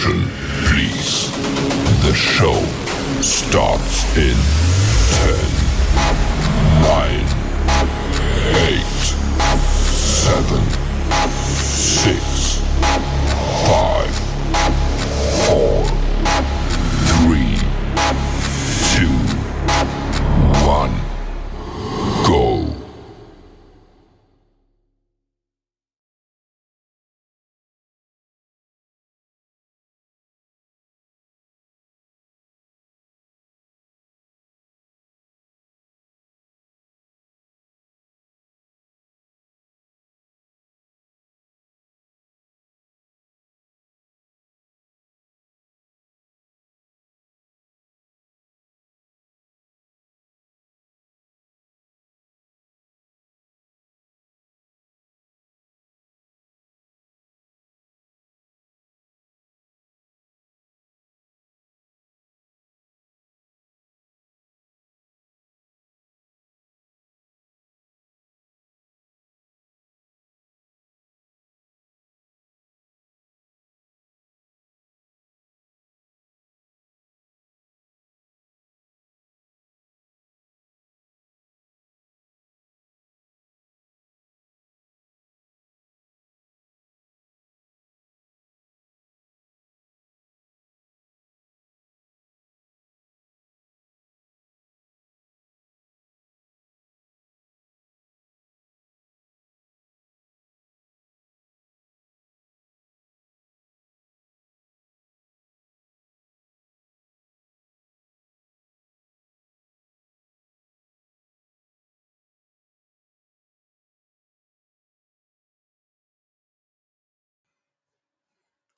Attention, please. The show starts in 10, 9, 8, 7, 6, 5, 4, 3, 2, 1, go.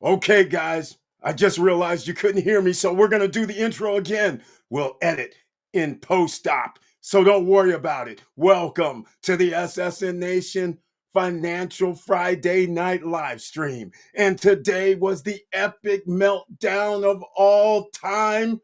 Okay, guys, I just realized you couldn't hear me, so we're going to do the intro again. We'll edit in post-op, so don't worry about it. Welcome to the SSN Nation Financial Friday Night live stream. And today was the epic meltdown of all time,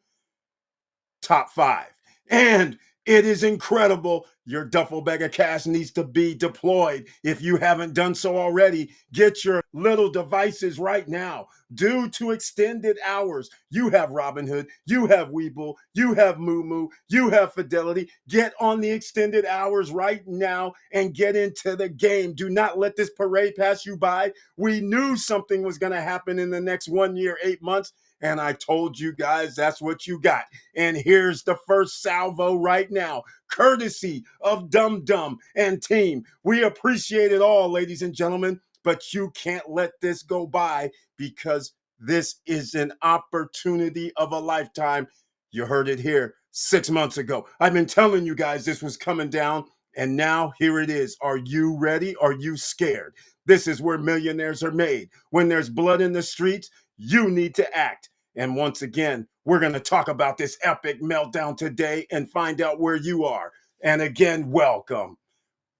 top 5. And it is incredible. Your duffel bag of cash needs to be deployed. If you haven't done so already, get your little devices right now. Due to extended hours, you have Robinhood, you have Webull, you have Moomoo, you have Fidelity. Get on the extended hours right now and get into the game. Do not let this parade pass you by. We knew something was going to happen in the next 1 year, 8 months. And I told you guys that's what you got. And here's the first salvo right now, courtesy of Dum Dum and team. We appreciate it all, ladies and gentlemen, but you can't let this go by because this is an opportunity of a lifetime. You heard it here 6 months ago. I've been telling you guys this was coming down, and now here it is. Are you ready? Are you scared? This is where millionaires are made. When there's blood in the streets, you need to act. And once again, we're going to talk about this epic meltdown today and find out where you are. And again, welcome.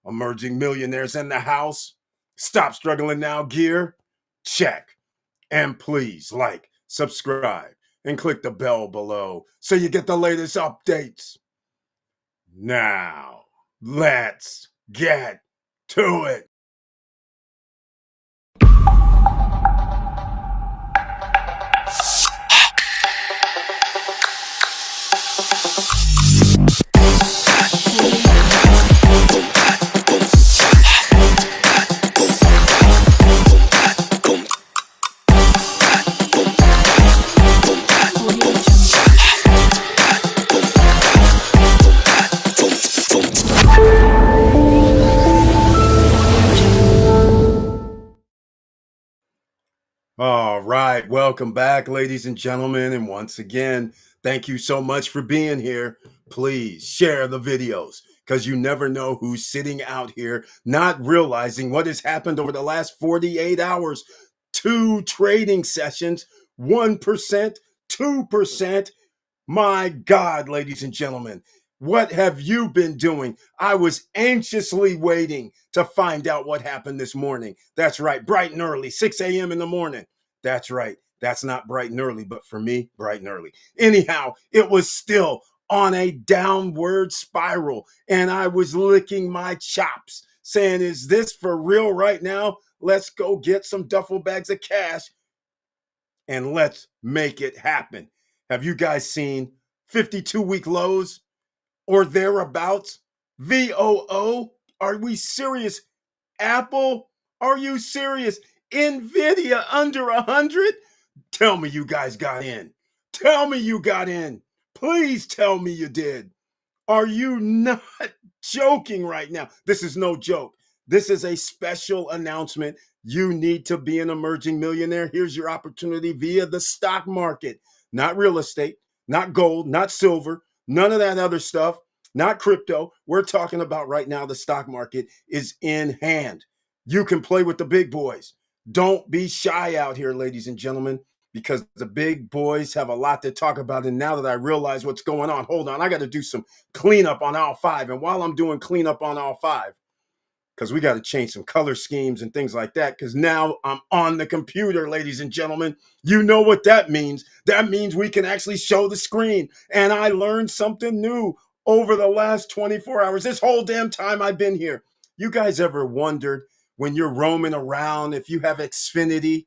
Emerging millionaires in the house. Stop struggling now, gear. Check. And please like, subscribe, and click the bell below so you get the latest updates. Now, let's get to it. All right, welcome back, ladies and gentlemen. And once again, thank you so much for being here. Please share the videos because you never know who's sitting out here not realizing what has happened over the last 48 hours. 2 trading sessions, 1%, 2%. My God, ladies and gentlemen, what have you been doing? I was anxiously waiting to find out what happened this morning. That's right, bright and early, 6 a.m. in the morning. That's right. That's not bright and early, but for me, bright and early. Anyhow, it was still on a downward spiral, and I was licking my chops, saying, is this for real right now? Let's go get some duffel bags of cash. and let's make it happen. Have you guys seen 52-week lows or thereabouts? VOO? Are we serious? Apple? Are you serious? Nvidia under 100? Tell me you guys got in. Tell me you got in. Please tell me you did. Are you not joking right now? This is no joke. This is a special announcement. You need to be an emerging millionaire. Here's your opportunity via the stock market, not real estate, not gold, not silver, none of that other stuff, not crypto. We're talking about right now the stock market is in hand. You can play with the big boys. Don't be shy out here, ladies and gentlemen, because the big boys have a lot to talk about. And now that I realize what's going on, hold on, I got to do some cleanup on aisle 5. And while I'm doing cleanup on aisle 5, because we got to change some color schemes and things like that, because now I'm on the computer, ladies and gentlemen. You know what that means. That means we can actually show the screen. And I learned something new over the last 24 hours, this whole damn time I've been here. You guys ever wondered when you're roaming around, if you have Xfinity,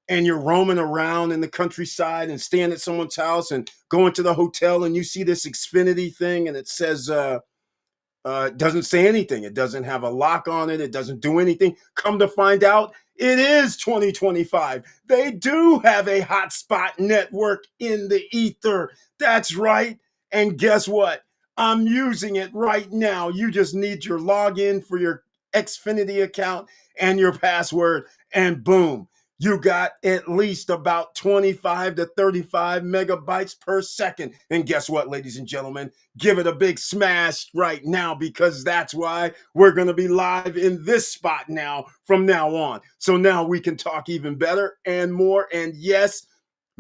and you're roaming around in the countryside and staying at someone's house and going to the hotel and you see this Xfinity thing and it says, it doesn't say anything. It doesn't have a lock on it. It doesn't do anything. Come to find out, it is 2025. They do have a hotspot network in the ether. That's right. And guess what? I'm using it right now. You just need your login for your Xfinity account and your password, and boom, you got at least about 25 to 35 megabytes per second. And guess what, ladies and gentlemen? Give it a big smash right now, because that's why we're going to be live in this spot now from now on. So now we can talk even better and more. And yes,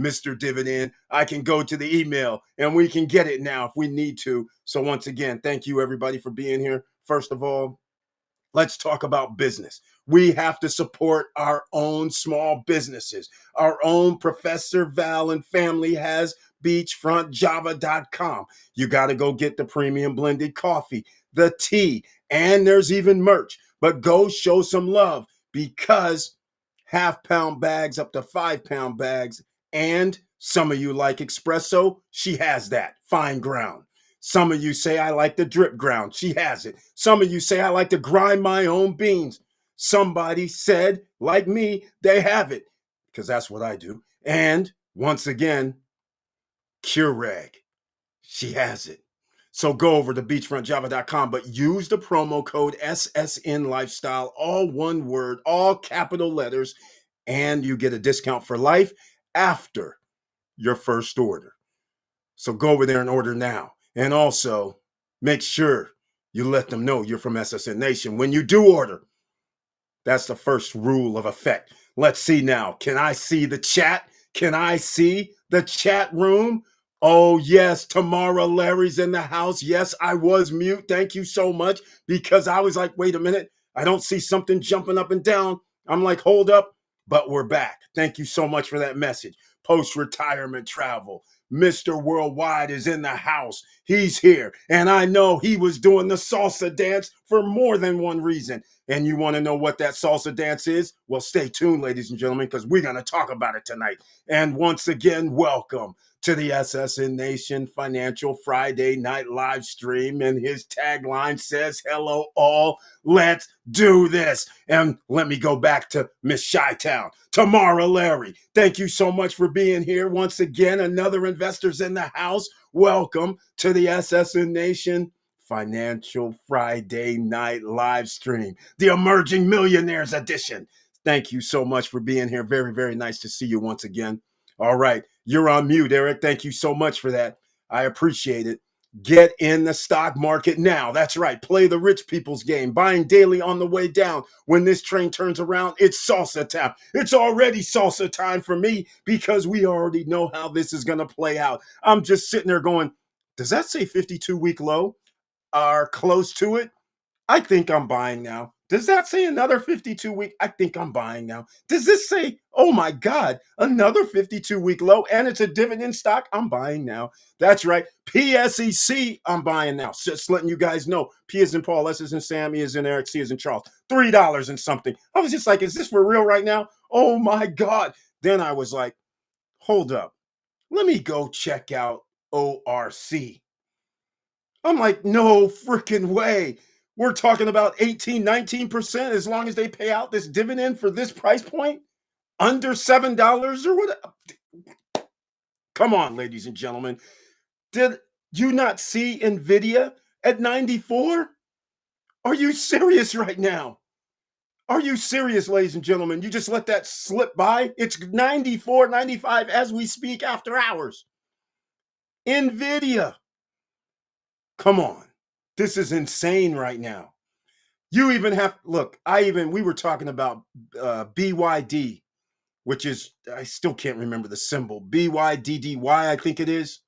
Mr. Dividend, I can go to the email and we can get it now if we need to. So once again, thank you everybody for being here. First of all, let's talk about business. We have to support our own small businesses. Our own Professor Val and family has beachfrontjava.com. You got to go get the premium blended coffee, the tea, and there's even merch. But go show some love, because half-pound bags up to 5-pound bags, and some of you like espresso, she has that, fine ground. Some of you say, I like the drip ground. She has it. Some of you say, I like to grind my own beans. Somebody said, like me, they have it, because that's what I do. And once again, Keurig, she has it. So go over to beachfrontjava.com, but use the promo code SSN Lifestyle, all one word, all capital letters, and you get a discount for life after your first order. So go over there and order now. And also, make sure you let them know you're from SSN Nation when you do order. That's the first rule of effect. Let's see now. Can I see the chat? Can I see the chat room? Oh, yes. Tamara Larry's in the house. Yes, I was mute. Thank you so much, because I was like, wait a minute. I don't see something jumping up and down. I'm like, hold up. But we're back. Thank you so much for that message. Post-retirement travel. Mr. Worldwide is in the house. He's here. And I know he was doing the salsa dance for more than one reason. And you want to know what that salsa dance is? Well, stay tuned, ladies and gentlemen, because we're going to talk about it tonight. And once again, welcome to the SSN Nation Financial Friday Night Live Stream. And his tagline says, hello all, let's do this. And let me go back to Miss Chi-Town, Tamara Larry. Thank you so much for being here. Once again, another investor's in the house. Welcome to the SSN Nation Financial Friday Night Live Stream, the Emerging Millionaires Edition. Thank you so much for being here. Very, very nice to see you once again. All right, you're on mute, Eric. Thank you so much for that. I appreciate it. Get in the stock market now. That's right. Play the rich people's game. Buying daily on the way down. When this train turns around, it's salsa time. It's already salsa time for me, because we already know how this is going to play out. I'm just sitting there going, does that say 52-week low? Are close to it? I think I'm buying now. Does that say another 52-week? I think I'm buying now. Does this say, oh my God, another 52-week low, and it's a dividend stock? I'm buying now. That's right. PSEC, I'm buying now. Just letting you guys know. P is in Paul, S is in Sam, E is in Eric, C is in Charles. $3 and something. I was just like, is this for real right now? Oh my God. Then I was like, hold up. Let me go check out ORC. I'm like, no freaking way. We're talking about 18, 19% as long as they pay out this dividend for this price point under $7 or what? Come on, ladies and gentlemen. Did you not see Nvidia at 94? Are you serious right now? Are you serious, ladies and gentlemen? You just let that slip by? It's 94, 95 as we speak after hours. Nvidia. Come on. This is insane right now. You even have, look, we were talking about BYD, which is, I still can't remember the symbol, BYDDY, I think it is.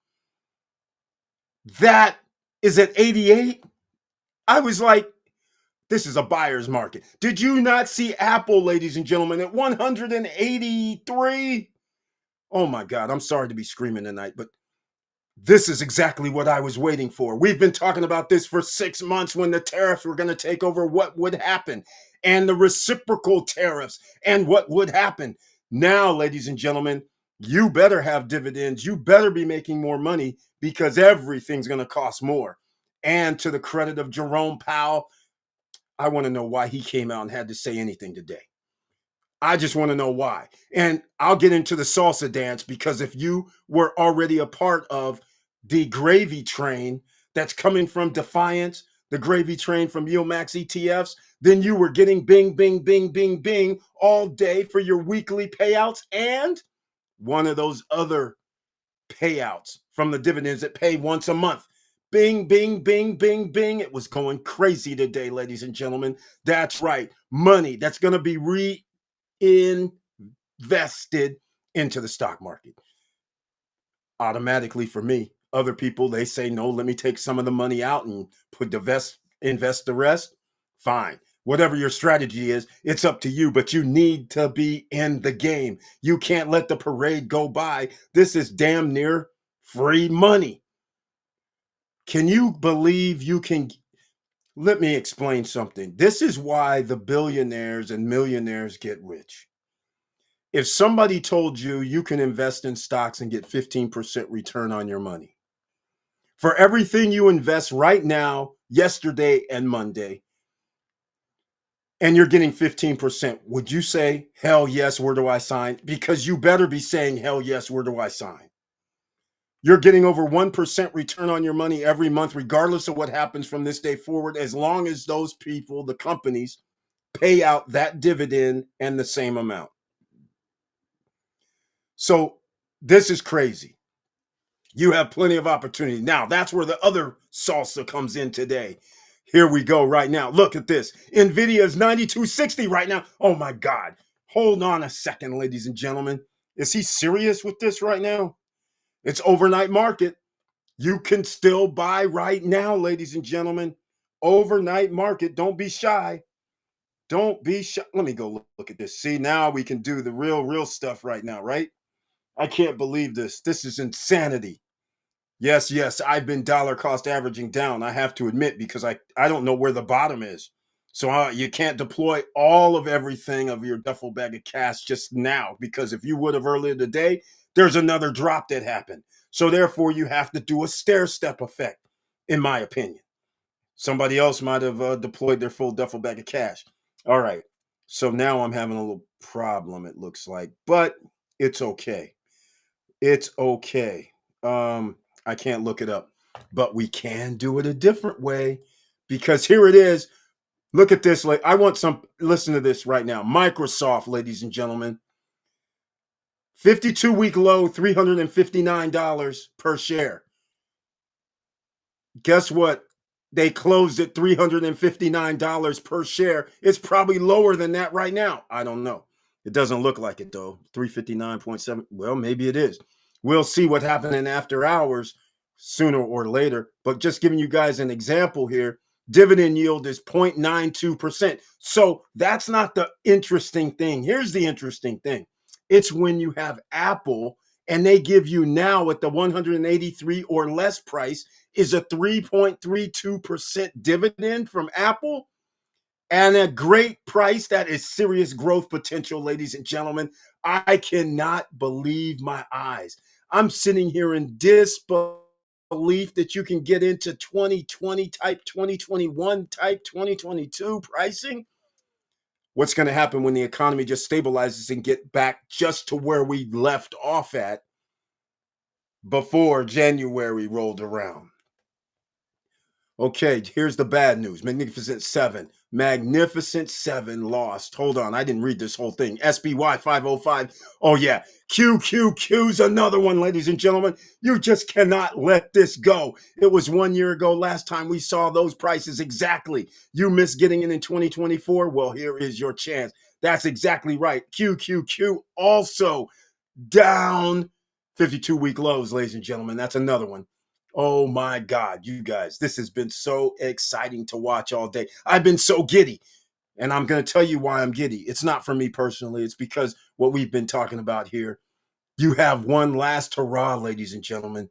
That is at 88. I was like, this is a buyer's market. Did you not see Apple, ladies and gentlemen, at 183? Oh my God, I'm sorry to be screaming tonight, but this is exactly what I was waiting for. We've been talking about this for 6 months when the tariffs were going to take over, what would happen, and the reciprocal tariffs and what would happen. Now, ladies and gentlemen, you better have dividends. You better be making more money because everything's going to cost more. And to the credit of Jerome Powell, I want to know why he came out and had to say anything today. I just want to know why. And I'll get into the salsa dance because if you were already a part of the gravy train that's coming from Defiance, the gravy train from Max ETFs, then you were getting bing, bing, bing, bing, bing all day for your weekly payouts and one of those other payouts from the dividends that pay once a month. Bing, bing, bing, bing, bing. It was going crazy today, ladies and gentlemen. That's right. Money that's going to be invested into the stock market. Automatically for me. Other people, they say, no, let me take some of the money out and invest the rest. Fine. Whatever your strategy is, it's up to you, but you need to be in the game. You can't let the parade go by. This is damn near free money. Can you believe you can? Let me explain something. This is why the billionaires and millionaires get rich. If somebody told you you can invest in stocks and get 15% return on your money, for everything you invest right now, yesterday and Monday, and you're getting 15%, would you say, hell yes, where do I sign? Because you better be saying, hell yes, where do I sign? You're getting over 1% return on your money every month, regardless of what happens from this day forward, as long as those people, the companies, pay out that dividend and the same amount. So this is crazy. You have plenty of opportunity. Now, that's where the other salsa comes in today. Here we go right now. Look at this. NVIDIA is 92.60 right now. Oh my God. Hold on a second, ladies and gentlemen. Is he serious with this right now? It's overnight market. You can still buy right now, ladies and gentlemen. Overnight market. Don't be shy. Don't be shy. Let me go look at this. See, now we can do the real stuff right now, right? I can't believe this. This is insanity. Yes, I've been dollar cost averaging down. I have to admit because I don't know where the bottom is. So you can't deploy all of everything of your duffel bag of cash just now because if you would have earlier today, there's another drop that happened. So therefore, you have to do a stair step effect, in my opinion. Somebody else might have deployed their full duffel bag of cash. All right. So now I'm having a little problem, it looks like, but it's okay. It's okay. I can't look it up, but we can do it a different way because here it is. Look at this. Like listen to this right now. Microsoft, ladies and gentlemen, 52-week low, $359 per share. Guess what? They closed at $359 per share. It's probably lower than that right now. I don't know. It doesn't look like it though. 359.7. Well, maybe it is. We'll see what happened in after hours sooner or later. But just giving you guys an example here, dividend yield is 0.92%. So that's not the interesting thing. Here's the interesting thing. It's when you have Apple and they give you now at the 183 or less price is a 3.32% dividend from Apple. and a great price. That is serious growth potential, ladies and gentlemen. I cannot believe my eyes. I'm sitting here in disbelief that you can get into 2020 type, 2021 type, 2022 pricing. What's going to happen when the economy just stabilizes and get back just to where we left off at before January rolled around? Okay, here's the bad news. Magnificent Seven. Magnificent Seven lost. Hold on, I didn't read this whole thing. SPY 505. Oh, yeah. QQQ's another one, ladies and gentlemen. You just cannot let this go. It was 1 year ago last time we saw those prices exactly. You missed getting in 2024? Well, here is your chance. That's exactly right. QQQ also down 52-week lows, ladies and gentlemen. That's another one. Oh my God, you guys, this has been so exciting to watch all day. I've been so giddy, and I'm going to tell you why I'm giddy. It's not for me personally. It's because what we've been talking about here. You have one last hurrah, ladies and gentlemen.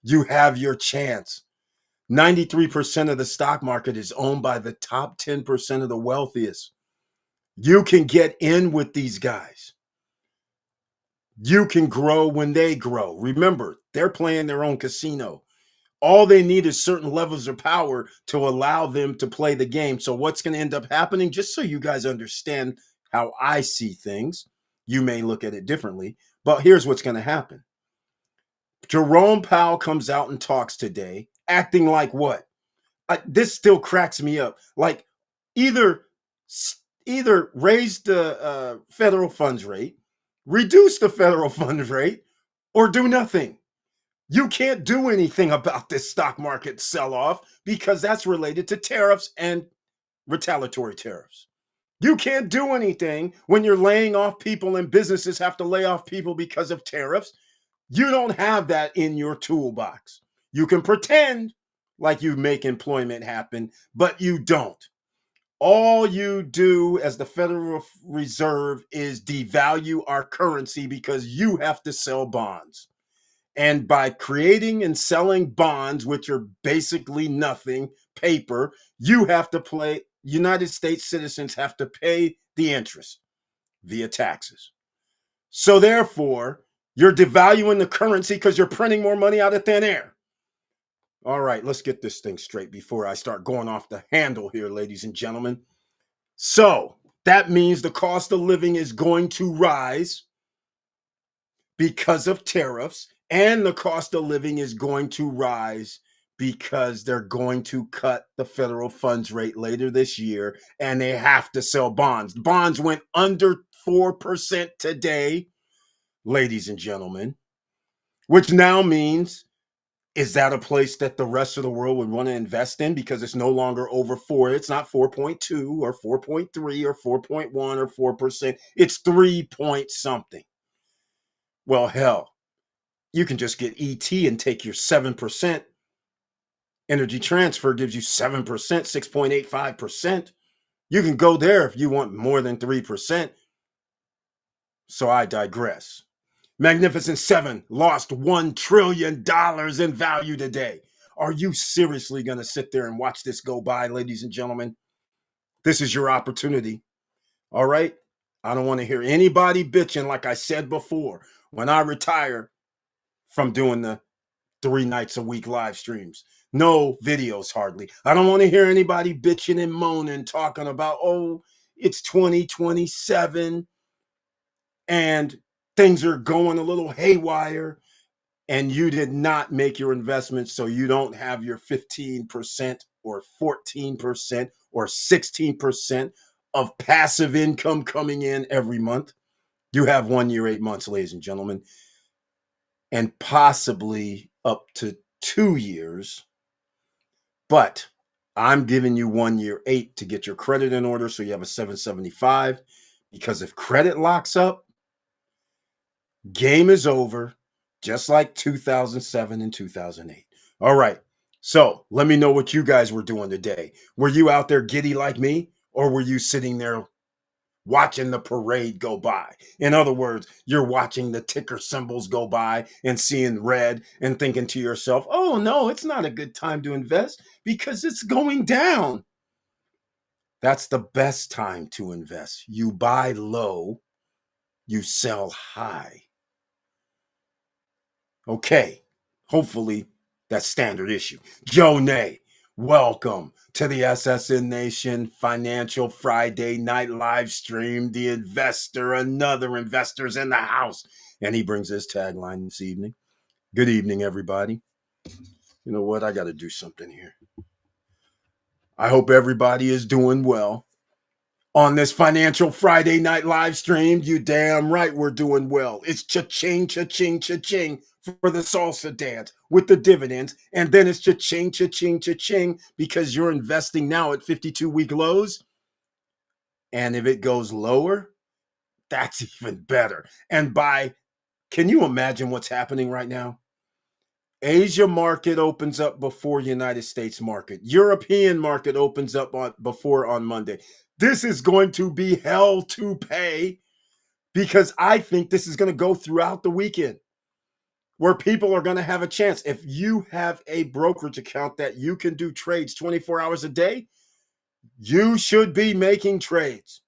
You have your chance. 93% of the stock market is owned by the top 10% of the wealthiest. You can get in with these guys. You can grow when they grow. Remember, they're playing their own casino. All they need is certain levels of power to allow them to play the game. So what's going to end up happening, just so you guys understand how I see things, you may look at it differently, but here's what's going to happen. Jerome Powell comes out and talks today, acting like what? This still cracks me up. Like either raise the federal funds rate, reduce the federal funds rate, or do nothing. You can't do anything about this stock market sell-off because that's related to tariffs and retaliatory tariffs. You can't do anything when you're laying off people and businesses have to lay off people because of tariffs. You don't have that in your toolbox. You can pretend like you make employment happen, but you don't. All you do as the Federal Reserve is devalue our currency because you have to sell bonds. And by creating and selling bonds, which are basically nothing, paper, you have to play, United States citizens have to pay the interest via taxes. So therefore, you're devaluing the currency because you're printing more money out of thin air. All right, let's get this thing straight before I start going off the handle here, ladies and gentlemen. So that means the cost of living is going to rise because of tariffs, and the cost of living is going to rise because they're going to cut the federal funds rate later this year, and they have to sell bonds. Bonds went under 4% today, ladies and gentlemen, which now means, is that a place that the rest of the world would want to invest in because it's no longer over 4? It's not 4.2 or 4.3 or 4.1 or 4%. It's 3 point something. Well, hell, you can just get ET and take your 7%. Energy Transfer gives you 7%, 6.85%. You can go there if you want more than 3%. So I digress. Magnificent Seven lost $1 trillion in value today. Are you seriously going to sit there and watch this go by, ladies and gentlemen? This is your opportunity. All right? I don't want to hear anybody bitching, like I said before. When I retire from doing the 3 nights a week live streams, no videos hardly. I don't want to hear anybody bitching and moaning, talking about, oh, it's 2027 and things are going a little haywire and you did not make your investments, so you don't have your 15% or 14% or 16% of passive income coming in every month. You have 1 year, 8 months, ladies and gentlemen, and possibly up to 2 years. But I'm giving you 1 year, 8 to get your credit in order so you have a 775, because if credit locks up, game is over, just like 2007 and 2008. All right. So let me know what you guys were doing today. Were you out there giddy like me, or were you sitting there watching the parade go by? In other words, you're watching the ticker symbols go by and seeing red and thinking to yourself, oh, no, it's not a good time to invest because it's going down. That's the best time to invest. You buy low, you sell high. Okay, hopefully that's standard issue. Joe Nay, welcome to the SSN Nation Financial Friday Night Live Stream. The investor, another investor's in the house. And he brings his tagline this evening. Good evening, everybody. You know what? I got to do something here. I hope everybody is doing well. On this Financial Friday Night Live Stream, you damn right we're doing well. It's cha-ching, cha-ching, cha-ching for the salsa dance with the dividends. And then it's cha-ching, cha-ching, cha-ching because you're investing now at 52-week lows. And if it goes lower, that's even better. And can you imagine what's happening right now? Asia market opens up before United States market. European market opens up before on Monday. This is going to be hell to pay because I think this is going to go throughout the weekend where people are going to have a chance. If you have a brokerage account that you can do trades 24 hours a day, you should be making trades.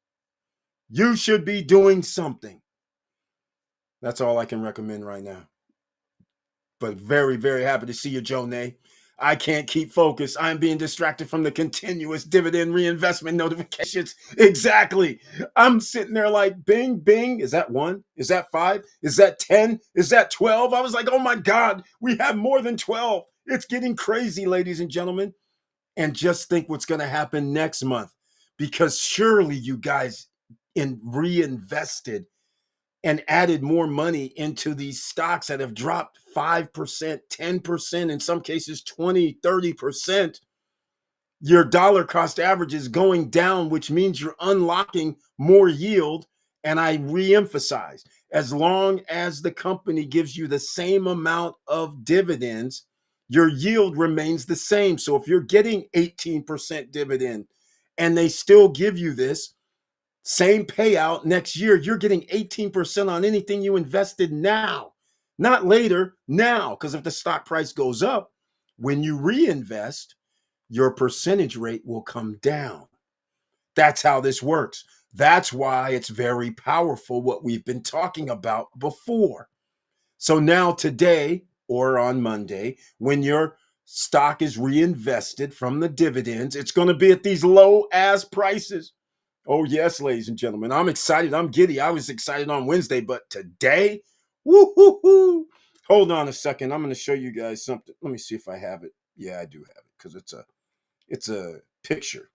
You should be doing something. That's all I can recommend right now. But very, very happy to see you, Joe Nay. I can't keep focused. I'm being distracted from the continuous dividend reinvestment notifications. Exactly. I'm sitting there like, bing, bing. Is that 1? Is that 5? Is that 10? Is that 12? I was like, oh my God, we have more than 12. It's getting crazy, ladies and gentlemen. And just think what's going to happen next month, because surely you guys reinvested and added more money into these stocks that have dropped 5%, 10%, in some cases 20, 30%. Your dollar cost average is going down, which means you're unlocking more yield. And I reemphasize, as long as the company gives you the same amount of dividends, your yield remains the same. So if you're getting 18% dividend and they still give you this, same payout next year, you're getting 18% on anything you invested now, not later, now. Because if the stock price goes up, when you reinvest, your percentage rate will come down. That's how this works. That's why it's very powerful, what we've been talking about before. So now today or on Monday, when your stock is reinvested from the dividends, it's going to be at these low ass prices. Oh, yes, ladies and gentlemen. I'm excited. I'm giddy. I was excited on Wednesday, but today, woo-hoo-hoo. Hold on a second. I'm going to show you guys something. Let me see if I have it. Yeah, I do have it because it's a picture.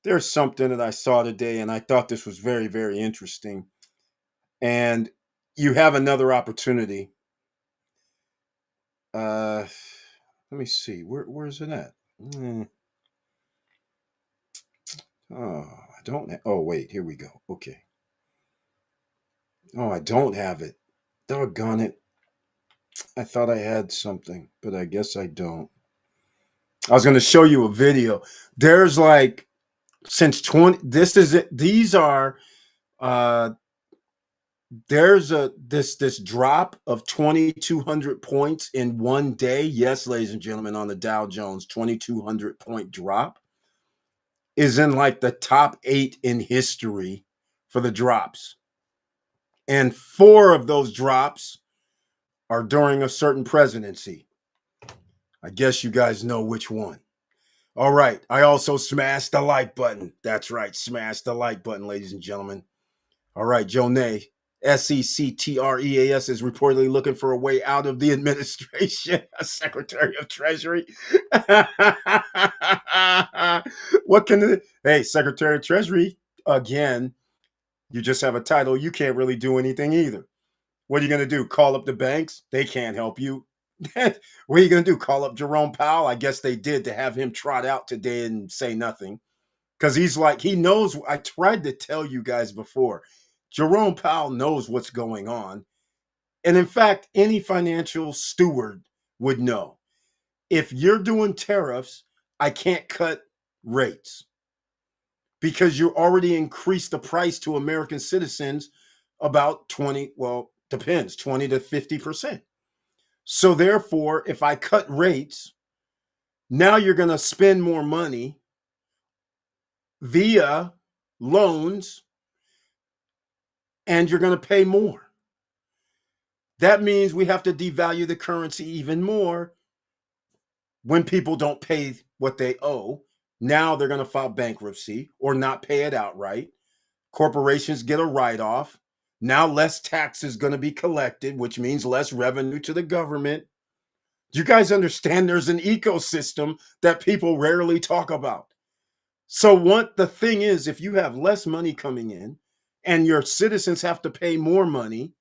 There's something that I saw today, and I thought this was very, very interesting. And you have another opportunity. Let me see. Where's it at? Oh, I don't. Oh, wait. Here we go. Okay. Oh, I don't have it. Doggone it. I thought I had something, but I guess I don't. I was going to show you a video. There's like, since 20, this is it. These are, there's this drop of 2,200 points in one day. Yes, ladies and gentlemen, on the Dow Jones, 2,200 point drop is in like the top 8 in history for the drops. And 4 of those drops are during a certain presidency. I guess you guys know which one. All right. I also smashed the like button. That's right. Smash the like button, ladies and gentlemen. All right. Joe Nay, SECTREAS, is reportedly looking for a way out of the administration, Secretary of Treasury. What can it? Hey, Secretary of Treasury, again, you just have a title. You can't really do anything either. What are you going to do? Call up the banks? They can't help you. What are you going to do? Call up Jerome Powell? I guess they did, to have him trot out today and say nothing. Because he's like, he knows. I tried to tell you guys before. Jerome Powell knows what's going on. And in fact, any financial steward would know. If you're doing tariffs, I can't cut rates because you already increased the price to American citizens about 20, well, depends, 20 to 50%. So therefore, if I cut rates, now you're going to spend more money via loans, and you're going to pay more. That means we have to devalue the currency even more when people don't pay what they owe. Now they're going to file bankruptcy or not pay it outright. Corporations get a write-off. Now less tax is going to be collected, which means less revenue to the government. Do you guys understand there's an ecosystem that people rarely talk about? So what the thing is, if you have less money coming in and your citizens have to pay more money,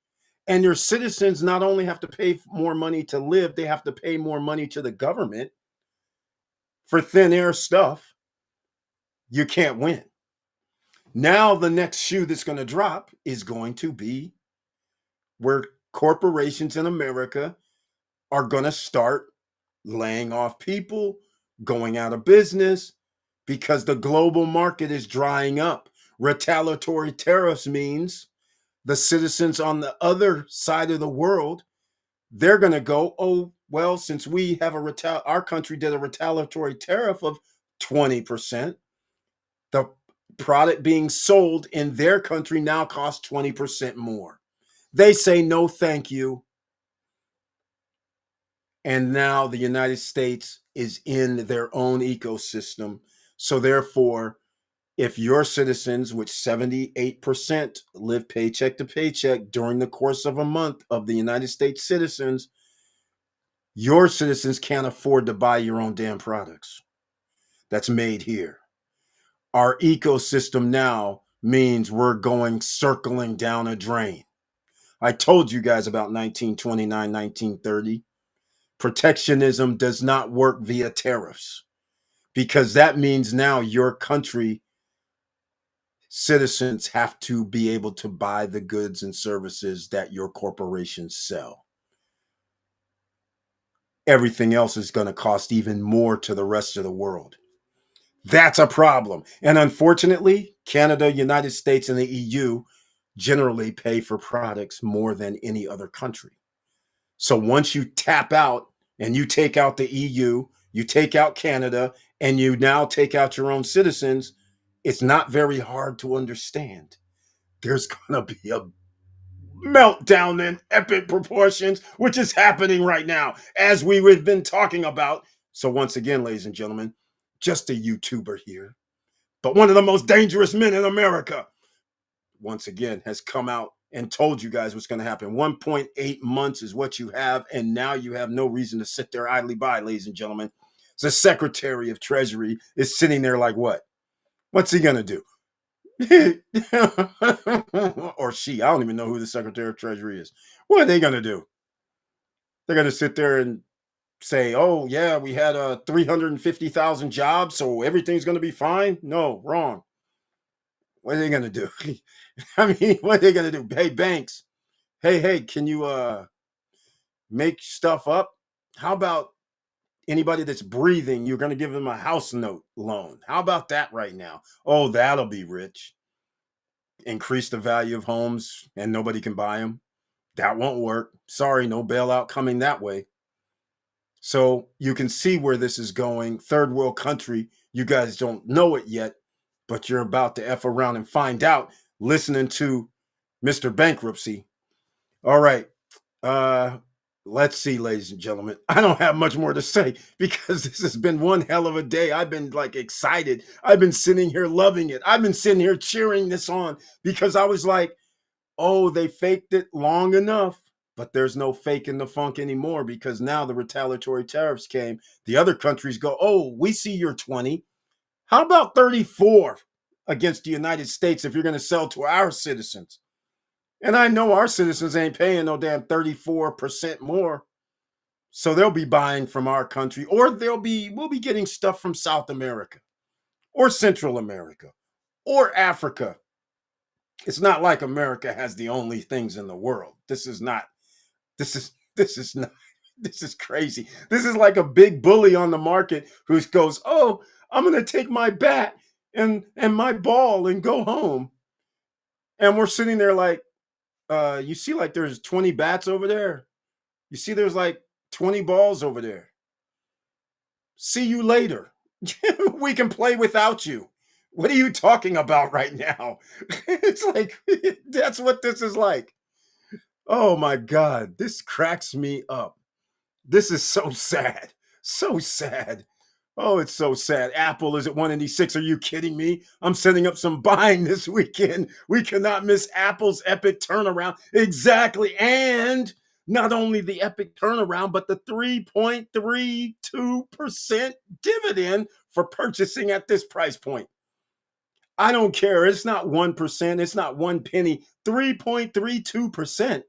and your citizens not only have to pay more money to live, they have to pay more money to the government for thin air stuff, you can't win. Now the next shoe that's going to drop is going to be where corporations in America are going to start laying off people, going out of business, because the global market is drying up. Retaliatory tariffs means the citizens on the other side of the world, they're going to go, oh, well, since we have our country did a retaliatory tariff of 20%, the product being sold in their country now costs 20% more. They say no, thank you. And now the United States is in their own ecosystem. So therefore, if your citizens, which 78% live paycheck to paycheck during the course of a month of the United States citizens, your citizens can't afford to buy your own damn products that's made here. Our ecosystem now means we're going circling down a drain. I told you guys about 1929, 1930. Protectionism does not work via tariffs, because that means now your country citizens have to be able to buy the goods and services that your corporations sell. Everything else is going to cost even more to the rest of the world. That's a problem. And unfortunately, Canada, United States, and the EU generally pay for products more than any other country. So once you tap out and you take out the EU, you take out Canada, and you now take out your own citizens, it's not very hard to understand. There's going to be a meltdown in epic proportions, which is happening right now, as we've been talking about. So once again, ladies and gentlemen, just a YouTuber here, but one of the most dangerous men in America, once again, has come out and told you guys what's going to happen. 1.8 months is what you have, and now you have no reason to sit there idly by, ladies and gentlemen. The Secretary of Treasury is sitting there like, what? What's he going to do? Or she, I don't even know who the Secretary of Treasury is. What are they going to do? They're going to sit there and say, oh, yeah, we had 350,000 jobs, so everything's going to be fine. No, wrong. What are they going to do? I mean, what are they going to do? Hey, banks, hey, can you make stuff up? How about anybody that's breathing, you're going to give them a house note loan? How about that right now? Oh, that'll be rich. Increase the value of homes and nobody can buy them. That won't work. Sorry, no bailout coming that way. So you can see where this is going. Third world country, you guys don't know it yet, but you're about to F around and find out listening to Mr. Bankruptcy. All right. Let's see, ladies and gentlemen. I don't have much more to say because this has been one hell of a day. I've been like excited. I've been sitting here loving it. I've been sitting here cheering this on because I was like, oh, they faked it long enough, but there's no faking the funk anymore because now the retaliatory tariffs came. The other countries go, oh, we see your 20. How about 34 against the United States if you're going to sell to our citizens? And I know our citizens ain't paying no damn 34% more. So they'll be buying from our country, or we'll be getting stuff from South America or Central America or Africa. It's not like America has the only things in the world. This is crazy. This is like a big bully on the market who goes, oh, I'm going to take my bat and my ball and go home. And we're sitting there like, you see like there's 20 bats over there. You see there's like 20 balls over there. See you later. We can play without you. What are you talking about right now? It's like, that's what this is like. Oh my God, this cracks me up. This is so sad. So sad. Oh, it's so sad. Apple is at 186. Are you kidding me? I'm setting up some buying this weekend. We cannot miss Apple's epic turnaround. Exactly. And not only the epic turnaround, but the 3.32% dividend for purchasing at this price point. I don't care. It's not 1%. It's not one penny. 3.32%.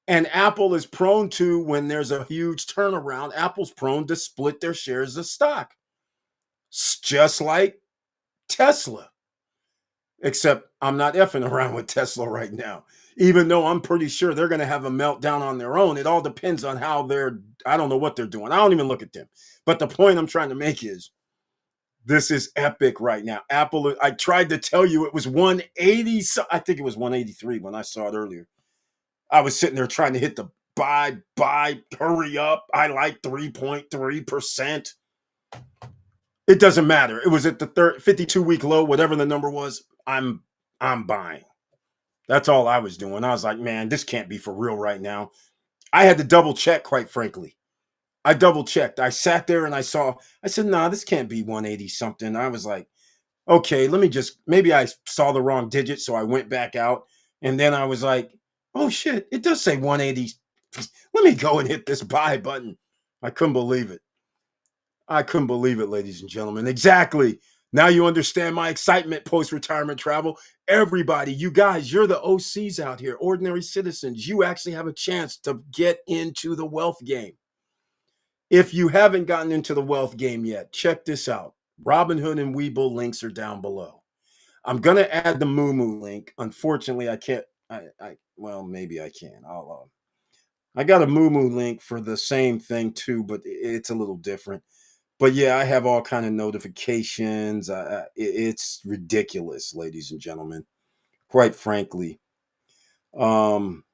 And Apple is prone to, when there's a huge turnaround, Apple's prone to split their shares of stock, just like Tesla. Except I'm not effing around with Tesla right now, even though I'm pretty sure they're going to have a meltdown on their own. It all depends on how I don't know what they're doing. I don't even look at them. But the point I'm trying to make is, this is epic right now. Apple, I tried to tell you it was 180. I think it was 183 when I saw it earlier. I was sitting there trying to hit the buy, hurry up. I like 3.3%. It doesn't matter. It was at the 52-week low, whatever the number was. I'm buying. That's all I was doing. I was like, man, this can't be for real right now. I had to double check, quite frankly. I double checked. I sat there and I said, nah, this can't be 180 something. I was like, okay, maybe I saw the wrong digit. So I went back out and then I was like, oh shit, it does say 180. Let me go and hit this buy button. I couldn't believe it. Ladies and gentlemen. Exactly. Now you understand my excitement post-retirement travel. Everybody, you guys, you're the OCs out here, ordinary citizens. You actually have a chance to get into the wealth game. If you haven't gotten into the wealth game yet, check this out. Robinhood and Webull links are down below. I'm going to add the Moomoo link. Unfortunately, I can't. Well, maybe I can. I got a Moomoo link for the same thing too, but it's a little different. But yeah, I have all kind of notifications. It's ridiculous, ladies and gentlemen. Quite frankly, I'm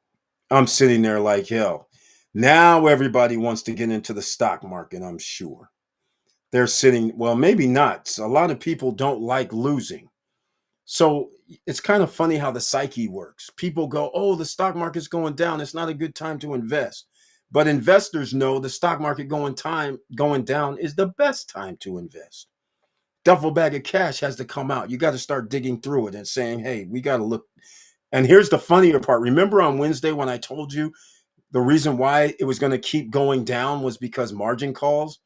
sitting there like hell. Now everybody wants to get into the stock market, I'm sure. They're sitting, well, maybe not. A lot of people don't like losing. So it's kind of funny how the psyche works. People go, oh, the stock market's going down. It's not a good time to invest. But investors know the stock market going down is the best time to invest. Duffle bag of cash has to come out. You got to start digging through it and saying, hey, we got to look. And here's the funnier part. Remember on Wednesday when I told you the reason why it was going to keep going down was because margin calls?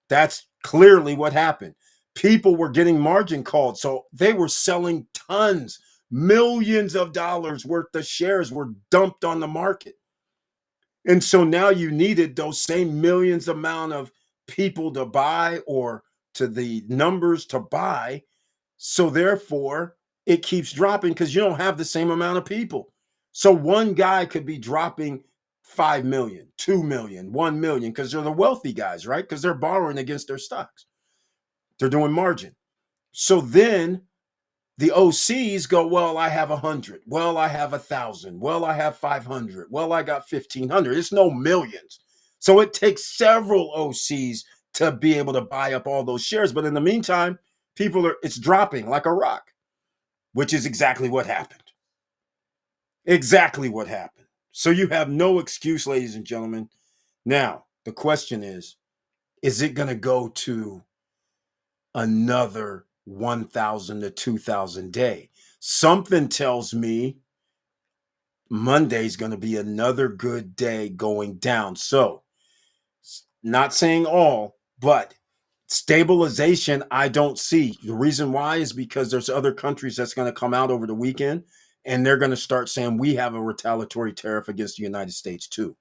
That's clearly what happened. People were getting margin called. So they were selling tons, millions of dollars worth of shares were dumped on the market. And so now you needed those same millions amount of people to buy, or to the numbers to buy. So therefore, it keeps dropping because you don't have the same amount of people. So one guy could be dropping 5 million, 2 million, 1 million, because they're the wealthy guys, right? Because they're borrowing against their stocks. They're doing margin. So then the OCs go, well, I have 100. Well, I have 1,000. Well, I have 500. Well, I got 1,500. It's no millions. So it takes several OCs to be able to buy up all those shares. But in the meantime, it's dropping like a rock, which is exactly what happened. Exactly what happened. So you have no excuse, ladies and gentlemen. Now, the question is it going to go to another 1,000 to 2,000 day? Something tells me Monday's going to be another good day going down. So, not saying all, but stabilization I don't see. The reason why is because there's other countries that's going to come out over the weekend and they're going to start saying we have a retaliatory tariff against the United States too.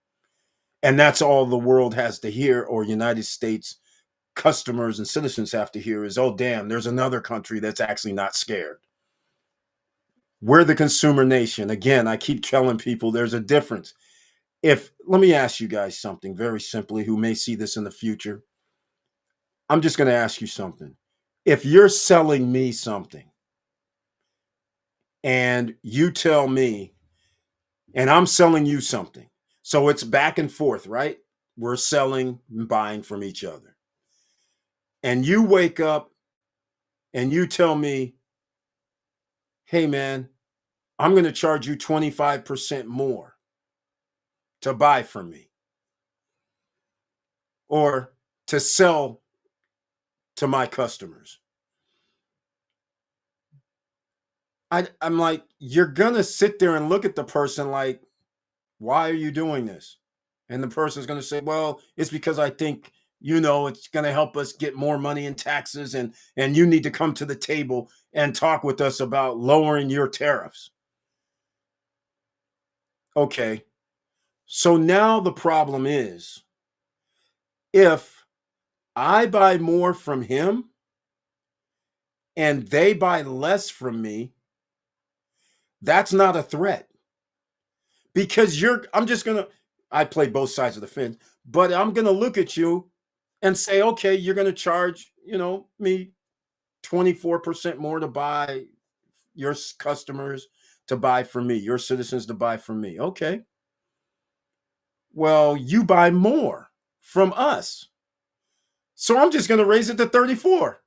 And that's all the world has to hear, or United States customers and citizens have to hear, is, oh, damn, there's another country that's actually not scared. We're the consumer nation. Again, I keep telling people there's a difference. Let me ask you guys something very simply, who may see this in the future. I'm just going to ask you something. If you're selling me something and you tell me, and I'm selling you something, so it's back and forth, right? We're selling and buying from each other. And you wake up and you tell me, hey, man, I'm going to charge you 25% more to buy from me or to sell to my customers. I'm like, you're going to sit there and look at the person like, why are you doing this? And the person's going to say, well, it's because I think, it's going to help us get more money in taxes and you need to come to the table and talk with us about lowering your tariffs. Okay. So now the problem is if I buy more from him and they buy less from me, that's not a threat because I play both sides of the fence, but I'm going to look at you and say, okay, you're going to charge, me 24% more to buy your customers to buy from me, your citizens to buy from me. Okay. Well, you buy more from us. So I'm just going to raise it to 34.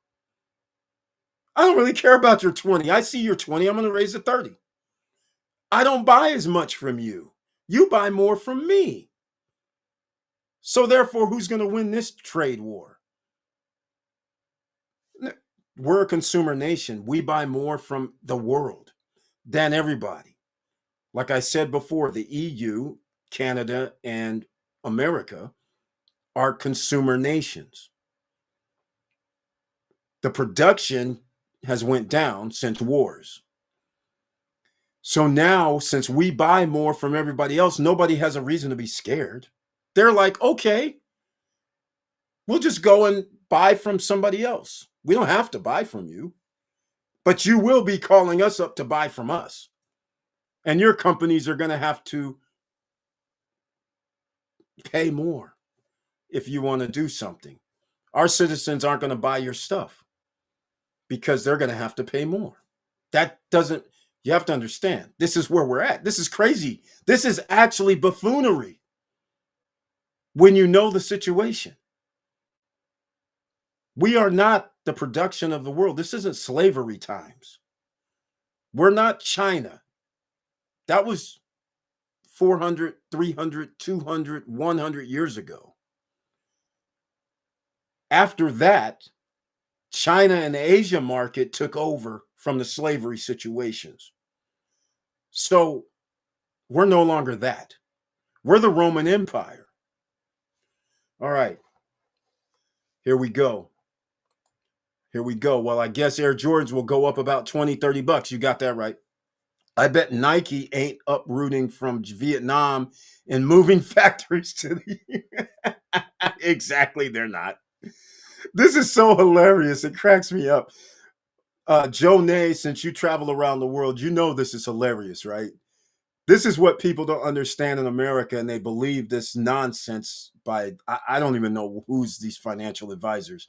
I don't really care about your 20. I see your 20. I'm going to raise it 30. I don't buy as much from you. You buy more from me. So therefore, who's going to win this trade war? We're a consumer nation. We buy more from the world than everybody. Like I said before, the EU, Canada, and America are consumer nations. The production has went down since wars. So now, since we buy more from everybody else, nobody has a reason to be scared. They're like, okay, we'll just go and buy from somebody else. We don't have to buy from you, but you will be calling us up to buy from us. And your companies are going to have to pay more if you want to do something. Our citizens aren't going to buy your stuff because they're going to have to pay more. You have to understand, this is where we're at. This is crazy. This is actually buffoonery when you know the situation. We are not the production of the world. This isn't slavery times. We're not China. That was 400, 300, 200, 100 years ago. After that, China and the Asia market took over from the slavery situations. So we're no longer that. We're the Roman Empire. All right. Here we go. Well, I guess Air Jordans will go up about 20, 30 bucks. You got that right. I bet Nike ain't uprooting from Vietnam and moving factories to the Exactly, they're not. This is so hilarious. It cracks me up. Joe Nay, since you travel around the world, you know this is hilarious, right? This is what people don't understand in America, and they believe this nonsense I don't even know who's these financial advisors.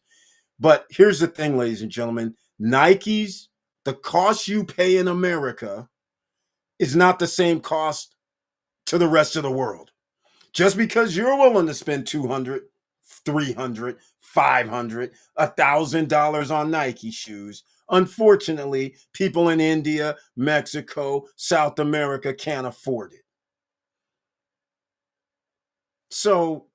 But here's the thing, ladies and gentlemen. The cost you pay in America is not the same cost to the rest of the world. Just because you're willing to spend $200, $300, $500, $1,000 on Nike shoes, unfortunately, people in India, Mexico, South America can't afford it. So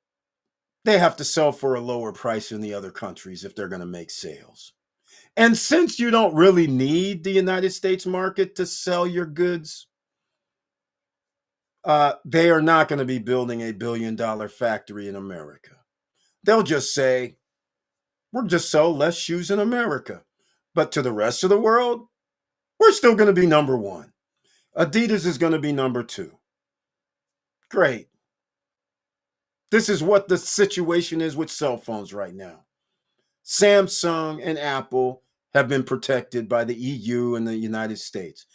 they have to sell for a lower price in the other countries if they're going to make sales. And since you don't really need the United States market to sell your goods, they are not going to be building $1 billion factory in America. They'll just say, we'll just sell less shoes in America. But to the rest of the world, we're still going to be number one. Adidas is going to be number two. Great. This is what the situation is with cell phones right now. Samsung and Apple have been protected by the EU and the United States.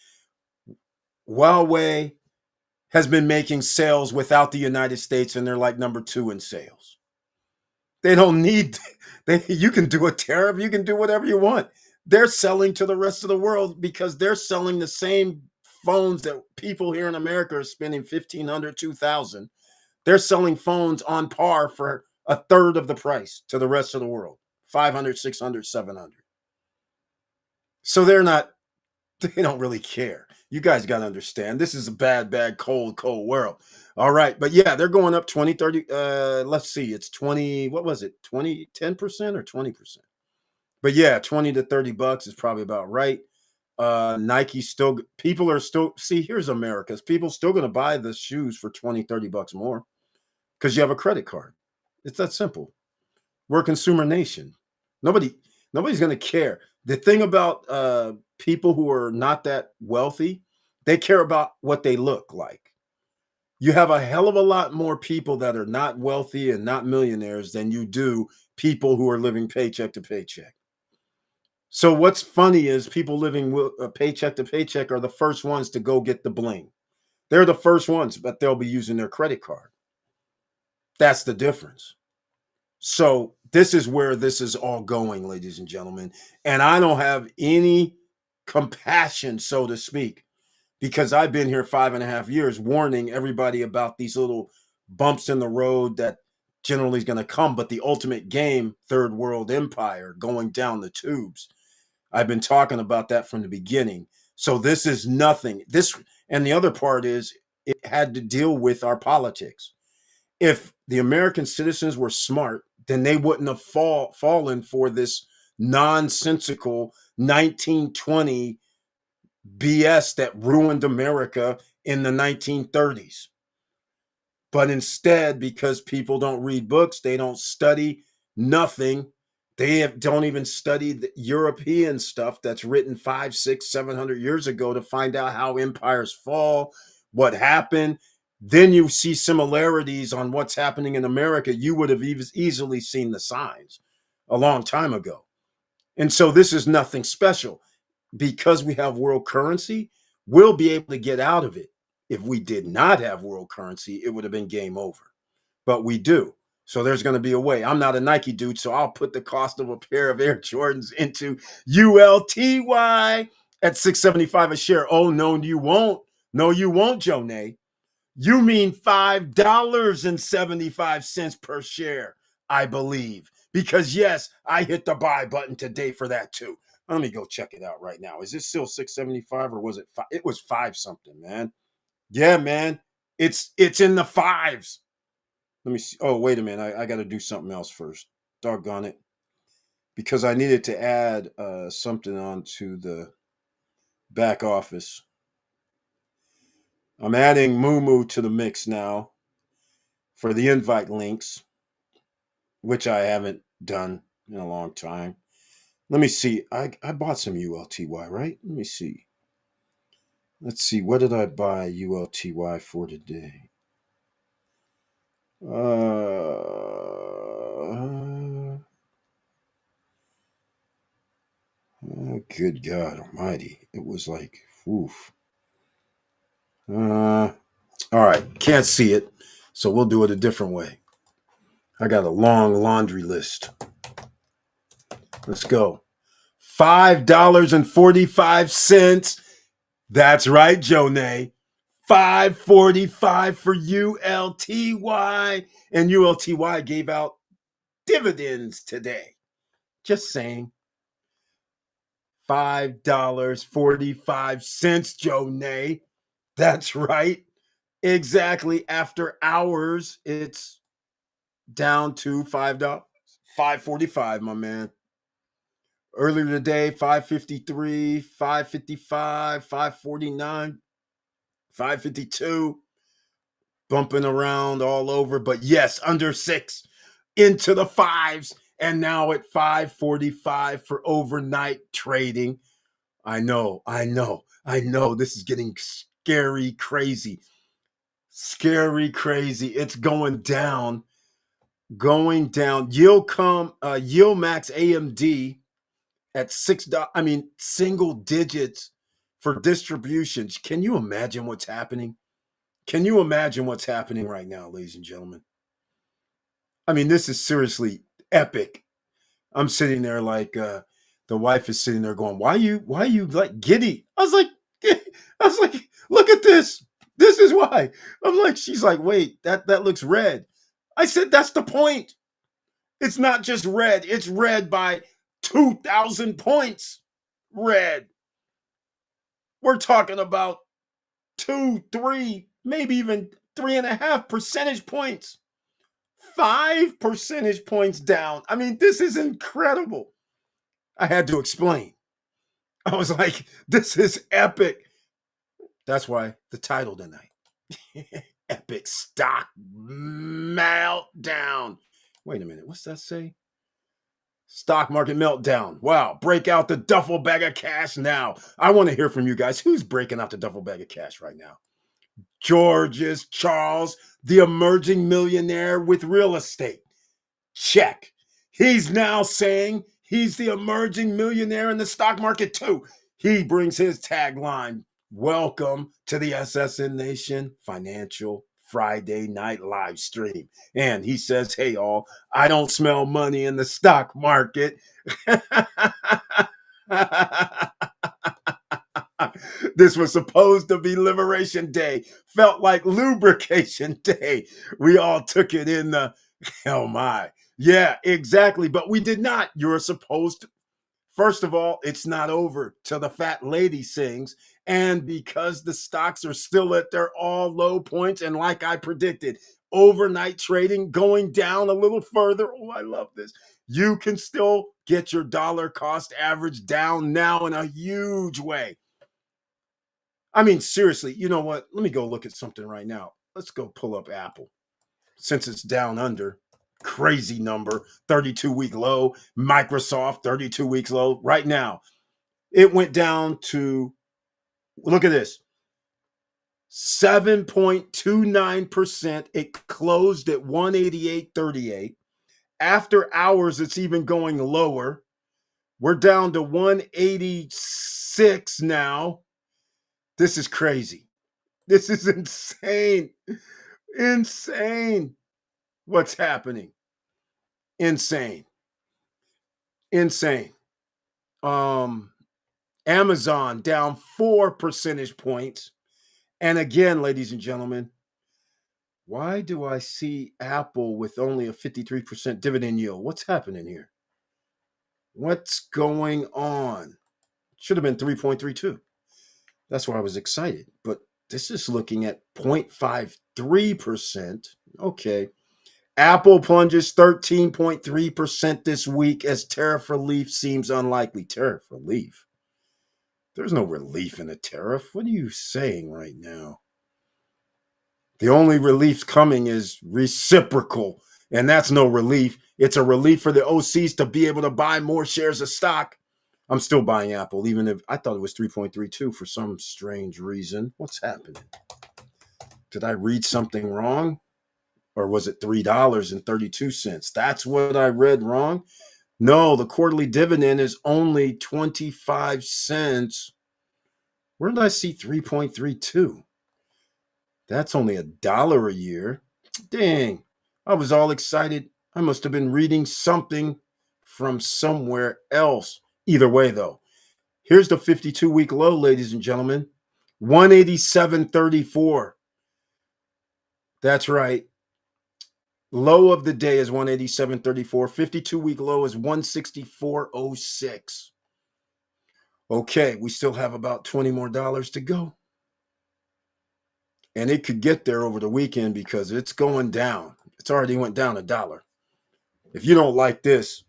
Huawei has been making sales without the United States, and they're like number two in sales. They don't need, you can do a tariff, you can do whatever you want. They're selling to the rest of the world because they're selling the same phones that people here in America are spending $1,500, $2,000. They're selling phones on par for a third of the price to the rest of the world, $500, $600, $700. So they don't really care. You guys got to understand. This is a bad, bad, cold, cold world. All right. But yeah, they're going up 20, 30. Let's see. It's 20. What was it? 20, 10% or 20%? But yeah, 20 to 30 bucks is probably about right. Nike still, people are still, see, here's America's. People still going to buy the shoes for 20, 30 bucks more because you have a credit card. It's that simple. We're a consumer nation. Nobody, nobody's going to care. The thing about people who are not that wealthy, they care about what they look like. You have a hell of a lot more people that are not wealthy and not millionaires than you do people who are living paycheck to paycheck. So what's funny is people living paycheck to paycheck are the first ones to go get the bling. They're the first ones, but they'll be using their credit card. That's the difference. So this is where this is all going, ladies and gentlemen. And I don't have any compassion, so to speak, because I've been here 5.5 years warning everybody about these little bumps in the road that generally is going to come. But the ultimate game, third world empire going down the tubes. I've been talking about that from the beginning. So this is nothing. And the other part is it had to deal with our politics. If the American citizens were smart, then they wouldn't have fallen for this nonsensical 1920 BS that ruined America in the 1930s. But instead, because people don't read books, they don't study nothing. Don't even study the European stuff that's written 500, 600, 700 years ago to find out how empires fall, what happened. Then you see similarities on what's happening in America. You would have easily seen the signs a long time ago. And so this is nothing special. Because we have world currency, we'll be able to get out of it. If we did not have world currency, it would have been game over. But we do. So there's going to be a way. I'm not a Nike dude, so I'll put the cost of a pair of Air Jordans into ULTY at $6.75 a share. Oh, no, you won't. No, you won't, Jonay. You mean $5.75 per share, I believe. Because, yes, I hit the buy button today for that, too. Let me go check it out right now. Is it still 675 or was it 5? It was 5 something, man. Yeah, man. It's in the fives. Let me see. Oh, wait a minute. I got to do something else first. Doggone it. Because I needed to add something onto the back office. I'm adding Moo to the mix now for the invite links, which I haven't done in a long time. Let me see. I bought some ULTY, right? Let me see. Let's see. What did I buy ULTY for today? Oh, good God Almighty! It was like, oof. All right, can't see it, so we'll do it a different way. I got a long laundry list. Let's go. $5.45. That's right, Jonay. $5.45 for ULTY. And ULTY gave out dividends today. Just saying. $5.45, Jonay. That's right. Exactly. After hours, it's down to $5. $5.45, my man. Earlier today, 553, 555, 549, 552, bumping around all over. But yes, under 6, into the 5s, and now at 545 for overnight trading. I know. This is getting scary, crazy. Scary, crazy. It's going down. Yield max AMD at $6. Single digits for distributions. Can you imagine what's happening? Can you imagine what's happening right now, ladies and gentlemen? This is seriously epic. I'm sitting there like the wife is sitting there going, why you like giddy? I was like, look at this. This is why. I'm like, she's like, wait, that looks red. I said, that's the point. It's not just red. It's red by 2,000 points. red. We're talking about 2, 3, maybe even 3.5 percentage points. 5 percentage points down. I mean, this is incredible. I had to explain. I was like, this is epic. That's why the title tonight. Epic stock meltdown. Wait a minute, what's that say? Stock market meltdown. Wow, break out the duffel bag of cash now. I want to hear from you guys. Who's breaking out the duffel bag of cash right now? George's Charles, the emerging millionaire with real estate. Check. He's now saying he's the emerging millionaire in the stock market too. He brings his tagline, welcome to the SSN Nation Financial Friday Night Live Stream. And he says, hey, all, I don't smell money in the stock market. This was supposed to be Liberation Day. Felt like Lubrication Day. We all took it in the, oh my. Yeah, exactly. But we did not. You're supposed to. First of all, it's not over till the fat lady sings. And because the stocks are still at their all low points, and like I predicted, overnight trading going down a little further. Oh, I love this. You can still get your dollar cost average down now in a huge way. I mean, seriously, you know what? Let me go look at something right now. Let's go pull up Apple. Since it's down under, crazy number, 32-week low. Microsoft, 32 weeks low. Right now, it went down to, look at this, 7.29%. It closed at 188.38. After hours, it's even going lower. We're down to 186 now. This is crazy. This is insane. Insane. What's happening? Insane. Insane. Amazon down 4 percentage points. And again, ladies and gentlemen, why do I see Apple with only a 53% dividend yield? What's happening here? What's going on? Should have been 3.32. That's why I was excited. But this is looking at 0.53%. Okay. Apple plunges 13.3% this week as tariff relief seems unlikely. Tariff relief? There's no relief in a tariff. What are you saying right now? The only relief coming is reciprocal, and that's no relief. It's a relief for the OCs to be able to buy more shares of stock. I'm still buying Apple, even if I thought it was 3.32 for some strange reason. What's happening? Did I read something wrong? Or was it $3.32? That's what I read wrong? No, the quarterly dividend is only 25 cents. Where did I see 3.32? That's only $1 a year. Dang, I was all excited. I must have been reading something from somewhere else. Either way, though, here's the 52-week low, ladies and gentlemen. 187.34. That's right. Low of the day is 187.34. 52-week low is 164.06. Okay, we still have about $20 more to go. And it could get there over the weekend because it's going down. It's already went down $1. If you don't like this,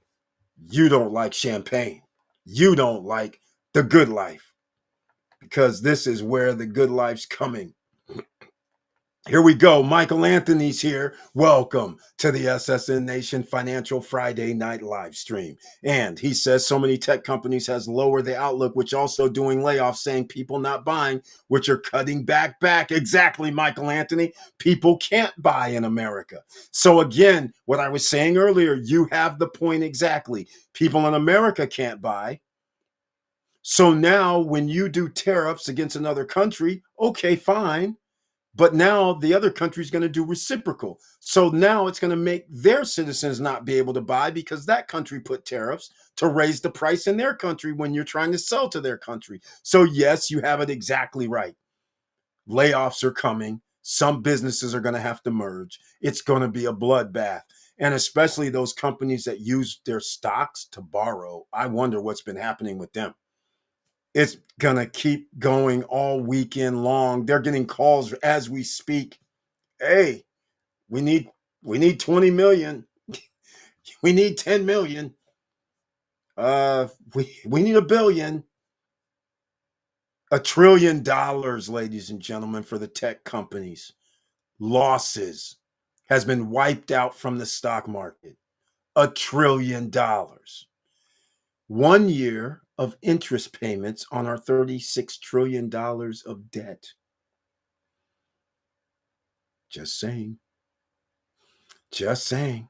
you don't like champagne. You don't like the good life because this is where the good life's coming. Here we go. Michael Anthony's here. Welcome to the SSN Nation Financial Friday Night Live Stream. And he says so many tech companies has lowered the outlook, which also doing layoffs, saying people not buying, which are cutting back. Exactly, Michael Anthony. People can't buy in America. So again, what I was saying earlier, you have the point exactly. People in America can't buy. So now when you do tariffs against another country, okay, fine. But now the other country is going to do reciprocal. So now it's going to make their citizens not be able to buy because that country put tariffs to raise the price in their country when you're trying to sell to their country. So yes, you have it exactly right. Layoffs are coming. Some businesses are going to have to merge. It's going to be a bloodbath. And especially those companies that use their stocks to borrow. I wonder what's been happening with them. It's gonna keep going all weekend long. They're getting calls as we speak. Hey, we need 20 million. We need 10 million. We need a billion. $1 trillion, ladies and gentlemen, for the tech companies. Losses has been wiped out from the stock market. $1 trillion. 1 year of interest payments on our $36 trillion of debt. Just saying. Just saying.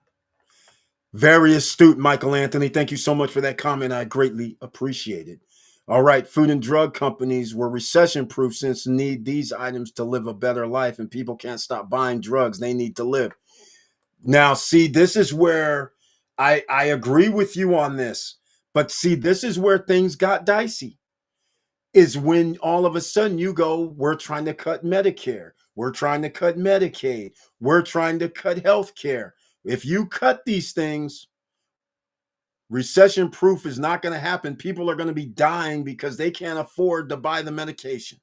Very astute, Michael Anthony. Thank you so much for that comment. I greatly appreciate it. All right, food and drug companies were recession proof since need these items to live a better life, and people can't stop buying drugs. They need to live. Now, see, this is where I agree with you on this. But see, this is where things got dicey. Is when all of a sudden you go, we're trying to cut Medicare. We're trying to cut Medicaid. We're trying to cut health care. If you cut these things, recession proof is not going to happen. People are going to be dying because they can't afford to buy the medication.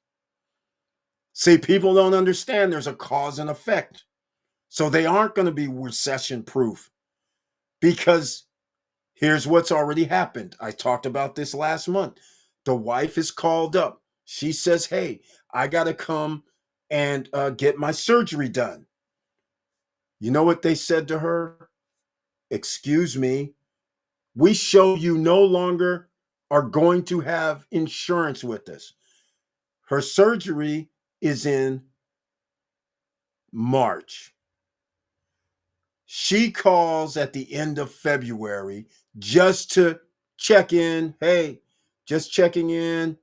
See, people don't understand there's a cause and effect. So they aren't going to be recession proof because here's what's already happened. I talked about this last month. The wife is called up. She says, hey, I got to come and get my surgery done. You know what they said to her? Excuse me. We show you no longer are going to have insurance with us. Her surgery is in March. She calls at the end of February just to check in. Hey, just checking in.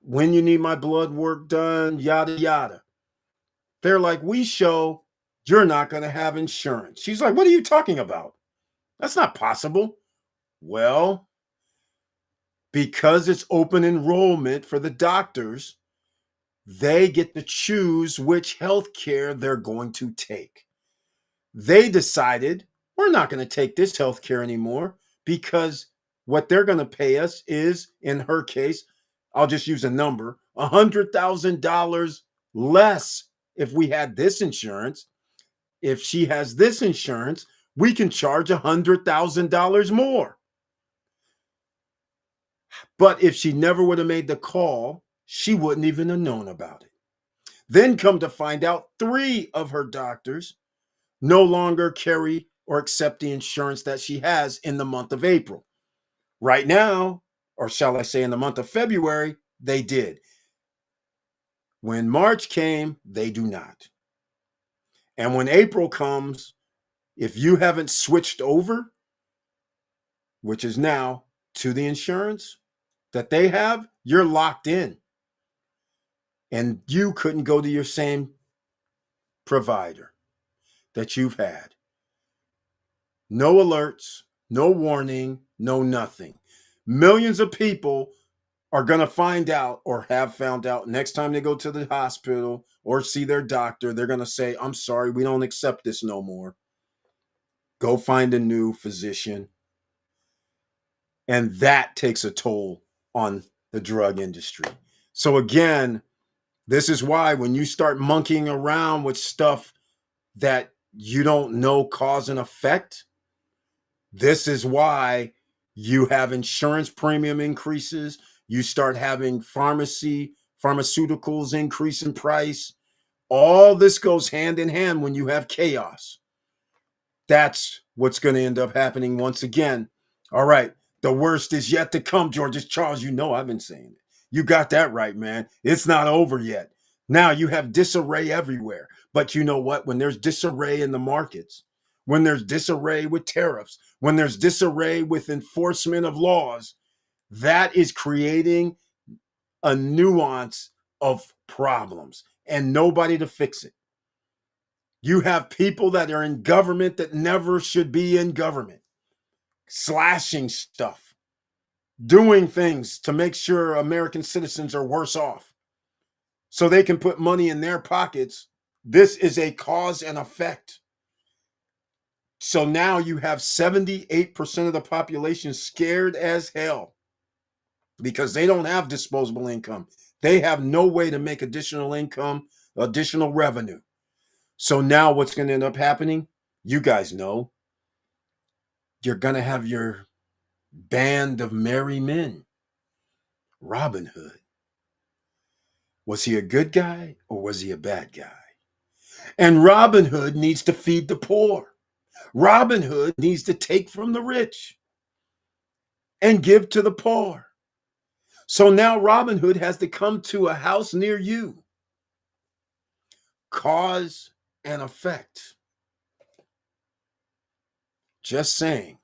When you need my blood work done, yada, yada. They're like, we show you're not going to have insurance. She's like, what are you talking about? That's not possible. Well, because it's open enrollment for the doctors, they get to choose which health care they're going to take. They decided we're not going to take this health care anymore because what they're going to pay us is, in her case, I'll just use a number, $100,000 less if we had this insurance. If she has this insurance, we can charge $100,000 more. But if she never would have made the call, she wouldn't even have known about it. Then come to find out 3 of her doctors no longer carry or accept the insurance that she has in the month of April. Right now, or shall I say in the month of February, they did. When March came, they do not. And when April comes, if you haven't switched over, which is now to the insurance that they have, you're locked in. And you couldn't go to your same provider that you've had. No alerts, no warning, no nothing. Millions of people are going to find out or have found out next time they go to the hospital or see their doctor. They're going to say, I'm sorry, we don't accept this no more. Go find a new physician. And that takes a toll on the drug industry. So again, this is why when you start monkeying around with stuff that you don't know cause and effect, this is why you have insurance premium increases. You start having pharmaceuticals increase in price. All this goes hand in hand when you have chaos. That's what's going to end up happening once again. All right. The worst is yet to come, George. Charles, you know I've been saying it. You got that right, man. It's not over yet. Now you have disarray everywhere. But you know what? When there's disarray in the markets, when there's disarray with tariffs, when there's disarray with enforcement of laws, that is creating a nuance of problems and nobody to fix it. You have people that are in government that never should be in government, slashing stuff, doing things to make sure American citizens are worse off so they can put money in their pockets. This is a cause and effect. So now you have 78% of the population scared as hell. because they don't have disposable income. They have no way to make additional income, additional revenue. So now what's going to end up happening? You guys know. You're going to have your band of merry men. Robin Hood. Was he a good guy or was he a bad guy? And Robin Hood needs to feed the poor. Robin Hood needs to take from the rich and give to the poor. So now Robin Hood has to come to a house near you. Cause and effect. Just saying.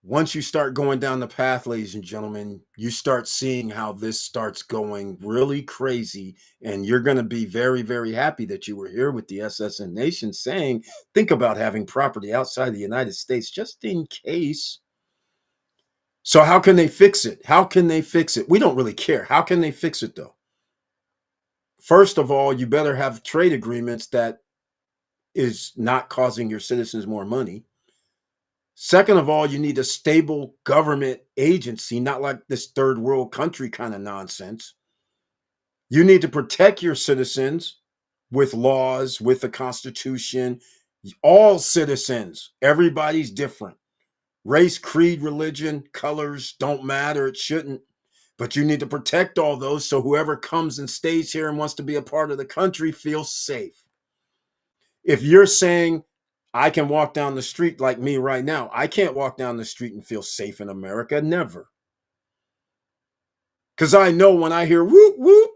Once you start going down the path, ladies and gentlemen, you start seeing how this starts going really crazy. And you're going to be very, very happy that you were here with the SSN Nation saying, think about having property outside the United States just in case. So how can they fix it? How can they fix it? We don't really care. How can they fix it, though? First of all, you better have trade agreements that is not causing your citizens more money. Second of all, you need a stable government agency, not like this third world country kind of nonsense. You need to protect your citizens with laws, with the Constitution. All citizens, everybody's different. Race, creed, religion, colors don't matter. It shouldn't. But you need to protect all those so whoever comes and stays here and wants to be a part of the country feels safe. If you're saying, I can walk down the street like me right now, I can't walk down the street and feel safe in America. Never. Because I know when I hear whoop, whoop,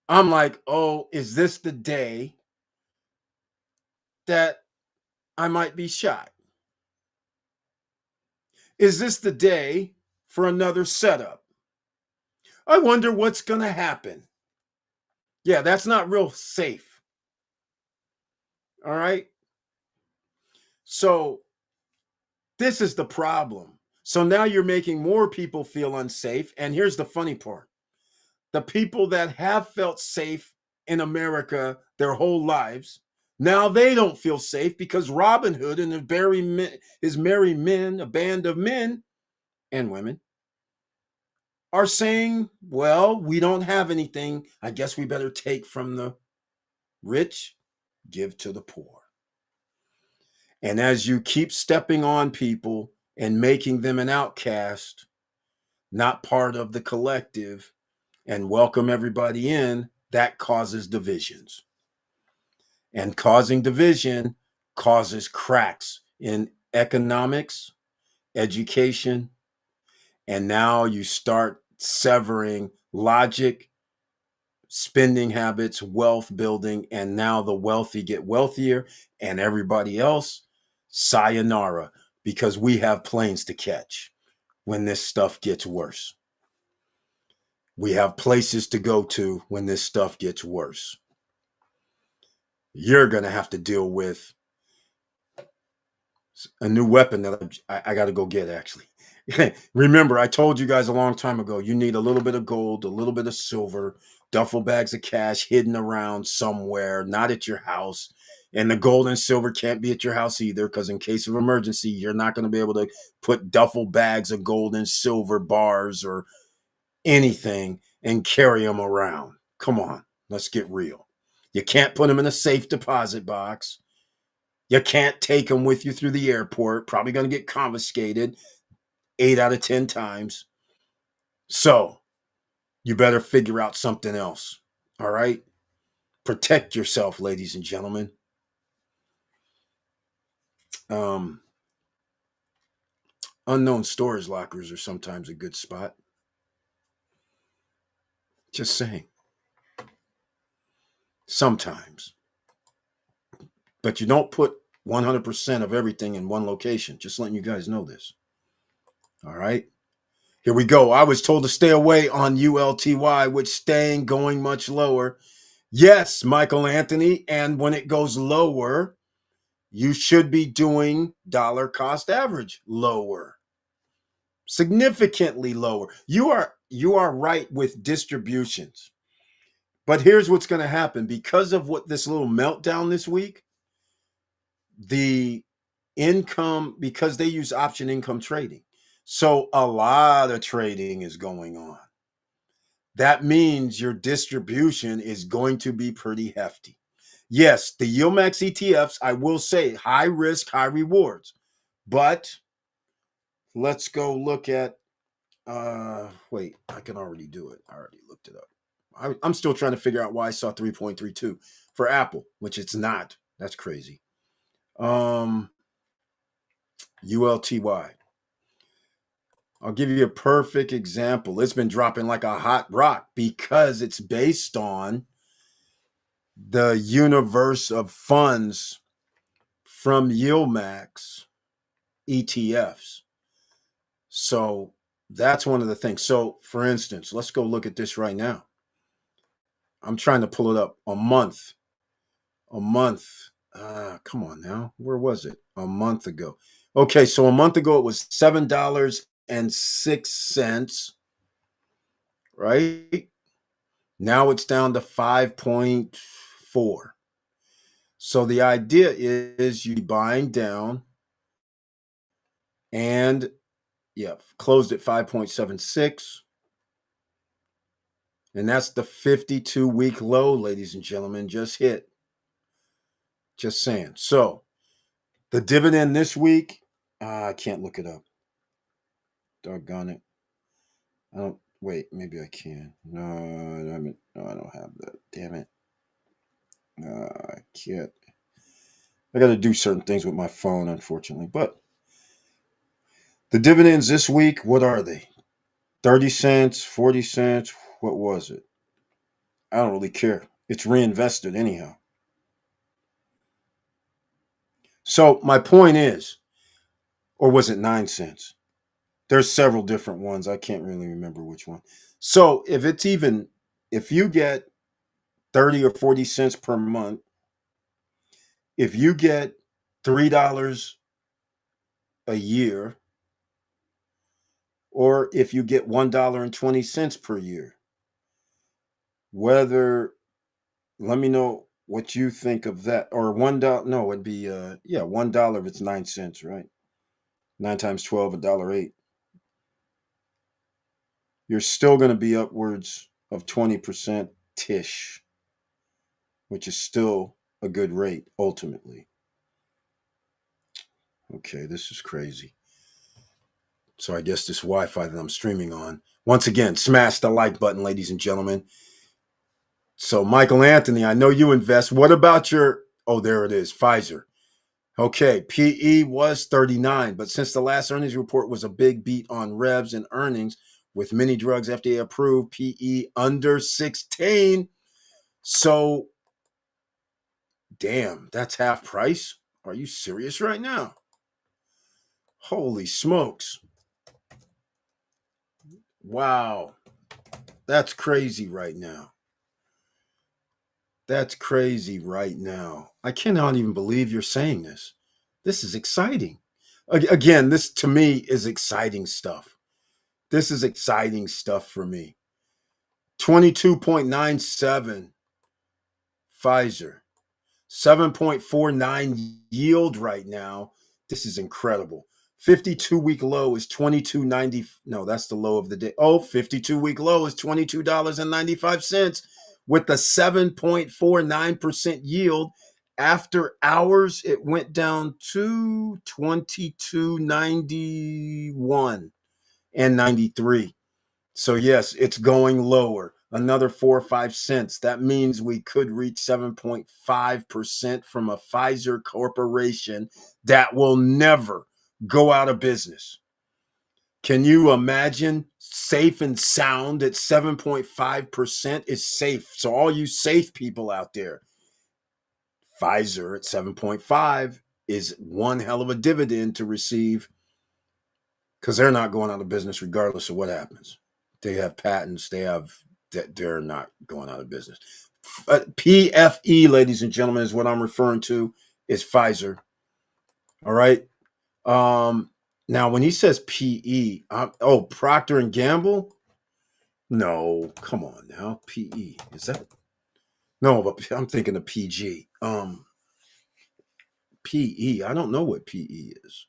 I'm like, oh, is this the day that I might be shot? Is this the day for another setup? I wonder what's going to happen. Yeah, that's not real safe. All right. So this is the problem. So now you're making more people feel unsafe. And here's the funny part. The people that have felt safe in America their whole lives, now they don't feel safe because Robin Hood and his merry men, a band of men and women, are saying, well, we don't have anything. I guess we better take from the rich, give to the poor. And as you keep stepping on people and making them an outcast, not part of the collective, and welcome everybody in, that causes divisions. And causing division causes cracks in economics, education, and now you start severing logic, spending habits, wealth building, and now the wealthy get wealthier and everybody else, sayonara, because we have planes to catch when this stuff gets worse. We have places to go to when this stuff gets worse. You're going to have to deal with a new weapon that I got to go get, actually. Remember, I told you guys a long time ago, you need a little bit of gold, a little bit of silver, duffel bags of cash hidden around somewhere, not at your house. And the gold and silver can't be at your house either, because in case of emergency, you're not going to be able to put duffel bags of gold and silver bars or anything and carry them around. Come on, let's get real. You can't put them in a safe deposit box. You can't take them with you through the airport. Probably going to get confiscated 8 out of 10 times. So you better figure out something else. All right? Protect yourself, ladies and gentlemen. Unknown storage lockers are sometimes a good spot. Just saying. Sometimes. But you don't put 100% of everything in one location. Just letting you guys know this. All right? Here we go. I was told to stay away on ULTY, which staying going much lower. Yes, Michael Anthony. And when it goes lower, you should be doing dollar cost average lower. Significantly lower. You are right with distributions. But here's what's going to happen. Because of what this little meltdown this week, the income, because they use option income trading. So a lot of trading is going on. That means your distribution is going to be pretty hefty. Yes, the Yieldmax ETFs, I will say, high risk, high rewards. But let's go look at, wait, I can already do it. I already looked it up. I'm still trying to figure out why I saw 3.32 for Apple, which it's not. That's crazy. ULTY. I'll give you a perfect example. It's been dropping like a hot rock because it's based on the universe of funds from Yieldmax ETFs. So that's one of the things. So, for instance, let's go look at this right now. I'm trying to pull it up. A month. Come on now. Where was it? A month ago. Okay, so a month ago it was $7.06, right? Now it's down to 5.4. So the idea is you buying down and closed at 5.76. And that's the 52-week low, ladies and gentlemen, just hit. Just saying. So the dividend this week, I can't look it up. Doggone it. I don't, wait, maybe I can. No, I don't have that. Damn it. I can't. I got to do certain things with my phone, unfortunately. But the dividends this week, what are they? 30 cents, 40 cents. What was it? I don't really care. It's reinvested anyhow. So my point is, or was it 9 cents? There's several different ones. I can't really remember which one. So if you get 30 or 40 cents per month, if you get $3 a year, or if you get $1.20 per year, whether, let me know what you think of that. Or $1, no, it'd be $1 if it's 9 cents, right? 9 times 12, $1.08. You're still going to be upwards of 20% tish, which is still a good rate ultimately. Okay, this is crazy. So I guess this Wi-Fi that I'm streaming on. Once again, smash the like button, ladies and gentlemen. So Michael Anthony, I know you invest. What about your, oh, there it is, Pfizer. Okay, PE was 39, but since the last earnings report was a big beat on revs and earnings, with many drugs FDA approved, PE under 16. So, damn, that's half price? Are you serious right now? Holy smokes. Wow. That's crazy right now. That's crazy right now. I cannot even believe you're saying this. This is exciting. Again, this to me is exciting stuff. This is exciting stuff for me. 22.97 Pfizer. 7.49 yield right now. This is incredible. 52-week low is $22.90. No, that's the low of the day. Oh, 52-week low is $22.95 with a 7.49% yield. After hours, it went down to $22.91 and 93. So yes, it's going lower. Another 4 or 5 cents. That means we could reach 7.5% from a Pfizer corporation that will never go out of business. Can you imagine safe and sound at 7.5% is safe? So all you safe people out there, Pfizer at 7.5 is one hell of a dividend to receive because they're not going out of business regardless of what happens. They have patents. They're not going out of business. PFE, ladies and gentlemen, is what I'm referring to. Is Pfizer. All right. Now, when he says PE, Procter and Gamble. No, come on now. PE is that? No, but I'm thinking of PG. PE. I don't know what PE is.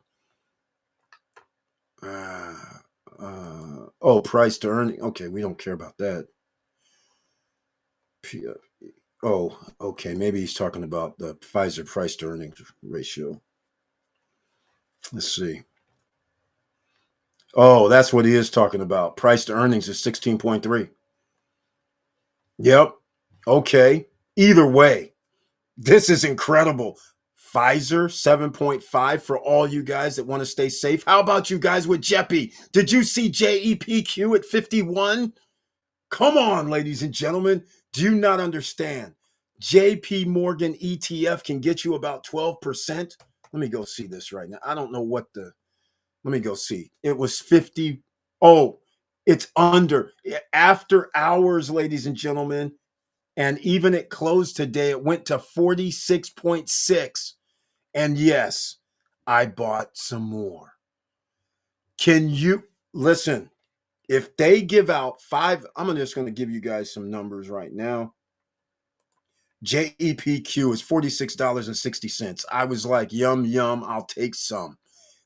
Price to earning. Okay, we don't care about that. Oh, okay. Maybe he's talking about the Pfizer price to earnings ratio. Let's see. Oh, that's what he is talking about. Price to earnings is 16.3. Yep. Okay. Either way, this is incredible. Pfizer 7.5 for all you guys that want to stay safe. How about you guys with JEPI? Did you see JEPQ at 51? Come on, ladies and gentlemen. Do you not understand? JP Morgan ETF can get you about 12%. Let me go see this right now. I don't know what the, let me go see. It was 50. Oh, it's under. After hours, ladies and gentlemen. And even at close today, it went to 46.6. And yes, I bought some more. Can you listen? If they give out five, I'm just going to give you guys some numbers right now. JEPQ is $46.60. I was like, yum, yum, I'll take some.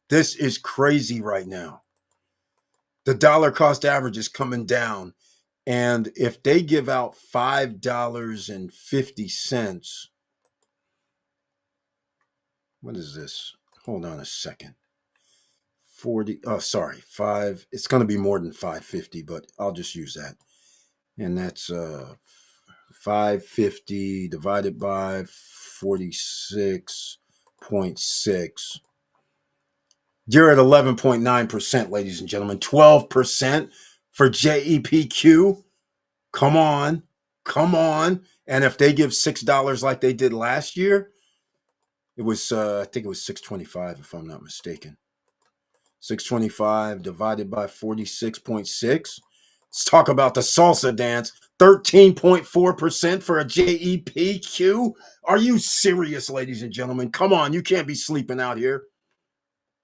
This is crazy right now. The dollar cost average is coming down. And if they give out $5.50, what is this? Hold on a second. 40, oh, sorry, 5. It's going to be more than 550, but I'll just use that. And that's 550 divided by 46.6. You're at 11.9%, ladies and gentlemen. 12% for JEPQ. Come on. Come on. And if they give $6 like they did last year, it was, I think it was 625 if I'm not mistaken. 625 divided by 46.6. Let's talk about the salsa dance. 13.4% for a JEPQ. Are you serious, ladies and gentlemen? Come on, you can't be sleeping out here.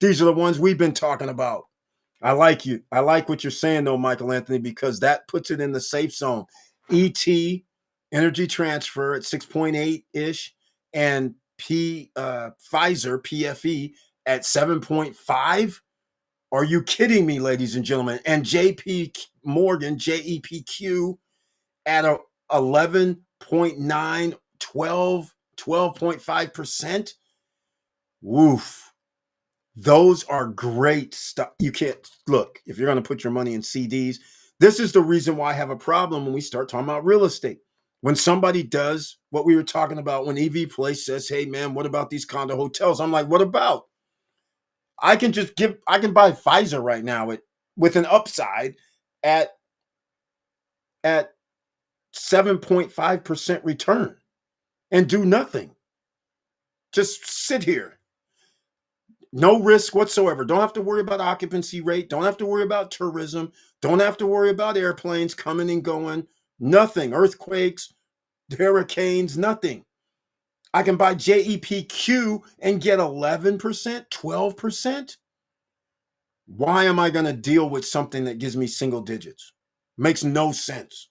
These are the ones we've been talking about. I like you. I like what you're saying, though, Michael Anthony, because that puts it in the safe zone. ET, energy transfer at 6.8-ish, and Pfizer, PFE, at 7.5. Are you kidding me, ladies and gentlemen? And JP Morgan, JEPQ, at a 11.9, 12.5%. Woof. Those are great stuff. You can't look, if you're going to put your money in CDs, this is the reason why I have a problem when we start talking about real estate. When somebody does what we were talking about, when EV Place says, hey, man, what about these condo hotels? I'm like, what about? I can buy Pfizer right now with an upside at 7.5% return and do nothing. Just sit here. No risk whatsoever. Don't have to worry about occupancy rate. Don't have to worry about tourism. Don't have to worry about airplanes coming and going. Nothing. Earthquakes, hurricanes, nothing. I can buy JEPQ and get 11%, 12%. Why am I going to deal with something that gives me single digits? Makes no sense.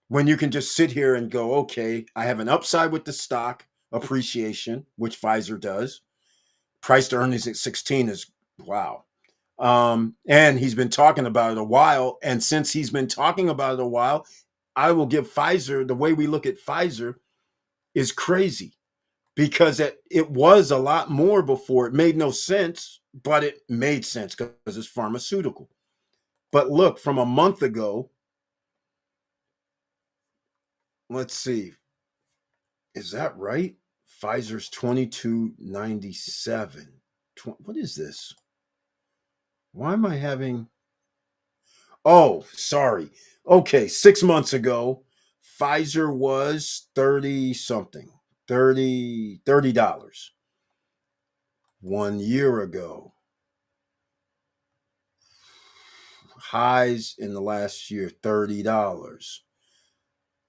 When you can just sit here and go, okay, I have an upside with the stock appreciation, which Pfizer does. Price to earnings at 16 is wow. And he's been talking about it a while. And since he's been talking about it a while, I will give Pfizer, the way we look at Pfizer is crazy because it was a lot more before. It made no sense, but it made sense because it's pharmaceutical. But look, from a month ago, let's see. Is that right? Pfizer's 22.97. What is this? Why am I having? Oh, sorry. Okay, 6 months ago, Pfizer was 30 something. $30. 1 year ago, highs in the last year, $30.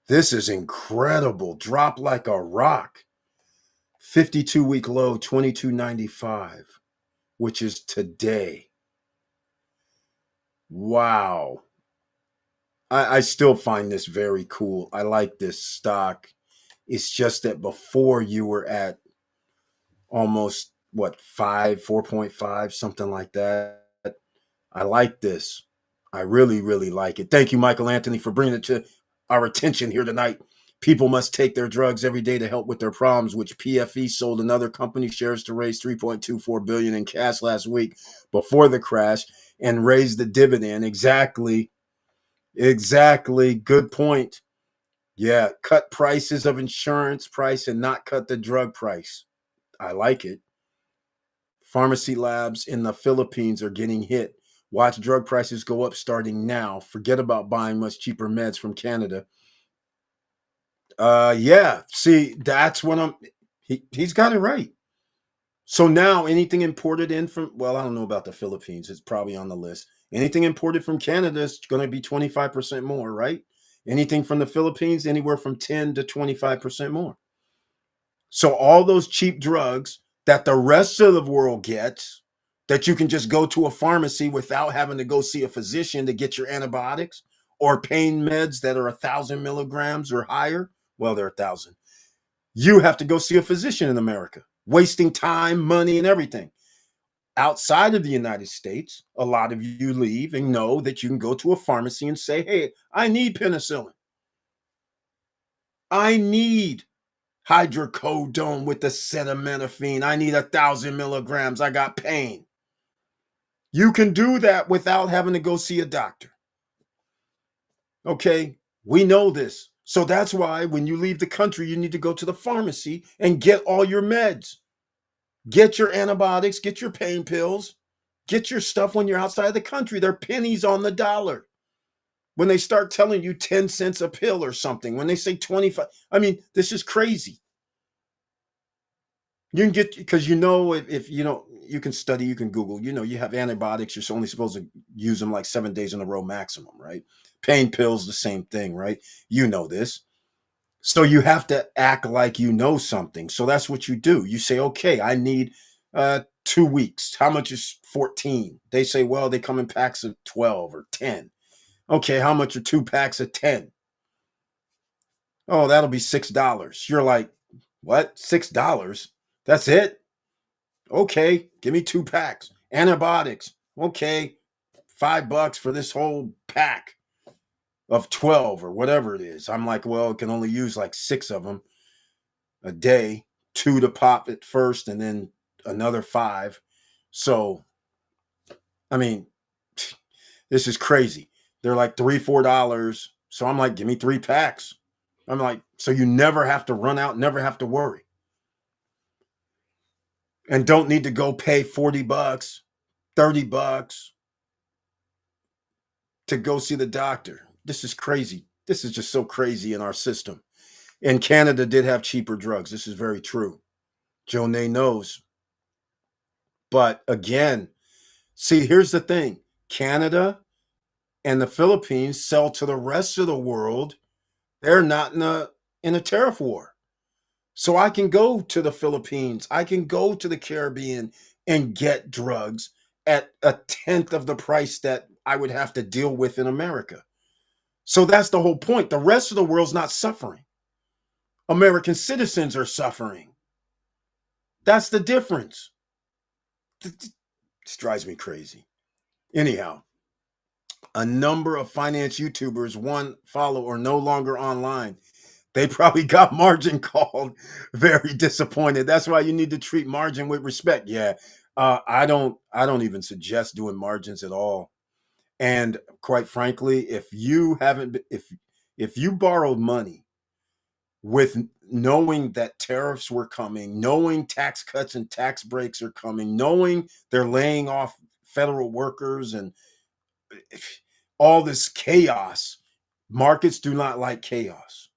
This is incredible. Drop like a rock. 52-week low, 22.95, which is today. Wow. I still find this very cool. I like this stock. It's just that before you were at almost 4.5, something like that. I like this. I really, really like it. Thank you, Michael Anthony, for bringing it to our attention here tonight. People must take their drugs every day to help with their problems, which PFE sold another company shares to raise $3.24 billion in cash last week before the crash and raised the dividend. Exactly. Exactly. Good point. Yeah. Cut prices of insurance price and not cut the drug price. I like it. Pharmacy labs in the Philippines are getting hit. Watch drug prices go up starting now. Forget about buying much cheaper meds from Canada. Yeah. See, that's what he's got it right. So now anything imported in from, well, I don't know about the Philippines. It's probably on the list. Anything imported from Canada is going to be 25% more, right? Anything from the Philippines, anywhere from 10 to 25% more. So all those cheap drugs that the rest of the world gets, that you can just go to a pharmacy without having to go see a physician to get your antibiotics or pain meds that are 1,000 milligrams or higher. Well, they're 1,000. You have to go see a physician in America, wasting time, money, and everything. Outside of the United States, a lot of you leave and know that you can go to a pharmacy and say, hey, I need penicillin. I need hydrocodone with the acetaminophen. I need 1,000 milligrams. I got pain. You can do that without having to go see a doctor. Okay, we know this. So that's why when you leave the country, you need to go to the pharmacy and get all your meds. Get your antibiotics, get your pain pills, get your stuff when you're outside of the country. They're pennies on the dollar. When they start telling you 10 cents a pill or something, when they say 25, I mean, this is crazy. You can get, because if you know, you can study, you can Google, you have antibiotics, you're only supposed to use them like 7 days in a row maximum, right? Pain pills, the same thing, right? You know this. So you have to act like you know something. So that's what you do. You say, okay, I need 2 weeks. How much is 14? They say, well, they come in packs of 12 or 10. Okay, how much are 2 packs of 10? Oh, that'll be $6. You're like, what? $6? That's it? Okay, give me 2 packs. Antibiotics. Okay, $5 for this whole pack of 12 or whatever it is. I'm like, well, it can only use like 6 of them a day, 2 to pop at first and then another 5. So, I mean, this is crazy. They're like $3, $4. So I'm like, give me 3 packs. I'm like, so you never have to run out, never have to worry. And don't need to go pay $40, $30 to go see the doctor. This is crazy. This is just so crazy in our system. And Canada did have cheaper drugs. This is very true. Jonay knows. But again, see, here's the thing. Canada and the Philippines sell to the rest of the world. They're not in a tariff war. So I can go to the Philippines, I can go to the Caribbean and get drugs at a tenth of the price that I would have to deal with in America. So that's the whole point. The rest of the world's not suffering. American citizens are suffering. That's the difference. This drives me crazy. Anyhow, a number of finance YouTubers, one follow or no longer online. They probably got margin called. Very disappointed. That's why you need to treat margin with respect. Yeah. I don't even suggest doing margins at all. And quite frankly, if you borrowed money with knowing that tariffs were coming, knowing tax cuts and tax breaks are coming, knowing they're laying off federal workers and all this chaos, markets do not like chaos.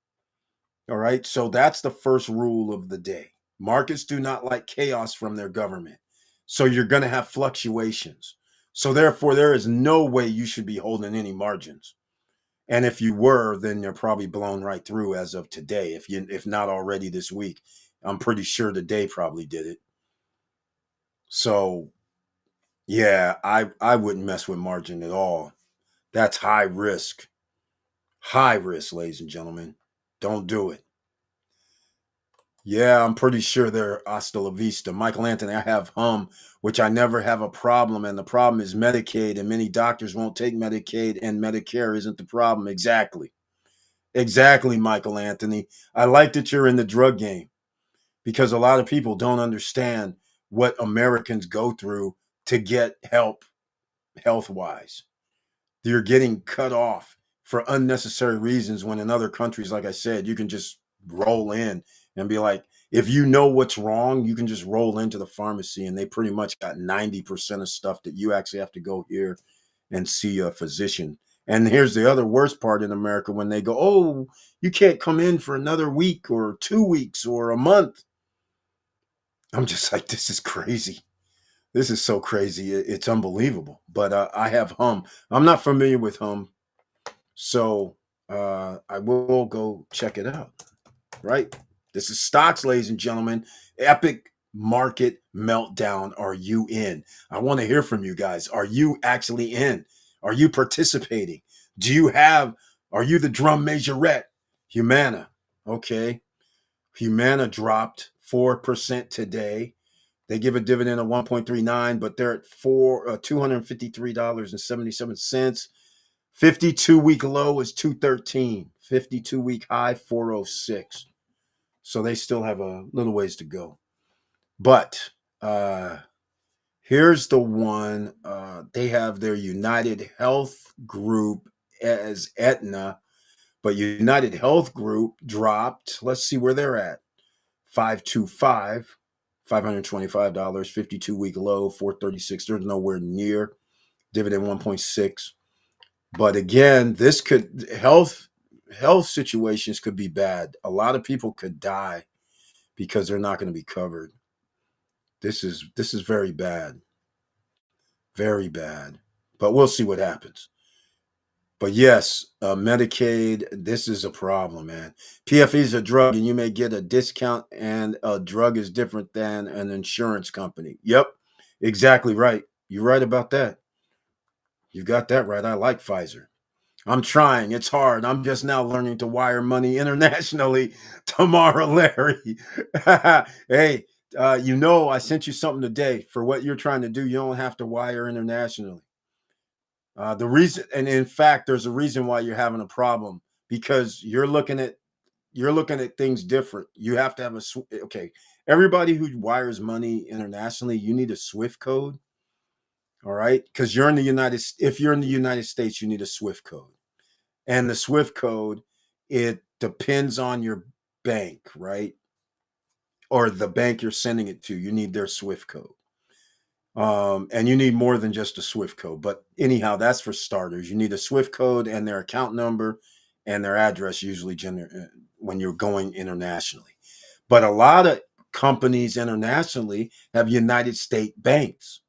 All right. So that's the first rule of the day. Markets do not like chaos from their government. So you're going to have fluctuations. So therefore, there is no way you should be holding any margins. And if you were, then you're probably blown right through as of today. If not already this week, I'm pretty sure today probably did it. So yeah, I wouldn't mess with margin at all. That's high risk. High risk, ladies and gentlemen. Don't do it. Yeah, I'm pretty sure they're hasta la vista. Michael Anthony, I have which I never have a problem. And the problem is Medicaid, and many doctors won't take Medicaid, and Medicare isn't the problem. Exactly. Exactly, Michael Anthony. I like that you're in the drug game because a lot of people don't understand what Americans go through to get help health wise. You're getting cut off for unnecessary reasons when in other countries, like I said, you can just roll in and be like, if you know what's wrong, you can just roll into the pharmacy and they pretty much got 90% of stuff that you actually have to go here and see a physician. And here's the other worst part in America when they go, oh, you can't come in for another week or 2 weeks or a month. I'm just like, this is crazy. This is so crazy. It's unbelievable. But I have I'm not familiar with so I will go check it out. Right? This is stocks, ladies and gentlemen. Epic market meltdown. Are you in? I want to hear from you guys. Are you actually in? Are you participating? Do you have, are you the drum majorette? Humana. Okay. Humana dropped 4% today. They give a dividend of 1.39, but they're at $253.77. 52-week low is 213. 52-week high 406. So they still have a little ways to go. But here's the one. They have their United Health Group as Aetna, but United Health Group dropped. Let's see where they're at. 525, $525, 52-week low, 436. They're nowhere near. Dividend 1.6. But again, this could health situations could be bad. A lot of people could die because they're not going to be covered. This is very bad. Very bad. But we'll see what happens. But yes, Medicaid, this is a problem, man. PFE is a drug, and you may get a discount, and a drug is different than an insurance company. Yep, exactly right. You're right about that. You got that right. I like Pfizer. I'm trying. It's hard. I'm just now learning to wire money internationally tomorrow, Larry. Hey, I sent you something today for what you're trying to do. You don't have to wire internationally. The reason, and in fact, there's a reason why you're having a problem because you're looking at things different. You have to have okay. Everybody who wires money internationally, you need a SWIFT code. All right, because if you're in the United States, you need a SWIFT code. And the SWIFT code, it depends on your bank, right? Or the bank you're sending it to. You need their SWIFT code. And you need more than just a SWIFT code. But anyhow, that's for starters. You need a SWIFT code and their account number and their address, usually when you're going internationally. But a lot of companies internationally have United States banks.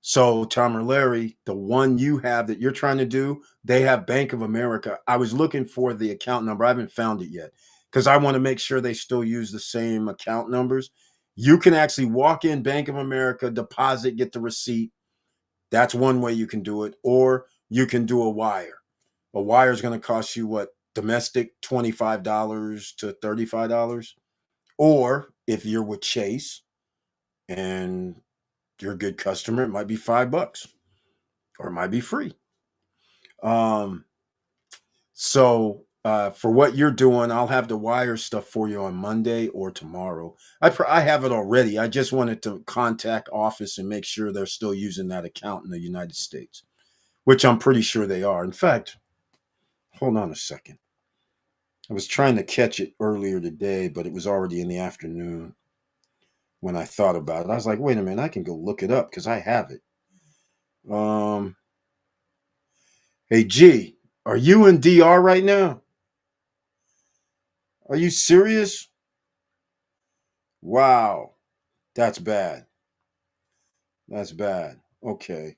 So, Tom or Larry, the one you have that you're trying to do, they have Bank of America. I was looking for the account number. I haven't found it yet because I want to make sure they still use the same account numbers. You can actually walk in Bank of America, deposit, get the receipt. That's one way you can do it. Or you can do a wire. A wire is going to cost you what? Domestic $25 to $35. Or if you're with Chase and you're a good customer, it might be $5 or it might be free. Um, so for what you're doing, I'll have the wire stuff for you on Monday or tomorrow. I have it already. I just wanted to contact office and make sure they're still using that account in the United States, which I'm pretty sure they are. In fact, hold on a second. I was trying to catch it earlier today, but it was already in the afternoon when I thought about it. I was like, wait a minute, I can go look it up because I have it. Um, hey, G, are you in DR right now? Are you serious? Wow, that's bad. That's bad. Okay.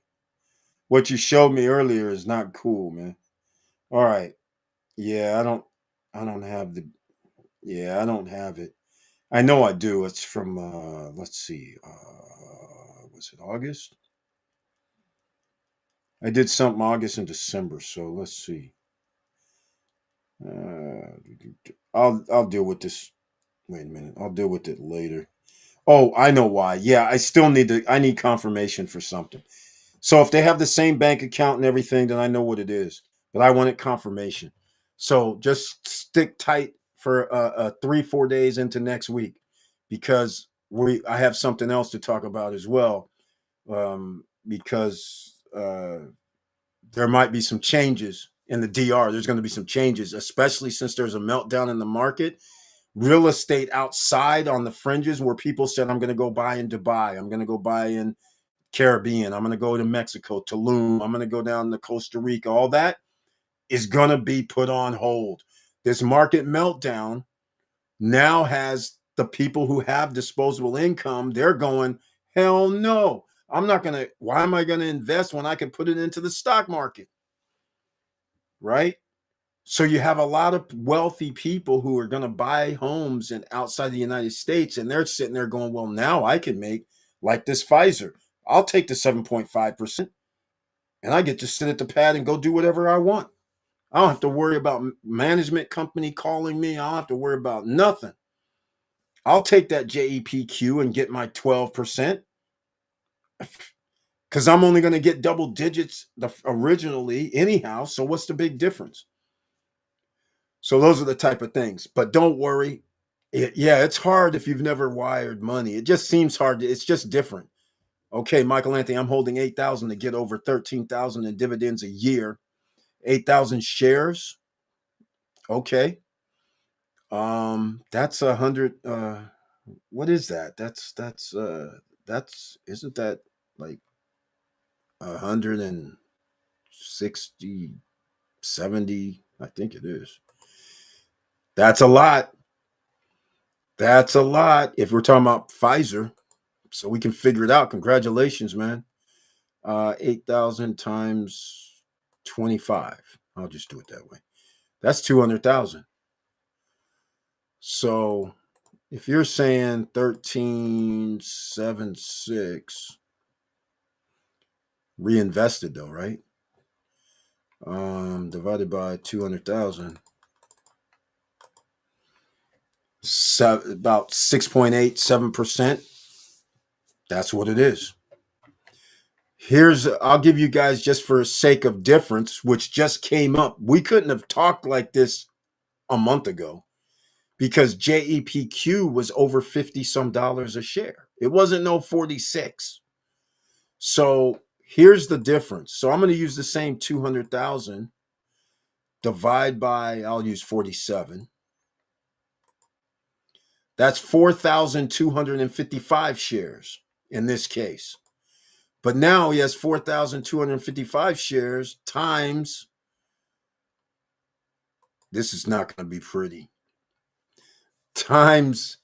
What you showed me earlier is not cool, man. All right. Yeah, I don't have the yeah, I don't have it. I know I do. It's from let's see. Was it August? I did something August and December, so let's see. Uh, I'll deal with this. Wait a minute. I'll deal with it later. Oh, I know why. Yeah, I need confirmation for something. So if they have the same bank account and everything, then I know what it is. But I wanted confirmation. So just stick tight for 3-4 days into next week, because I have something else to talk about as well. Because there might be some changes in the DR. There's going to be some changes, especially since there's a meltdown in the market. Real estate outside on the fringes, where people said, I'm going to go buy in Dubai, I'm going to go buy in Caribbean, I'm going to go to Mexico, Tulum, I'm going to go down to Costa Rica, all that is going to be put on hold. This market meltdown now has the people who have disposable income, they're going, hell no. I'm not going to, why am I going to invest when I can put it into the stock market? Right? So you have a lot of wealthy people who are going to buy homes and outside the United States, and they're sitting there going, well, now I can make like this Pfizer. I'll take the 7.5% and I get to sit at the pad and go do whatever I want. I don't have to worry about management company calling me. I don't have to worry about nothing. I'll take that JEPQ and get my 12% because I'm only going to get double digits originally anyhow. So what's the big difference? So those are the type of things. But don't worry. It's hard if you've never wired money. It just seems hard. It's just different. Okay, Michael Anthony, I'm holding 8,000 to get over 13,000 in dividends a year. 8,000 shares. Okay. That's 100. What is that? That's isn't that like 160, 70? I think it is. That's a lot. That's a lot if we're talking about Pfizer. So we can figure it out. Congratulations, man. 8,000 times 25. I'll just do it that way. That's 200,000. So if you're saying 1376 reinvested though, right? Divided by 200,000, about 6.87%. That's what it is. I'll give you guys, just for sake of difference, which just came up. We couldn't have talked like this a month ago because JEPQ was over 50 some dollars a share. It wasn't no 46. So here's the difference. So I'm going to use the same 200,000 divide by, I'll use 47. That's 4,255 shares in this case. But now he has 4,255 shares times, this is not going to be pretty, times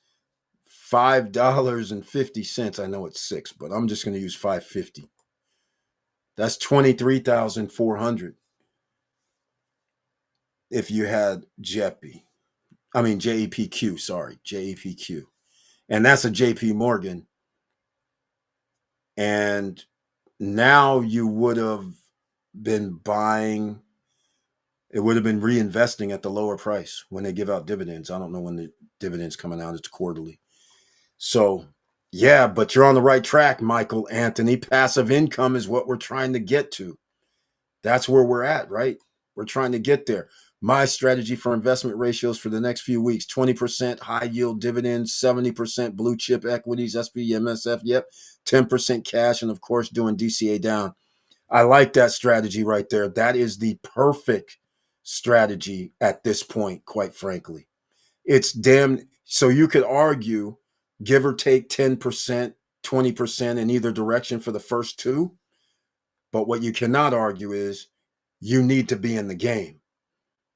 $5.50. I know it's 6, but I'm just going to use 550. That's 23,400 if you had JEPQ, sorry, JEPQ. And that's a JP Morgan. And now you would have been buying, it would have been reinvesting at the lower price when they give out dividends. I don't know when the dividends coming out, it's quarterly. So yeah, but you're on the right track, Michael Anthony. Passive income is what we're trying to get to. That's where we're at, right? We're trying to get there. My strategy for investment ratios for the next few weeks: 20% high yield dividends, 70% blue chip equities, SP, MSF, yep, 10% cash, and of course doing DCA down. I like that strategy right there. That is the perfect strategy at this point, quite frankly. It's so you could argue give or take 10%, 20% in either direction for the first two. But what you cannot argue is you need to be in the game.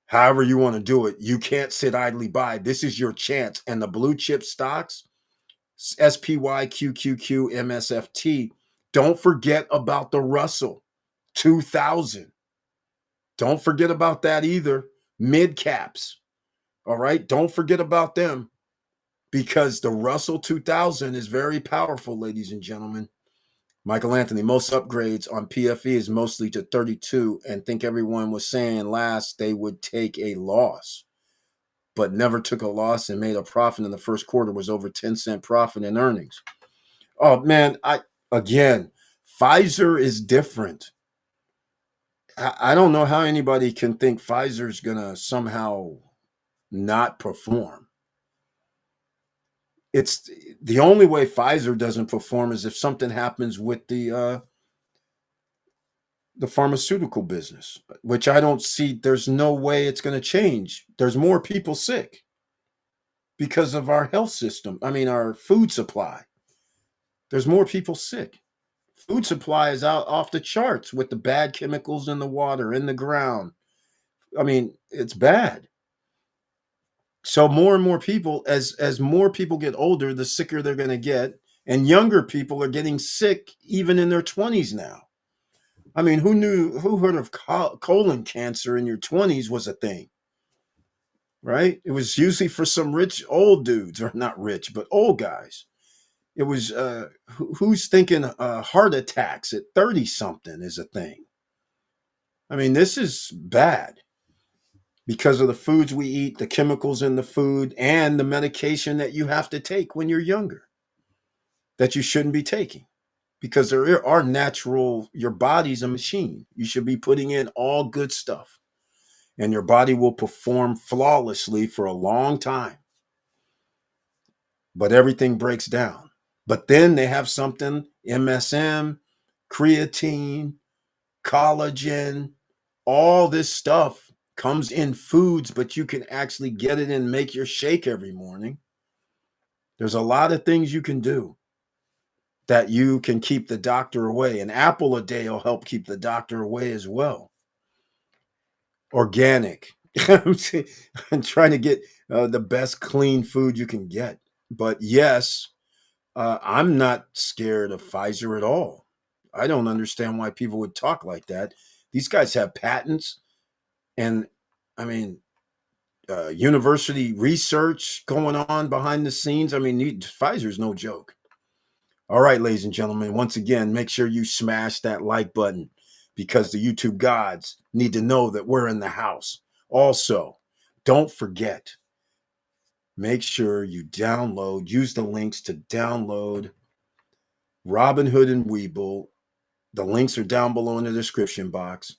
However you want to do it, you can't sit idly by. This is your chance. And the blue chip stocks, SPY, QQQ, MSFT, don't forget about the Russell 2000. Don't forget about that either. Mid caps. All right. Don't forget about them, because the Russell 2000 is very powerful, ladies and gentlemen. Michael Anthony, most upgrades on PFE is mostly to 32, and think everyone was saying last they would take a loss. but never took a loss and made a profit in the first quarter, was over 10-cent profit in earnings. Oh man, again, Pfizer is different. I don't know how anybody can think Pfizer's gonna somehow not perform. It's the only way Pfizer doesn't perform is if something happens with the pharmaceutical business, which I don't see. There's no way it's going to change. There's more people sick because of our health system. I mean, our food supply. There's more people sick. Food supply is out off the charts with the bad chemicals in the water, in the ground. I mean, it's bad. So more and more people, as more people get older, the sicker they're going to get, and younger people are getting sick even in their 20s now. I mean, who heard of colon cancer in your 20s was a thing, right? It was usually for some rich old dudes, or not rich, but old guys. It was who's thinking heart attacks at 30 something is a thing. I mean, this is bad because of the foods we eat, the chemicals in the food, and the medication that you have to take when you're younger that you shouldn't be taking. Because there are natural, your body's a machine. You should be putting in all good stuff, and your body will perform flawlessly for a long time. But everything breaks down. But then they have something, MSM, creatine, collagen, all this stuff comes in foods, but you can actually get it and make your shake every morning. There's a lot of things you can do that you can keep the doctor away. An apple a day will help keep the doctor away as well. Organic. I'm trying to get the best clean food you can get. But yes, I'm not scared of Pfizer at all. I don't understand why people would talk like that. These guys have patents and, I mean, university research going on behind the scenes. I mean, Pfizer's no joke. All right, ladies and gentlemen, once again, make sure you smash that like button because the YouTube gods need to know that we're in the house. Also, don't forget, make sure you use the links to download Robinhood and Webull. The links are down below in the description box.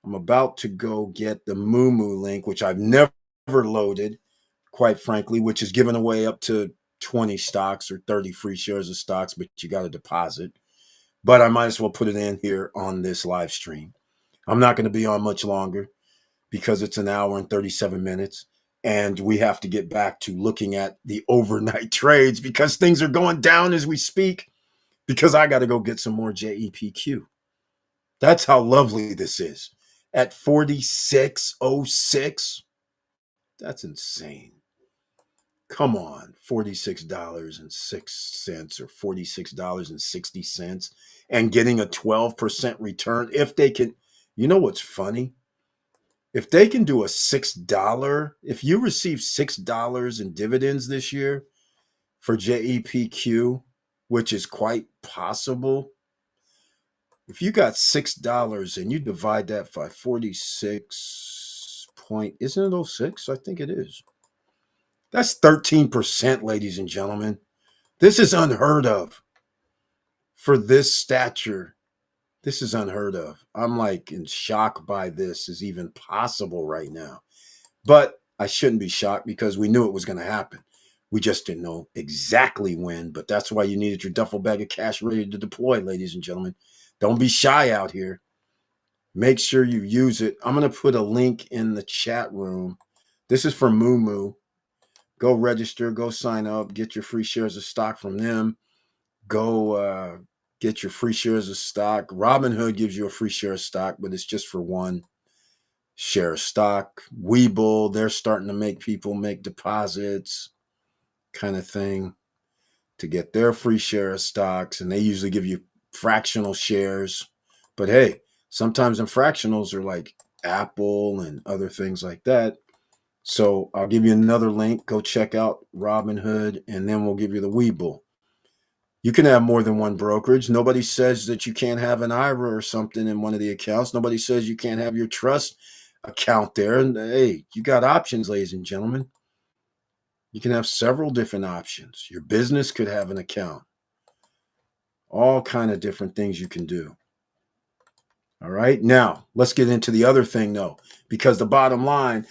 I'm about to go get the Moo link, which I've never loaded, quite frankly, which is giving away up to 20 stocks or 30 free shares of stocks, but you got to deposit. But I might as well put it in here on this live stream. I'm not going to be on much longer because it's an hour and 37 minutes. And we have to get back to looking at the overnight trades because things are going down as we speak because I got to go get some more JEPQ. That's how lovely this is. At 46.06, that's insane. Come on, $46.06 or $46.60 and getting a 12% return. If they can, you know what's funny? If they can do a $6, if you receive $6 in dividends this year for JEPQ, which is quite possible, if you got $6 and you divide that by 46 point, isn't it 06? I think it is. That's 13%, ladies and gentlemen. This is unheard of for this stature. This is unheard of. I'm like in shock by this is even possible right now. But I shouldn't be shocked because we knew it was going to happen. We just didn't know exactly when, but that's why you needed your duffel bag of cash ready to deploy, ladies and gentlemen. Don't be shy out here. Make sure you use it. I'm going to put a link in the chat room. This is for Moo. Go register, go sign up, get your free shares of stock from them. Go get your free shares of stock. Robinhood gives you a free share of stock, but it's just for one share of stock. Webull, they're starting to make people make deposits kind of thing to get their free share of stocks. And they usually give you fractional shares. But hey, sometimes in fractionals are like Apple and other things like that. So I'll give you another link. Go check out Robinhood, and then we'll give you the Webull. You can have more than one brokerage. Nobody says that you can't have an IRA or something in one of the accounts. Nobody says you can't have your trust account there. And hey, you got options, ladies and gentlemen. You can have several different options. Your business could have an account. All kind of different things you can do. All right. Now, let's get into the other thing though, because the bottom line,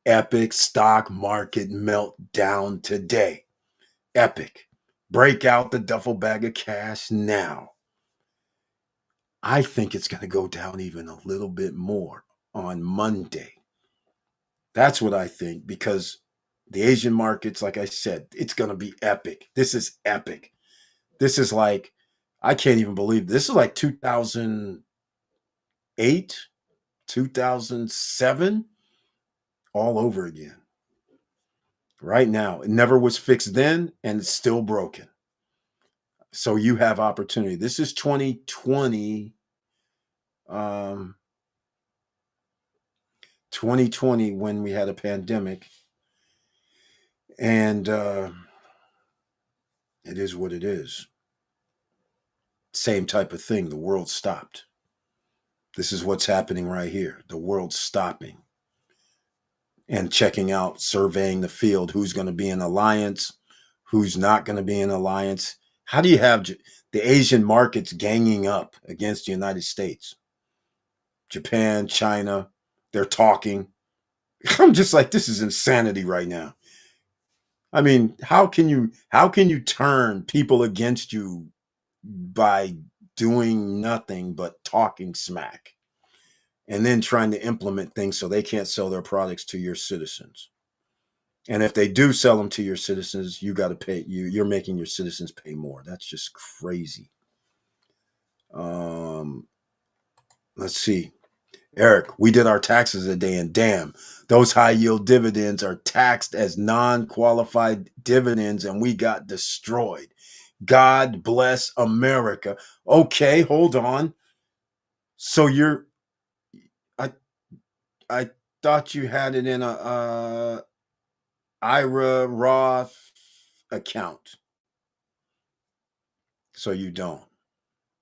epic stock market meltdown today. Epic. Break out the duffel bag of cash now. I think it's going to go down even a little bit more on Monday. That's what I think, because the Asian markets, like I said, it's going to be epic. This is epic. This is like, I can't even believe this is like 2008, 2007, all over again. Right now, it never was fixed then, and it's still broken. So you have opportunity. This is 2020. 2020 when we had a pandemic, and it is what it is. Same type of thing. The world stopped. This is what's happening right here. The world's stopping and checking out, surveying the field. Who's going to be in alliance? Who's not going to be in alliance? How do you have the Asian markets ganging up against the United States? Japan, China, they're talking. I'm just like, this is insanity right now. I mean, how can you turn people against you by doing nothing but talking smack and then trying to implement things so they can't sell their products to your citizens? And if they do sell them to your citizens, you got to pay. You're making your citizens pay more. That's just crazy. Let's see. Eric, we did our taxes today, and damn, those high yield dividends are taxed as non qualified dividends, and we got destroyed. God bless America. Okay, hold on. So I I thought you had it in a IRA Roth account. So you don't.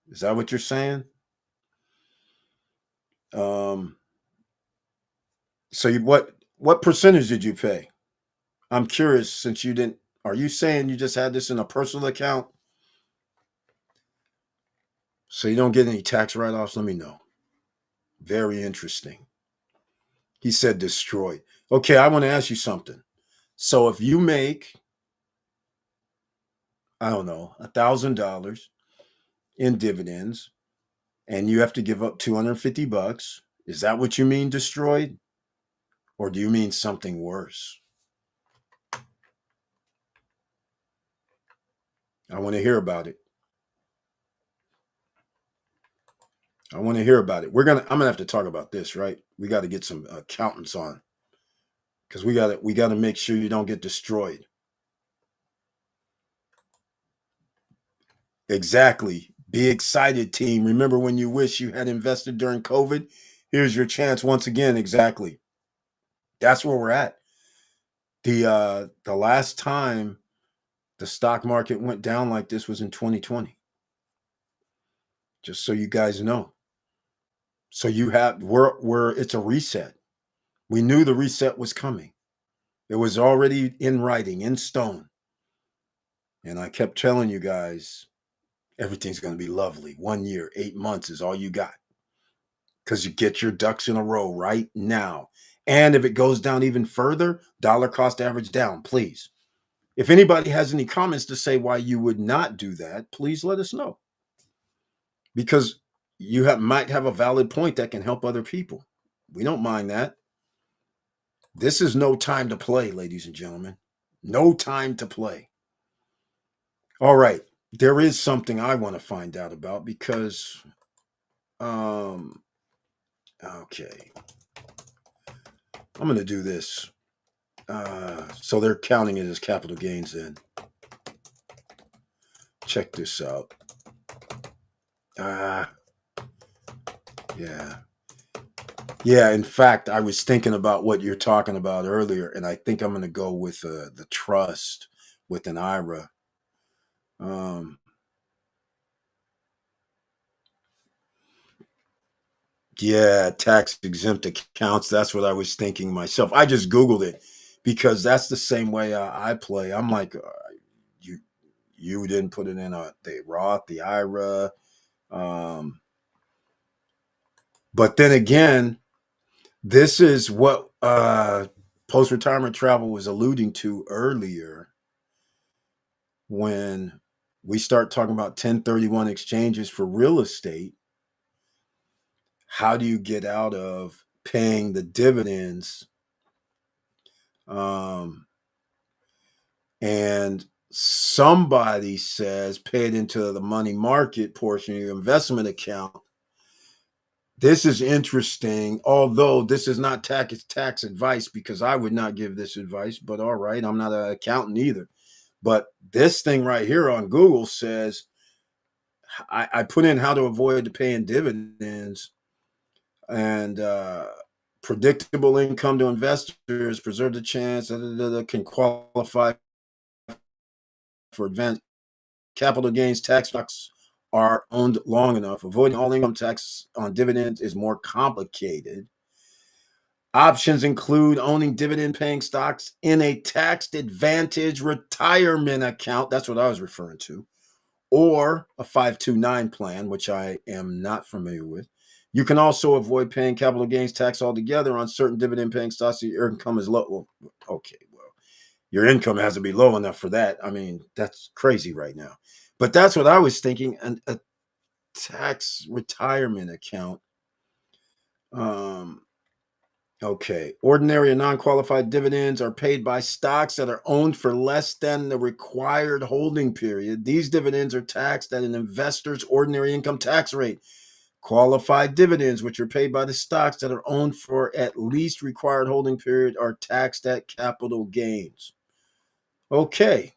Is that what you're saying? Um. So what percentage did you pay? I'm curious, since you didn't. Are you saying you just had this in a personal account? So you don't get any tax write-offs? Let me know. Very interesting. He said destroyed. Okay, I want to ask you something. So if you make, I don't know, $1,000 in dividends and you have to give up 250 bucks, is that what you mean destroyed? Or do you mean something worse? I want to hear about it. I want to hear about it. I'm gonna have to talk about this, right? We got to get some accountants on, because we got to make sure you don't get destroyed. Exactly. Be excited, team. Remember when you wish you had invested during COVID? Here's your chance once again. Exactly. That's where we're at. The last time the stock market went down like this was in 2020. Just so you guys know. So we're it's a reset. We knew the reset was coming. It was already in writing, in stone. And I kept telling you guys, everything's going to be lovely. 1 year, 8 months is all you got. Because you get your ducks in a row right now. And if it goes down even further, dollar cost average down, please. If anybody has any comments to say why you would not do that, please let us know. Because you might have a valid point that can help other people. We don't mind that. This is no time to play, ladies and gentlemen. No time to play. All right. There is something I want to find out about because, okay. I'm going to do this. So they're counting it as capital gains then. Check this out. Yeah. Yeah, in fact, I was thinking about what you're talking about earlier, and I think I'm going to go with the trust with an IRA. Yeah, tax exempt accounts. That's what I was thinking myself. I just Googled it because that's the same way I play. I'm like, you you didn't put it in the Roth, the IRA, but then again, this is what post retirement travel was alluding to earlier when we start talking about 1031 exchanges for real estate. How do you get out of paying the dividends? Um, and somebody says pay it into the money market portion of your investment account. This is interesting, although this is not tax advice because I would not give this advice, but all right, I'm not an accountant either. But this thing right here on Google says I put in how to avoid paying dividends and predictable income to investors, preserve the chance, can qualify for advanced capital gains tax stocks are owned long enough. Avoiding all income tax on dividends is more complicated. Options include owning dividend paying stocks in a tax advantage retirement account. That's what I was referring to. Or a 529 plan, which I am not familiar with. You can also avoid paying capital gains tax altogether on certain dividend paying stocks if your income is low. Well, okay, well, your income has to be low enough for that. I mean, that's crazy right now. But that's what I was thinking. And a tax retirement account. Okay. Ordinary and non-qualified dividends are paid by stocks that are owned for less than the required holding period. These dividends are taxed at an investor's ordinary income tax rate. Qualified dividends, which are paid by the stocks that are owned for at least required holding period, are taxed at capital gains. Okay.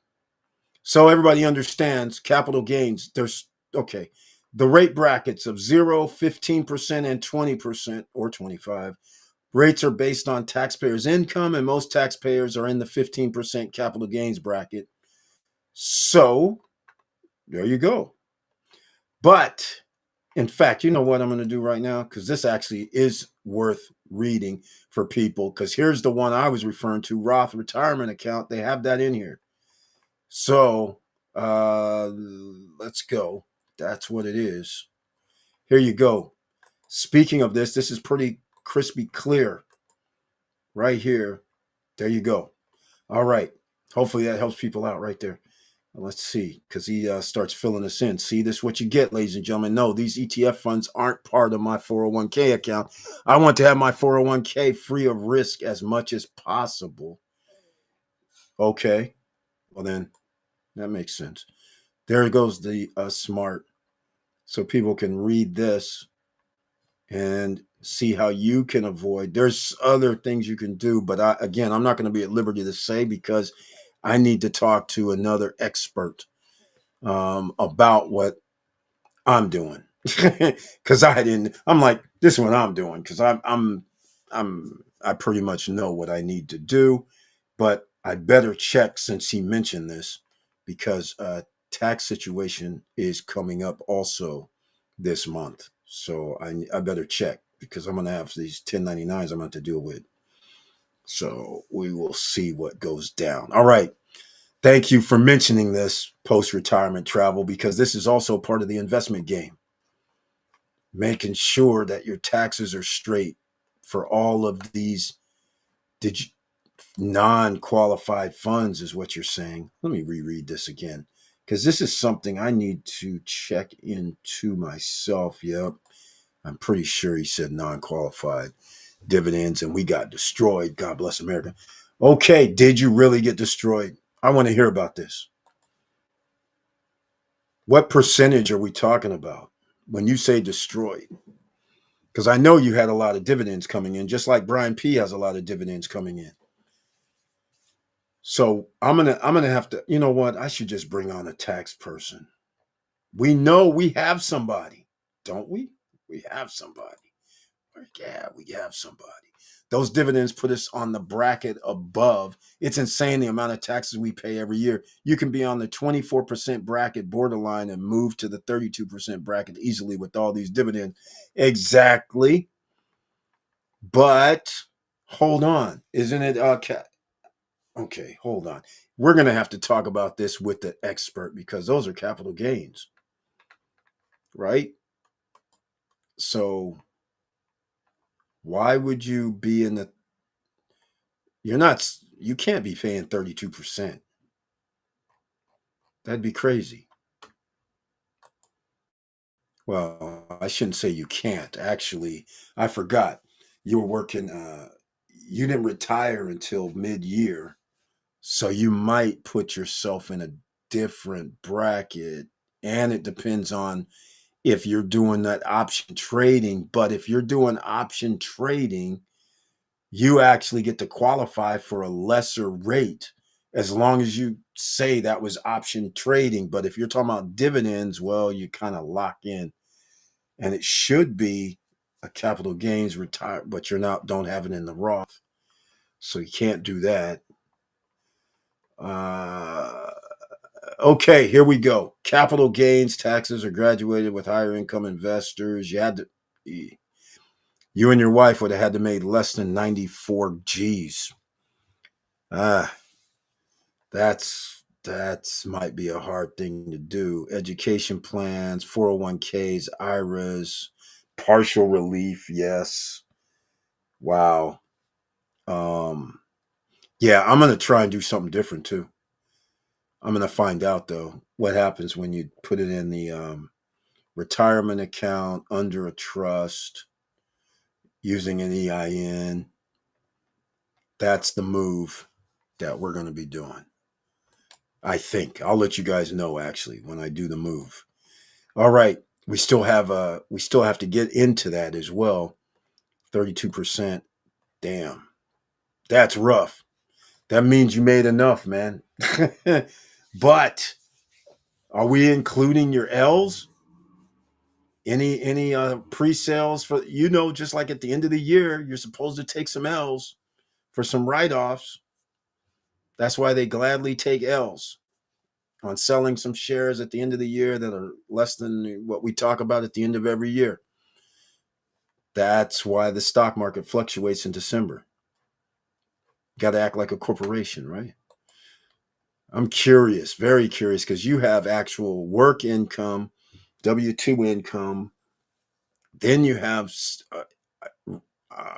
So everybody understands capital gains. There's okay. The rate brackets of 0, 15%, and 20% or 25. Rates are based on taxpayers' income, and most taxpayers are in the 15% capital gains bracket. So there you go. But in fact, you know what I'm going to do right now? Because this actually is worth reading for people. Because here's the one I was referring to, Roth retirement account. They have that in here. So let's go. That's what it is. Here you go. Speaking of this is pretty crispy clear right here. There you go. All right. Hopefully that helps people out right there. Let's see, because he starts filling us in. See, this is what you get, ladies and gentlemen. No, these ETF funds aren't part of my 401k account. I want to have my 401k free of risk as much as possible. Okay. Well, then that makes sense. There goes the smart. So people can read this and see how you can avoid. There's other things you can do, but I'm not going to be at liberty to say because I need to talk to another expert about what I'm doing. Because I'm like, this is what I'm doing because I pretty much know what I need to do, but I better check since he mentioned this because tax situation is coming up also this month. So I better check because I'm going to have these 1099s I'm going to deal with. So we will see what goes down. All right. Thank you for mentioning this post-retirement travel because this is also part of the investment game. Making sure that your taxes are straight for all of these non-qualified funds is what you're saying. Let me reread this again because this is something I need to check into myself. Yep. I'm pretty sure he said non-qualified dividends and we got destroyed. God bless America. Okay. Did you really get destroyed? I want to hear about this. What percentage are we talking about when you say destroyed? Because I know you had a lot of dividends coming in, just like Brian P has a lot of dividends coming in. So I'm gonna have to, you know what? I should just bring on a tax person. We know we have somebody, don't we? We have somebody. Yeah, we have somebody. Those dividends put us on the bracket above. It's insane the amount of taxes we pay every year. You can be on the 24% bracket borderline and move to the 32% bracket easily with all these dividends. Exactly. But hold on. Isn't it Okay, hold on. We're going to have to talk about this with the expert because those are capital gains, right? So why would you be in the you're not you can't be paying 32%. That'd be crazy. Well, I shouldn't say you can't. Actually, I forgot. You were working you didn't retire until mid-year. So you might put yourself in a different bracket and it depends on if you're doing that option trading, but if you're doing option trading, you actually get to qualify for a lesser rate as long as you say that was option trading. But if you're talking about dividends, well, you kind of lock in and it should be a capital gains retire, but you're not, don't have it in the Roth. So you can't do that. Uh, okay, here we go. Capital gains taxes are graduated with higher income investors. You and your wife would have had to make less than 94 G's. Ah, that's might be a hard thing to do. Education plans, 401ks, IRAs, partial relief, yes. Wow. Um, yeah, I'm gonna try and do something different too. I'm gonna find out though what happens when you put it in the retirement account under a trust using an EIN. That's the move that we're gonna be doing. I think I'll let you guys know actually when I do the move. All right, we still have to get into that as well. 32%. Damn. That's rough. That means you made enough, man. But are we including your L's? Any pre-sales for just like at the end of the year, you're supposed to take some L's for some write-offs. That's why they gladly take L's on selling some shares at the end of the year that are less than what we talk about at the end of every year. That's why the stock market fluctuates in December. Got to act like a corporation, right? I'm curious, very curious, because you have actual work income, W 2 income, then you have uh,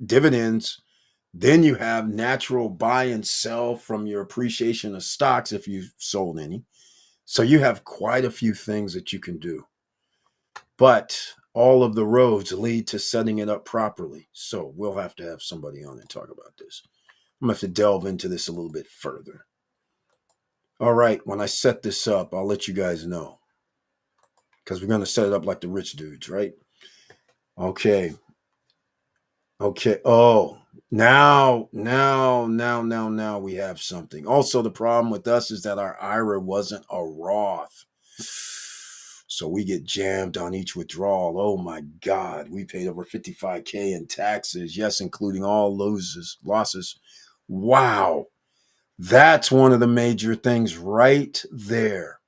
dividends, then you have natural buy and sell from your appreciation of stocks if you sold any. So you have quite a few things that you can do. But all of the roads lead to setting it up properly. So we'll have to have somebody on and talk about this. I'm going to have to delve into this a little bit further. All right, when I set this up, I'll let you guys know. Because we're going to set it up like the rich dudes, right? Okay. Okay. Oh, now we have something. Also, the problem with us is that our IRA wasn't a Roth. So we get jammed on each withdrawal. Oh my God. We paid over 55K in taxes. Yes, including all losses. Wow. That's one of the major things right there.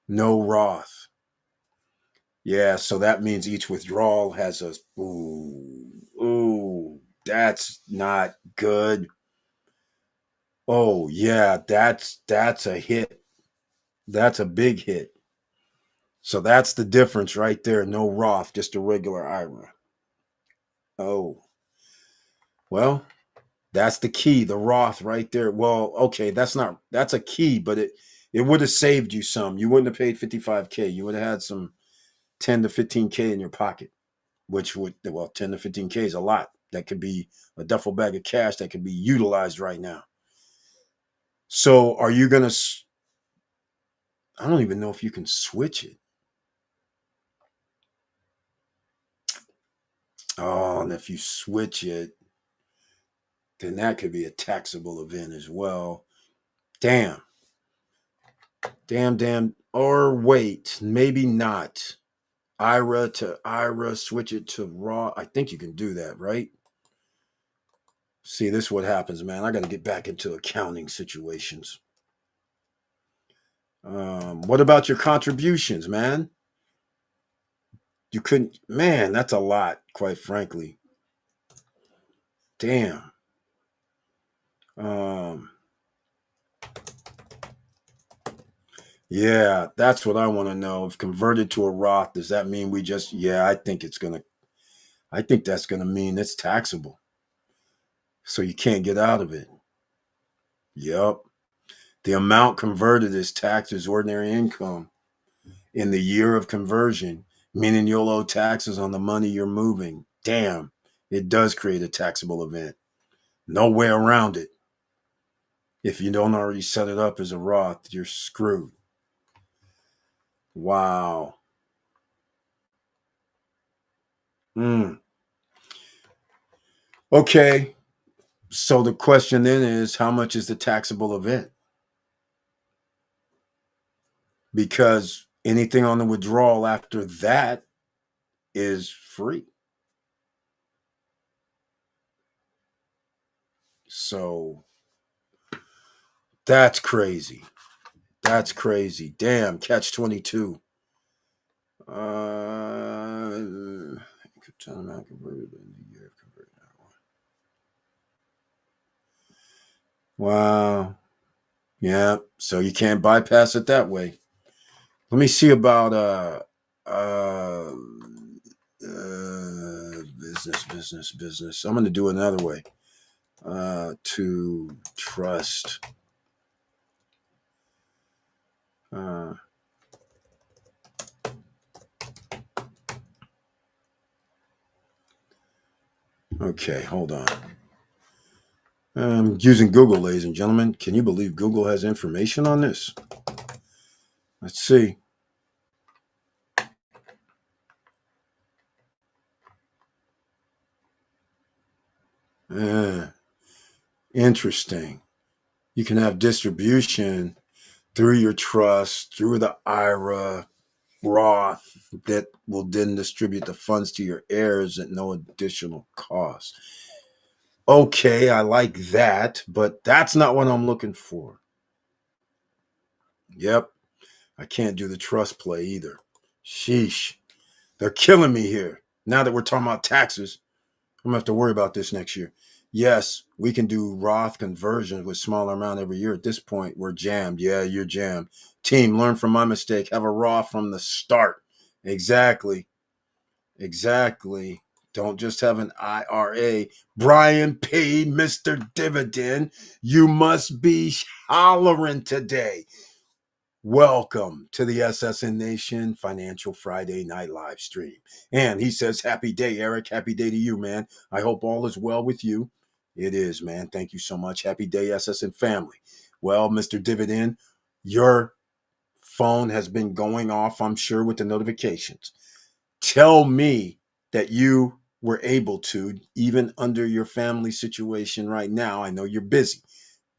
No Roth. Yeah, so that means each withdrawal has a ooh, that's not good. Oh yeah, that's a hit. That's a big hit. So that's the difference right there. No Roth, just a regular IRA. Oh, well, that's the key, the Roth right there. Well, okay, that's a key, but it would have saved you some. You wouldn't have paid 55K. You would have had some 10 to 15K in your pocket, which would, well, 10 to 15K is a lot. That could be a duffel bag of cash that could be utilized right now. So are you going to, I don't even know if you can switch it. Oh, and if you switch it, then that could be a taxable event as well. Damn. Damn. Or wait, maybe not. IRA to IRA, switch it to Raw. I think you can do that, right? See, this is what happens, man. I got to get back into accounting situations. What about your contributions, man? You couldn't, man, that's a lot, quite frankly. Damn. Um, yeah, that's what I want to know. If converted to a Roth, does that mean we just? Yeah, I think that's gonna mean it's taxable, so you can't get out of it. Yep. The amount converted is taxed as ordinary income in the year of conversion, meaning you'll owe taxes on the money you're moving. Damn, it does create a taxable event. No way around it. If you don't already set it up as a Roth, you're screwed. Wow. Mm. Okay. So the question then is, how much is the taxable event? Because anything on the withdrawal after that is free. So that's crazy. That's crazy. Damn, catch 22. Time out converted in the year of converted. Wow. Yeah. So you can't bypass it that way. Let me see about business. I'm gonna do it another way. To trust. Okay, hold on. I'm using Google, ladies and gentlemen. Can you believe Google has information on this? Let's see. Interesting. You can have distribution through your trust, through the IRA, Roth, that will then distribute the funds to your heirs at no additional cost. Okay, I like that, but that's not what I'm looking for. Yep, I can't do the trust play either. Sheesh. They're killing me here. Now that we're talking about taxes, I'm gonna have to worry about this next year. Yes, we can do Roth conversions with smaller amount every year. At this point, we're jammed. Yeah, you're jammed. Team, learn from my mistake. Have a Roth from the start. Exactly. Exactly. Don't just have an IRA. Brian paid Mr. Dividend. You must be hollering today. Welcome to the SSN Nation Financial Friday Night Live Stream. And he says, happy day, Eric. Happy day to you, man. I hope all is well with you. It is, man. Thank you so much. Happy day, SSN family. Well, Mr. Dividend, your phone has been going off, I'm sure, with the notifications. Tell me that you were able to, even under your family situation right now. I know you're busy,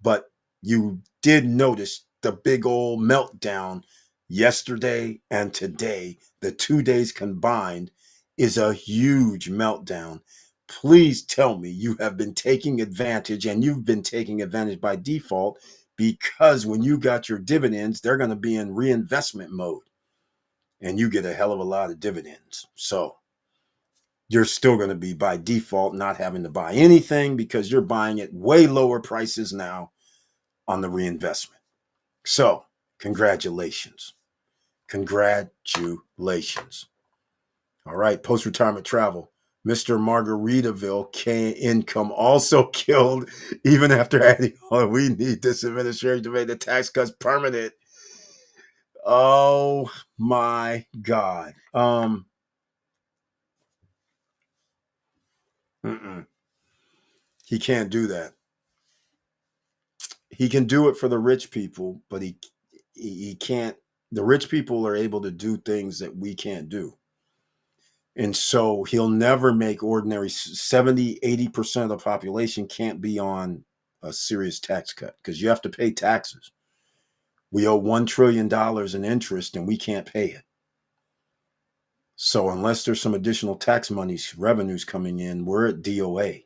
but you did notice the big old meltdown yesterday and today. The 2 days combined is a huge meltdown. Please tell me you have been taking advantage, and you've been taking advantage by default, because when you got your dividends, they're going to be in reinvestment mode and you get a hell of a lot of dividends. So you're still going to be by default not having to buy anything because you're buying at way lower prices now on the reinvestment. So congratulations. Congratulations. All right, post-retirement travel. Mr. Margaritaville income also killed even after adding, oh, we need this administration to make the tax cuts permanent. Oh my God. He can't do that. He can do it for the rich people, but he can't. The rich people are able to do things that we can't do. And so he'll never make ordinary 70-80% of the population can't be on a serious tax cut because you have to pay taxes. We owe $1 trillion in interest and we can't pay it. So unless there's some additional tax monies, revenues coming in, we're at DOA,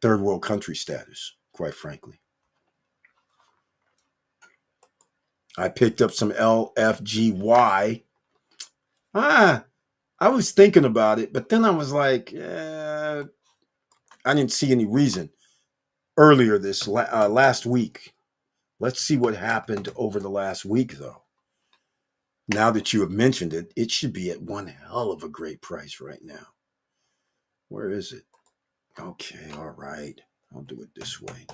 third world country status, quite frankly. I picked up some LFGY. I was thinking about it, but then I was like, I didn't see any reason. earlier this last week. Let's see what happened over the last week, though. Now that you have mentioned it, it should be at one hell of a great price right now. Where is it? Okay, all right. I'll do it this way.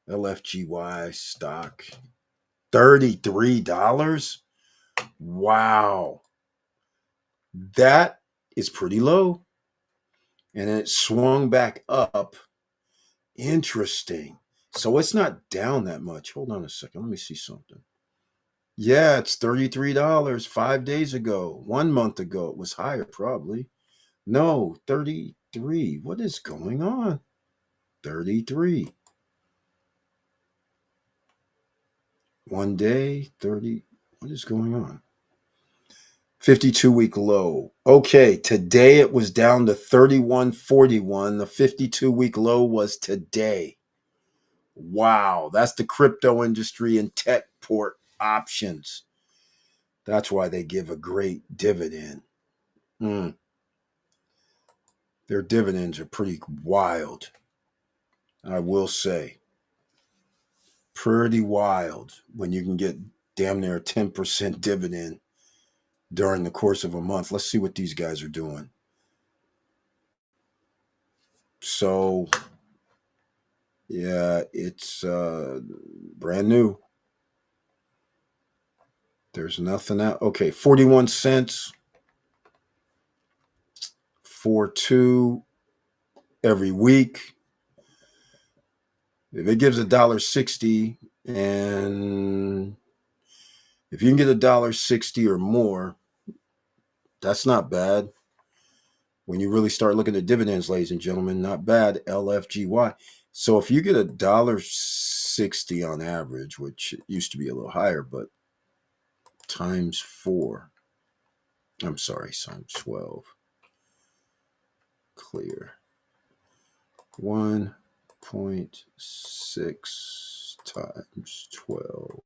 LFGY stock, $33. Wow. That is pretty low. And then it swung back up. Interesting. So it's not down that much. Hold on a second. Let me see something. Yeah, it's $33 5 days ago. 1 month ago, it was higher, probably. No, 33. What is going on? 33. 1 day, 30. What is going on? 52-week low. Okay, today it was down to 31.41. The 52-week low was today. Wow, that's the crypto industry and tech port options. That's why they give a great dividend. Their dividends are pretty wild, I will say. Pretty wild when you can get damn near a 10% dividend during the course of a month. Let's see what these guys are doing. So, yeah, it's brand new. There's nothing out. Okay, 41 cents for 2 every week. If it gives $1.60, and if you can get $1.60 or more, that's not bad. When you really start looking at dividends, ladies and gentlemen, not bad. LFGY. So if you get $1.60 on average, which used to be a little higher, but times 4. I'm sorry, times 12. Clear. 1.6 times 12.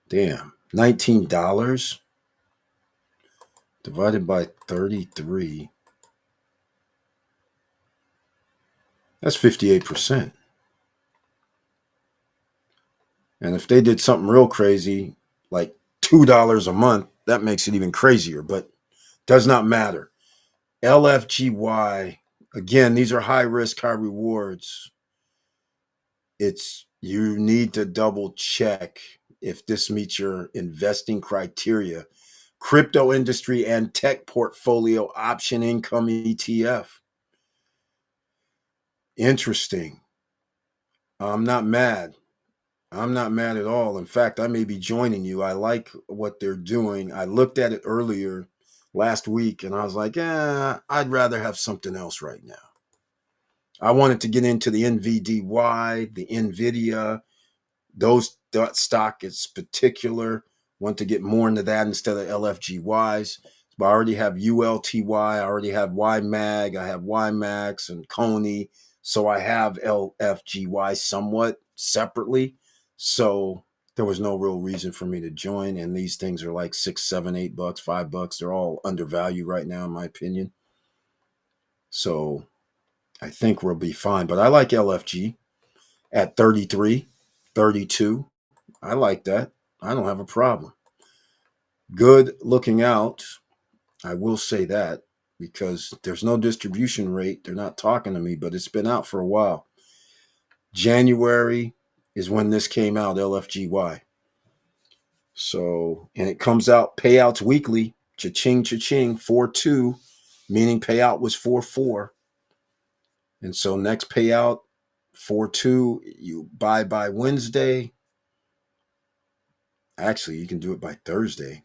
Damn. $19 divided by 33. That's 58%. And if they did something real crazy, like $2 a month, that makes it even crazier, but does not matter. LFGY, again, these are high risk, high rewards. You need to double check if this meets your investing criteria. Crypto industry and tech portfolio option income ETF. Interesting. I'm not mad. I'm not mad at all. In fact, I may be joining you. I like what they're doing. I looked at it earlier last week and I was like, I'd rather have something else right now. I wanted to get into the NVDY, the NVIDIA, those stock is particular. Want to get more into that instead of LFGYs. But I already have ULTY, I already have YMAG, I have YMAX and Coney. So I have LFGY somewhat separately. So there was no real reason for me to join. And these things are like $6, $7, $8, $5. They're all undervalued right now, in my opinion. So I think we'll be fine. But I like LFG at 33, 32. I like that. I don't have a problem. Good looking out. I will say that because there's no distribution rate. They're not talking to me, but it's been out for a while. January is when this came out, LFGY. So, and it comes out payouts weekly. Cha-ching, cha-ching, 4-2, meaning payout was 4-4. And so next payout, 4-2, you buy by Wednesday. Actually, you can do it by Thursday.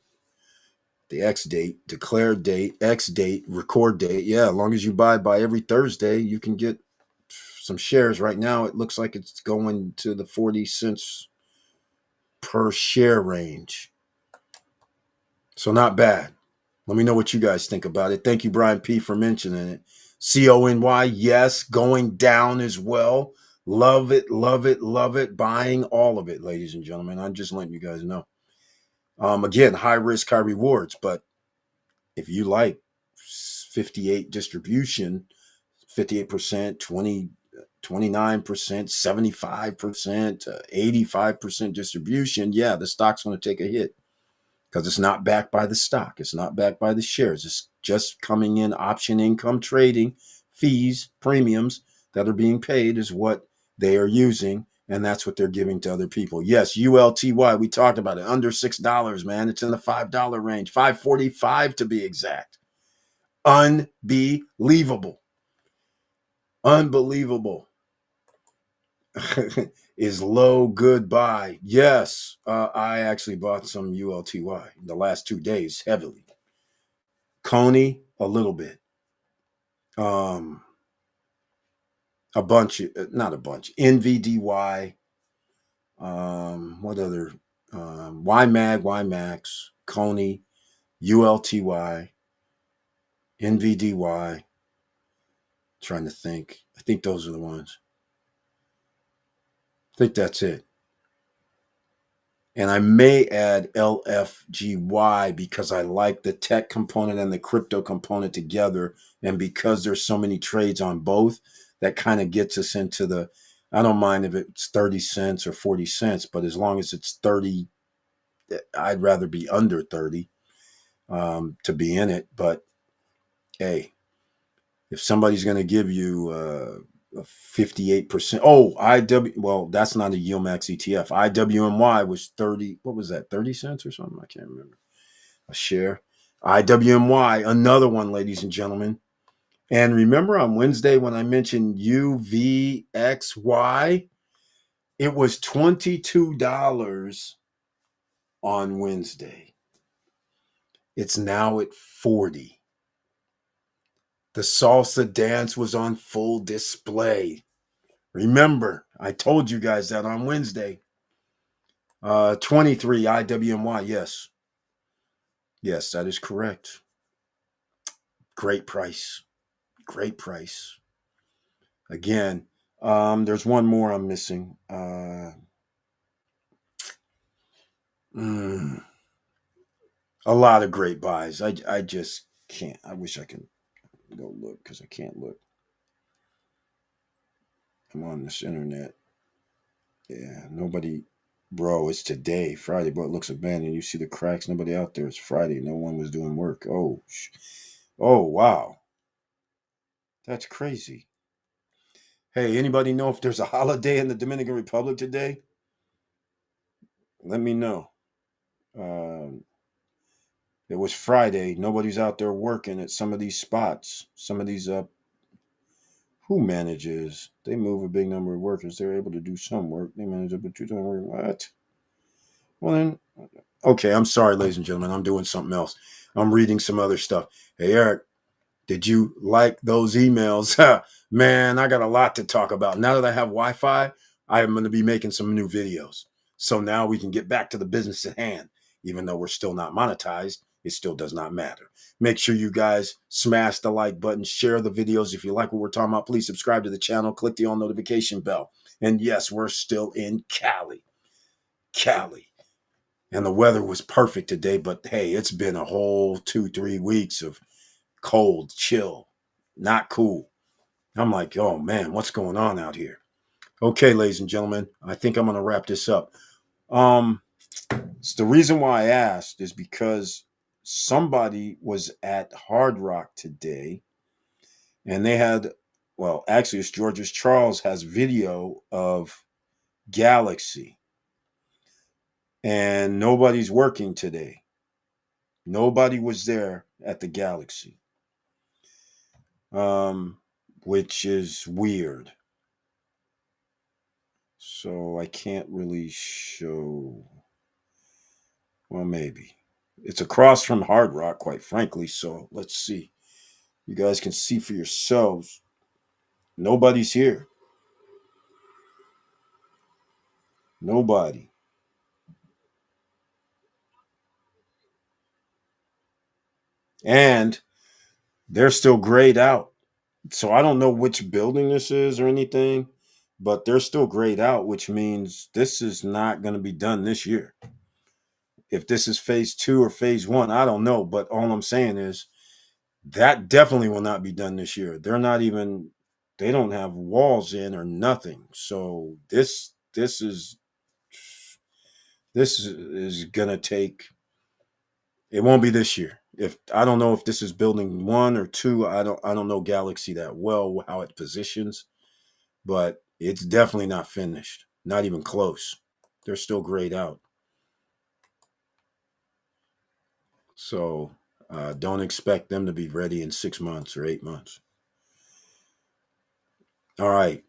The X date, declared date, X date, record date. Yeah, as long as you buy by every Thursday, you can get some shares. Right now, it looks like it's going to the 40 cents per share range. So not bad. Let me know what you guys think about it. Thank you, Brian P., for mentioning it. CONY, yes, going down as well. Love it, love it, love it. Buying all of it, ladies and gentlemen. I'm just letting you guys know. Again, high risk, high rewards. But if you like 58 distribution, 58%, 20 29%, 75%, 85% distribution, yeah, the stock's going to take a hit because it's not backed by the stock. It's not backed by the shares. It's just coming in option income trading, fees, premiums that are being paid is what they are using, and that's what they're giving to other people. Yes, ULTY, we talked about it, under $6, man. It's in the $5 range, $5.45 to be exact. Unbelievable. Unbelievable. Is low good buy? Yes, I actually bought some ULTY the last 2 days heavily. Coney a little bit. A bunch, not a bunch. NVDY. What other? YMAG, YMAX, Coney, ULTY, NVDY. Trying to think. I think those are the ones. I think that's it. And I may add LFGY because I like the tech component and the crypto component together. And because there's so many trades on both, that kind of gets us into the, I don't mind if it's 30 cents or 40 cents, but as long as it's 30, I'd rather be under 30 to be in it. But hey, if somebody's going to give you 58%. Oh, well, that's not a YieldMax ETF. IWMY was 30. What was that? 30 cents or something? I can't remember. A share. IWMY, another one, ladies and gentlemen. And remember on Wednesday when I mentioned UVXY, it was $22 on Wednesday. It's now at 40. The salsa dance was on full display. Remember, I told you guys that on Wednesday. 23 IWMY, yes. Yes, that is correct. Great price. Great price. Again, there's one more I'm missing. A lot of great buys. I just can't. I wish I could go look because I can't look. I'm on this internet. Yeah, nobody. Bro, it's today, Friday, but it looks abandoned. You see the cracks. Nobody out there. It's Friday. No one was doing work. Oh, wow. That's crazy. Hey, anybody know if there's a holiday in the Dominican Republic today? Let me know. It was Friday. Nobody's out there working at some of these spots. Some of these who manages? They move a big number of workers. They're able to do some work. They manage up to 2 work. What? Well then, okay. I'm sorry, ladies and gentlemen. I'm doing something else. I'm reading some other stuff. Hey, Eric, did you like those emails? Man, I got a lot to talk about. Now that I have Wi-Fi, I am going to be making some new videos. So now we can get back to the business at hand. Even though we're still not monetized, it still does not matter. Make sure you guys smash the like button, share the videos. If you like what we're talking about, please subscribe to the channel, click the all notification bell. And yes, we're still in Cali. And the weather was perfect today, but hey, it's been a whole 2-3 weeks of cold, chill, not cool. I'm like, oh man, what's going on out here? Okay, ladies and gentlemen, I think I'm going to wrap this up. The reason why I asked is because somebody was at Hard Rock today and they had, well, actually it's George's Charles has video of Galaxy and nobody's working today. Nobody was there at the Galaxy, which is weird. So I can't really show. Well, maybe. It's across from Hard Rock, quite frankly. So let's see. You guys can see for yourselves. Nobody's here. Nobody. And they're still grayed out. So I don't know which building this is or anything, but they're still grayed out, which means this is not going to be done this year. If this is phase 2 or phase 1, I don't know. But all I'm saying is that definitely will not be done this year. They're not even They don't have walls in or nothing. So this is gonna take. It won't be this year. If I don't know if this is building 1 or 2, I don't know Galaxy that well, how it positions, but it's definitely not finished. Not even close. They're still grayed out. So don't expect them to be ready in 6 months or 8 months. All right,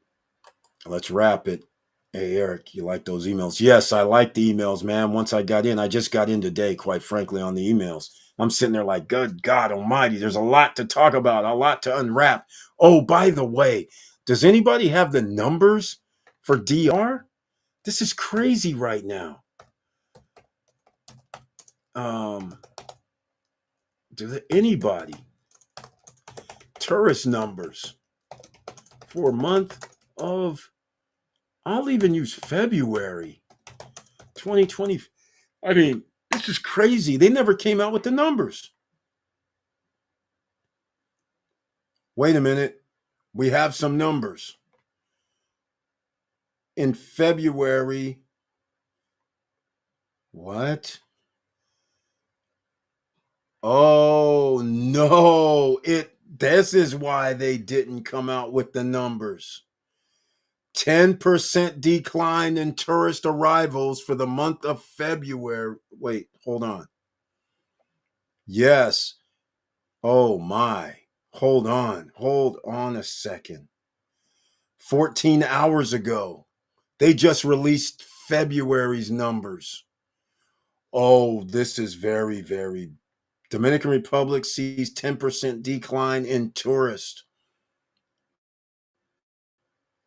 let's wrap it. Hey, Eric, you like those emails? Yes, I like the emails, man. Once I got in, I just got in today, quite frankly, on the emails. I'm sitting there like, good God almighty, there's a lot to talk about, a lot to unwrap. Oh, by the way, does anybody have the numbers for DR? This is crazy right now. Anybody? Tourist numbers for a month of, I'll even use February 2020. I mean, this is crazy. They never came out with the numbers. Wait a minute. We have some numbers. In February, what? Oh, no. This is why they didn't come out with the numbers. 10% decline in tourist arrivals for the month of February. Wait, hold on. Yes. Oh my. Hold on a second. 14 hours ago, they just released February's numbers. Oh, this is very, very. Dominican Republic sees 10% decline in tourists.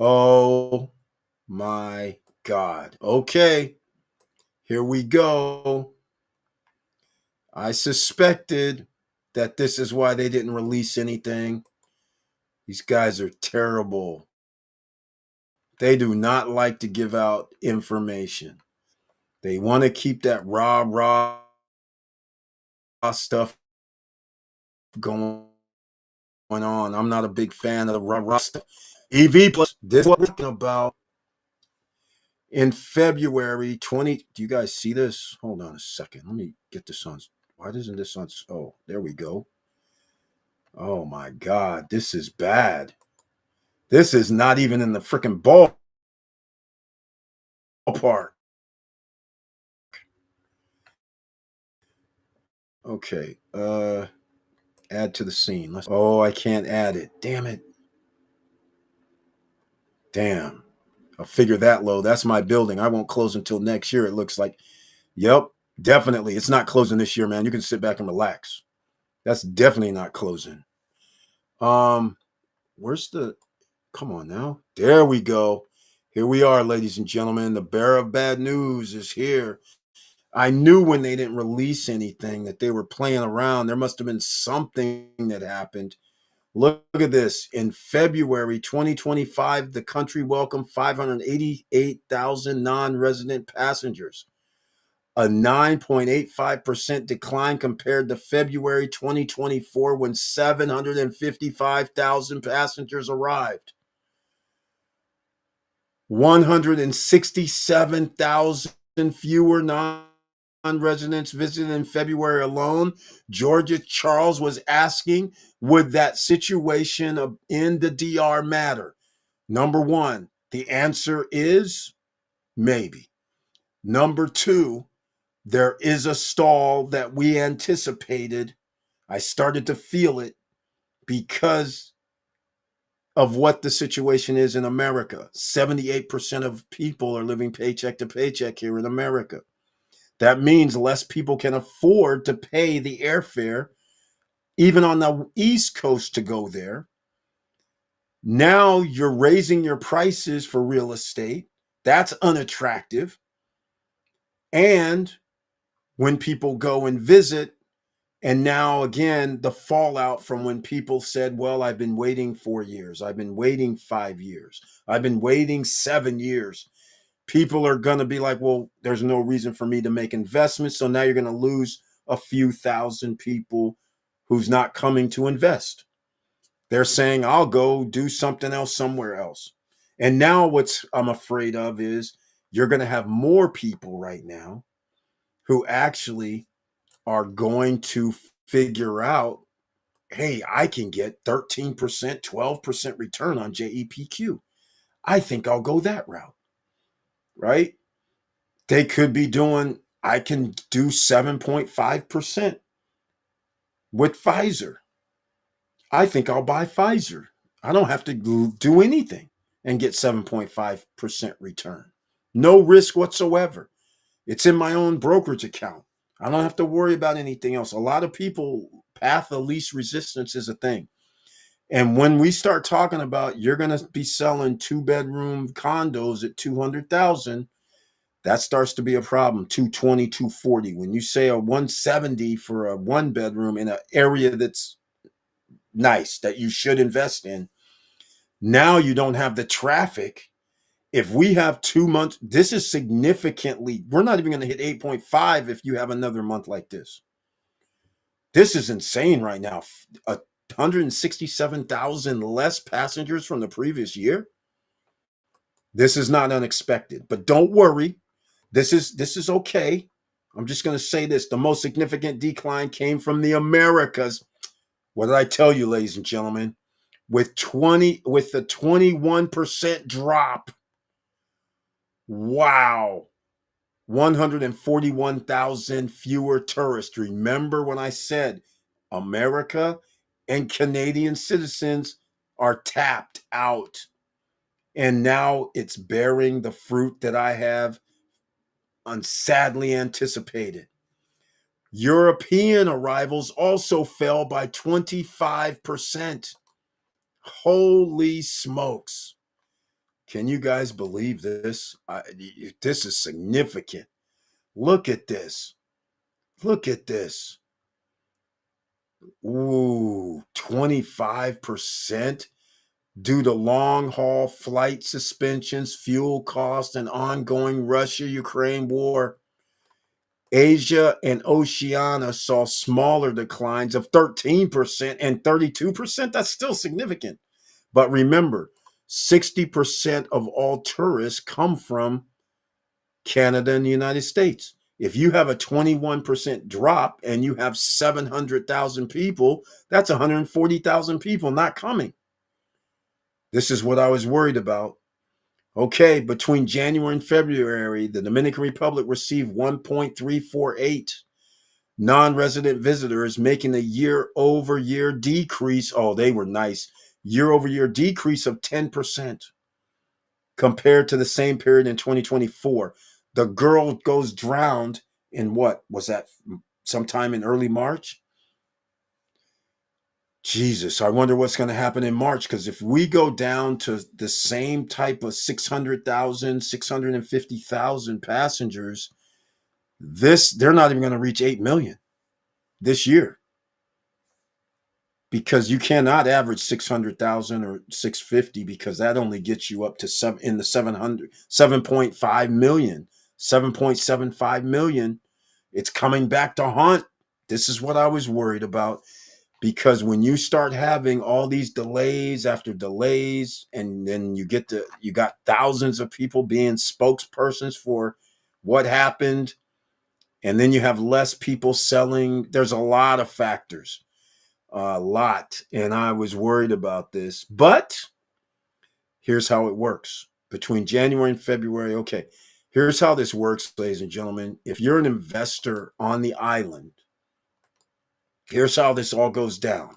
Oh my God. Okay, here we go. I suspected that this is why they didn't release anything. These guys are terrible. They do not like to give out information. They want to keep that raw stuff going on. I'm not a big fan of the raw stuff. EV plus, this is what we're talking about. In February 20, do you guys see this? Hold on a second. Let me get this on. Why doesn't this on? Oh, there we go. Oh my God, this is bad. This is not even in the freaking ballpark. Okay, add to the scene. Oh, I can't add it. Damn it. Damn. I'll figure that low. That's my building. I won't close until next year, it looks like. Yep, definitely. It's not closing this year, man. You can sit back and relax. That's definitely not closing. Where's the, come on now. There we go. Here we are, ladies and gentlemen. The bearer of bad news is here. I knew when they didn't release anything that they were playing around. There must have been something that happened. Look at this. In February 2025, the country welcomed 588,000 non-resident passengers, a 9.85% decline compared to February 2024 when 755,000 passengers arrived. 167,000 fewer non-residents visited in February alone. Georgia Charles was asking, would that situation in the DR matter? Number one, the answer is maybe. Number two, there is a stall that we anticipated. I started to feel it because of what the situation is in America. 78% of people are living paycheck to paycheck here in America. That means less people can afford to pay the airfare, even on the East Coast, to go there. Now you're raising your prices for real estate. That's unattractive. And when people go and visit, and now again, the fallout from when people said, well, I've been waiting 4 years. I've been waiting 5 years. I've been waiting 7 years. People are going to be like, well, there's no reason for me to make investments. So now you're going to lose a few thousand people who's not coming to invest. They're saying, I'll go do something else somewhere else. And now what's I'm afraid of is you're going to have more people right now who actually are going to figure out, hey, I can get 13%, 12% return on JEPQ. I think I'll go that route, right? They could be doing, I can do 7.5% with Pfizer. I think I'll buy Pfizer. I don't have to do anything and get 7.5% return. No risk whatsoever. It's in my own brokerage account. I don't have to worry about anything else. A lot of people, path of least resistance is a thing. And when we start talking about you're going to be selling 2-bedroom condos at 200,000, that starts to be a problem. 220, 240. When you say a 170 for a 1-bedroom in an area that's nice that you should invest in, now you don't have the traffic. If we have 2 months, this is significantly, we're not even going to hit 8.5 if you have another month like this. This is insane right now. 167,000 less passengers from the previous year. This is not unexpected, but don't worry. This is okay. I'm just going to say this. The most significant decline came from the Americas. What did I tell you, ladies and gentlemen? With the 21% drop. Wow. 141,000 fewer tourists. Remember when I said America and Canadian citizens are tapped out. And now it's bearing the fruit that I have sadly anticipated. European arrivals also fell by 25%. Holy smokes. Can you guys believe this? This is significant. Look at this. Look at this. Ooh, 25% due to long haul flight suspensions, fuel costs, and ongoing Russia-Ukraine war. Asia and Oceania saw smaller declines of 13% and 32%. That's still significant. But remember, 60% of all tourists come from Canada and the United States. If you have a 21% drop and you have 700,000 people, that's 140,000 people not coming. This is what I was worried about. Okay, between January and February, the Dominican Republic received 1.348 non-resident visitors, making a year-over-year decrease. Oh, they were nice. Year-over-year decrease of 10% compared to the same period in 2024. The girl goes drowned in what was that? Sometime in early March? Jesus, I wonder what's going to happen in March, because if we go down to the same type of 600,000, 650,000 passengers, they're not even going to reach 8 million this year, because you cannot average 600,000 or 650, because that only gets you up to 7.5 million, 7.75 million. It's coming back to haunt. This is what I was worried about. Because when you start having all these delays after delays, and then you got thousands of people being spokespersons for what happened, and then you have less people selling, there's a lot of factors, a lot. And I was worried about this, but here's how it works between January and February. Okay, here's how this works, ladies and gentlemen. If you're an investor on the island, here's how this all goes down.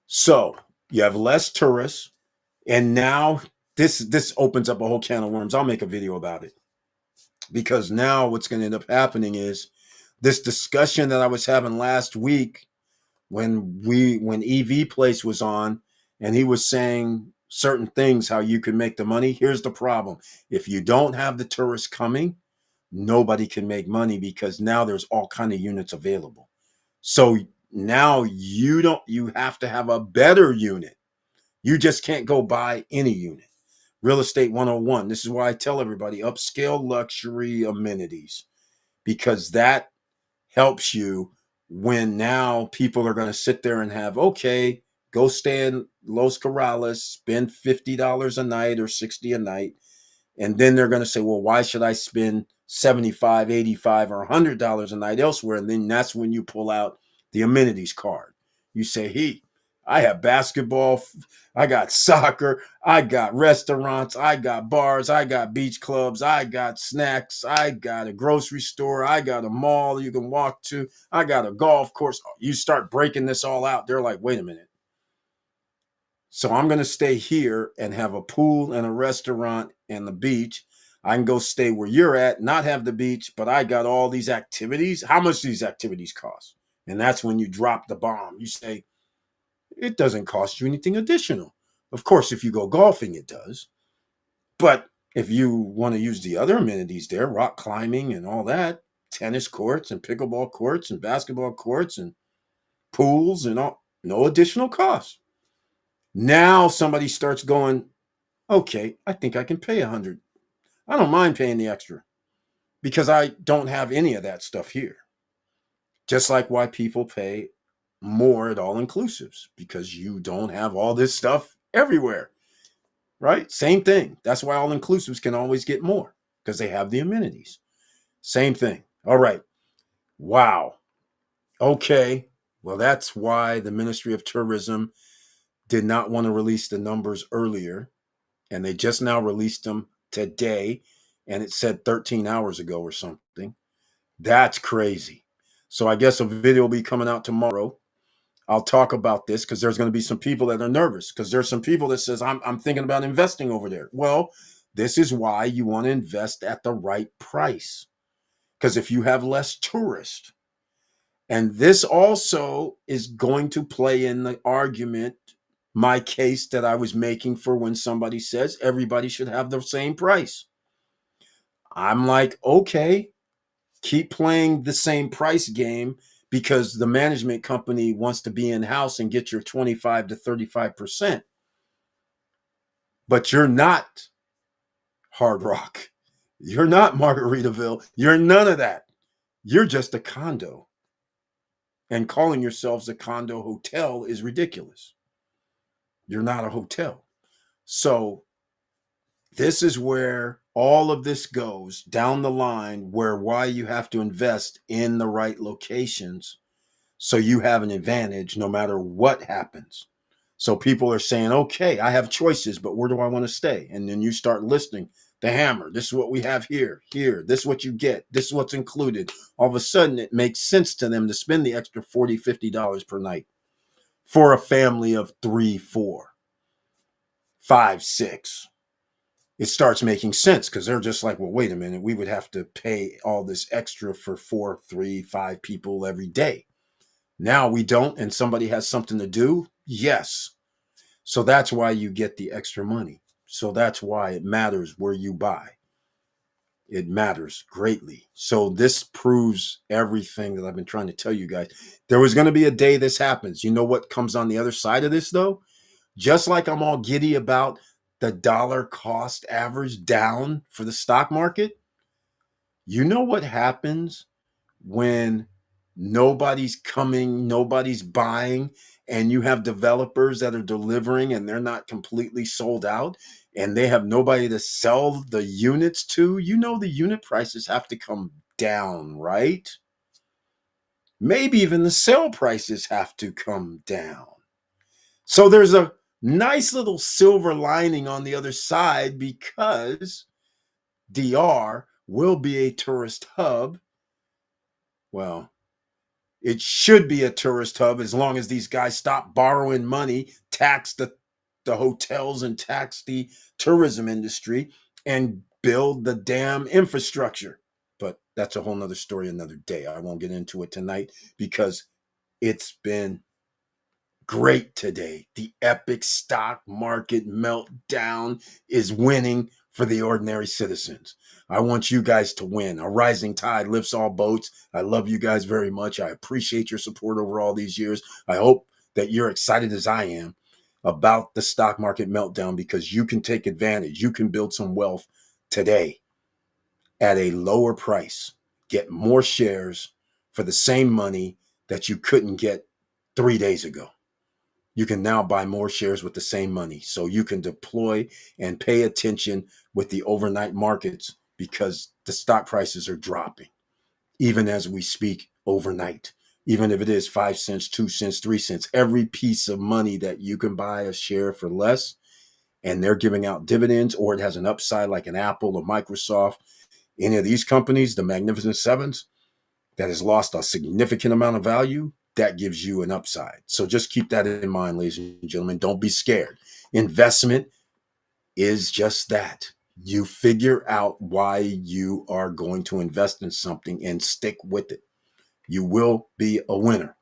So you have less tourists, and now this opens up a whole can of worms. I'll make a video about it, because now what's going to end up happening is this discussion that I was having last week when EV Place was on, and he was saying certain things, how you can make the money. Here's the problem. If you don't have the tourists coming, nobody can make money, because now there's all kind of units available. So now you have to have a better unit. You just can't go buy any unit. Real estate 101. This is why I tell everybody upscale luxury amenities, because that helps you when now people are going to sit there and have, okay, Go stay in Los Corrales, spend $50 a night or $60 a night. And then they're going to say, well, why should I spend $75, $85, or $100 a night elsewhere? And then that's when you pull out the amenities card. You say, hey, I have basketball, I got soccer, I got restaurants, I got bars, I got beach clubs, I got snacks, I got a grocery store, I got a mall you can walk to, I got a golf course. You start breaking this all out. They're like, wait a minute. So I'm going to stay here and have a pool and a restaurant and the beach. I can go stay where you're at, not have the beach, but I got all these activities. How much do these activities cost? And that's when you drop the bomb. You say, it doesn't cost you anything additional. Of course, if you go golfing, it does. But if you want to use the other amenities there, rock climbing and all that, tennis courts and pickleball courts and basketball courts and pools and all, no additional cost. Now somebody starts going, okay, I think I can pay $100. I don't mind paying the extra because I don't have any of that stuff here. Just like why people pay more at all inclusives, because you don't have all this stuff everywhere, right? Same thing. That's why all inclusives can always get more, because they have the amenities. Same thing. All right. Wow. Okay. Well, that's why the Ministry of Tourism did not want to release the numbers earlier, and they just now released them today, and it said 13 hours ago or something. That's crazy. So I guess a video will be coming out tomorrow. I'll talk about this because there's going to be some people that are nervous, because there's some people that says, I'm thinking about investing over there. Well, this is why you want to invest at the right price, because if you have less tourists, and this also is going to play in the argument, my case that I was making for when somebody says everybody should have the same price. I'm like, okay, keep playing the same price game because the management company wants to be in-house and get your 25 to 35%. But you're not Hard Rock. You're not Margaritaville. You're none of that. You're just a condo. And calling yourselves a condo hotel is ridiculous. You're not a hotel. So this is where all of this goes down the line, where why you have to invest in the right locations so you have an advantage no matter what happens. So people are saying, okay, I have choices, but where do I want to stay? And then you start listing the hammer. This is what we have here, this is what you get, this is what's included. All of a sudden, it makes sense to them to spend the extra $40, $50 per night for a family of 3, 4, 5, 6. It starts making sense because they're just like, well, wait a minute, we would have to pay all this extra for 4, 3, 5 people every day. Now we don't, and somebody has something to do. Yes. So that's why you get the extra money. So that's why it matters where you buy. It matters greatly. So this proves everything that I've been trying to tell you guys. There was going to be a day this happens. You know what comes on the other side of this, though? Just like I'm all giddy about the dollar cost average down for the stock market, you know what happens when nobody's coming, nobody's buying, and you have developers that are delivering and they're not completely sold out and they have nobody to sell the units to? You know, the unit prices have to come down, right? Maybe even the sale prices have to come down. So there's a nice little silver lining on the other side, because DR will be a tourist hub. Well, it should be a tourist hub as long as these guys stop borrowing money, tax the hotels and tax the tourism industry, and build the damn infrastructure. But that's a whole nother story another day. I won't get into it tonight because it's been great today. The epic stock market meltdown is winning for the ordinary citizens. I want you guys to win. A rising tide lifts all boats. I love you guys very much. I appreciate your support over all these years. I hope that you're excited as I am about the stock market meltdown, because you can take advantage. You can build some wealth today at a lower price. Get more shares for the same money that you couldn't get 3 days ago. You can now buy more shares with the same money. So you can deploy and pay attention with the overnight markets because the stock prices are dropping, even as we speak overnight. Even if it is 5 cents, 2 cents, 3 cents, every piece of money that you can buy a share for less and they're giving out dividends or it has an upside like an Apple or Microsoft, any of these companies, the Magnificent Sevens, that has lost a significant amount of value, that gives you an upside. So just keep that in mind, ladies and gentlemen. Don't be scared. Investment is just that. You figure out why you are going to invest in something and stick with it. You will be a winner.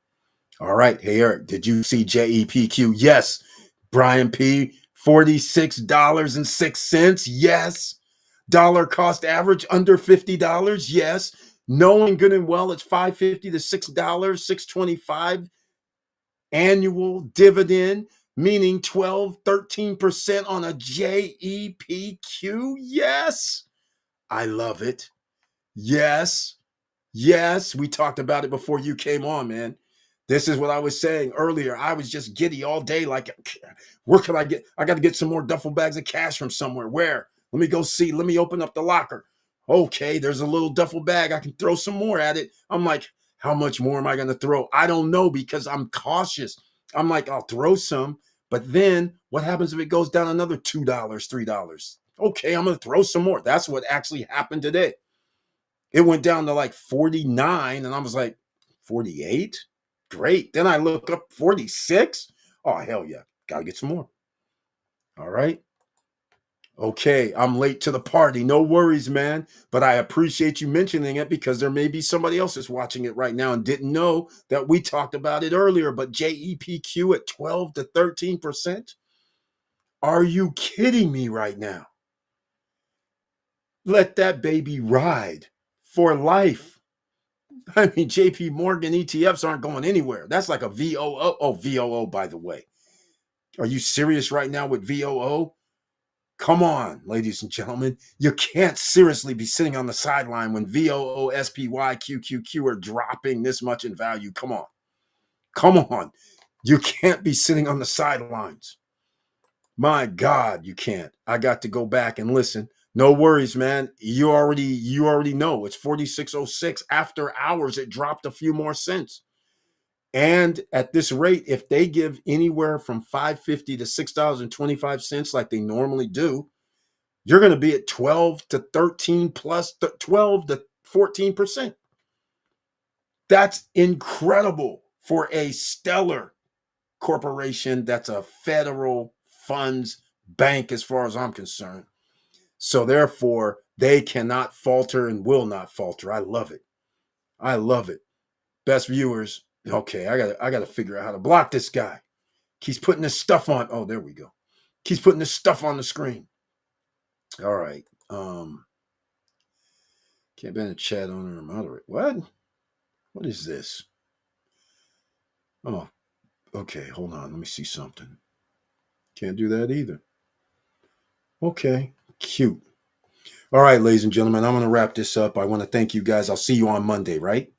All right. Hey, Eric, did you see JEPQ? Yes. Brian P., $46.06. Yes. Dollar cost average under $50. Yes. Knowing good and well it's $5.50 to $6, $6.25 annual dividend, meaning 12, 13% on a JEPQ. Yes. I love it. Yes. Yes, we talked about it before you came on, man. This is what I was saying earlier. I was just giddy all day. Like, where can I get? I got to get some more duffel bags of cash from somewhere. Where? Let me go see. Let me open up the locker. Okay, there's a little duffel bag. I can throw some more at it. I'm like, how much more am I going to throw? I don't know because I'm cautious. I'm like, I'll throw some. But then what happens if it goes down another $2, $3? Okay, I'm going to throw some more. That's what actually happened today. It went down to like 49, and I was like, 48? Great. Then I look up 46. Oh, hell yeah. Gotta get some more. All right. Okay, I'm late to the party. No worries, man. But I appreciate you mentioning it because there may be somebody else that's watching it right now and didn't know that we talked about it earlier. But JEPQ at 12 to 13%? Are you kidding me right now? Let that baby ride for life. I mean, JP Morgan ETFs aren't going anywhere. That's like a VOO. Oh, VOO, by the way. Are you serious right now with VOO? Come on, ladies and gentlemen. You can't seriously be sitting on the sideline when VOO, SPY, QQQ are dropping this much in value. Come on. Come on. You can't be sitting on the sidelines. My God, you can't. I got to go back and listen. No worries, man. You already know it's 46.06. After hours, it dropped a few more cents. And at this rate, if they give anywhere from $5.50 to $6.25 like they normally do, you're going to be at 12 to 13 plus 12 to 14%. That's incredible for a stellar corporation that's a federal funds bank as far as I'm concerned. So therefore, they cannot falter and will not falter. I love it. I love it. Best viewers. Okay, I got to figure out how to block this guy. Keeps putting this stuff on. Oh, there we go. Keeps putting this stuff on the screen. All right. Can't ban a chat owner or moderate. What? What is this? Oh, okay. Hold on. Let me see something. Can't do that either. Okay. Cute. All right, ladies and gentlemen, I'm going to wrap this up. I want to thank you guys. I'll see you on Monday, right?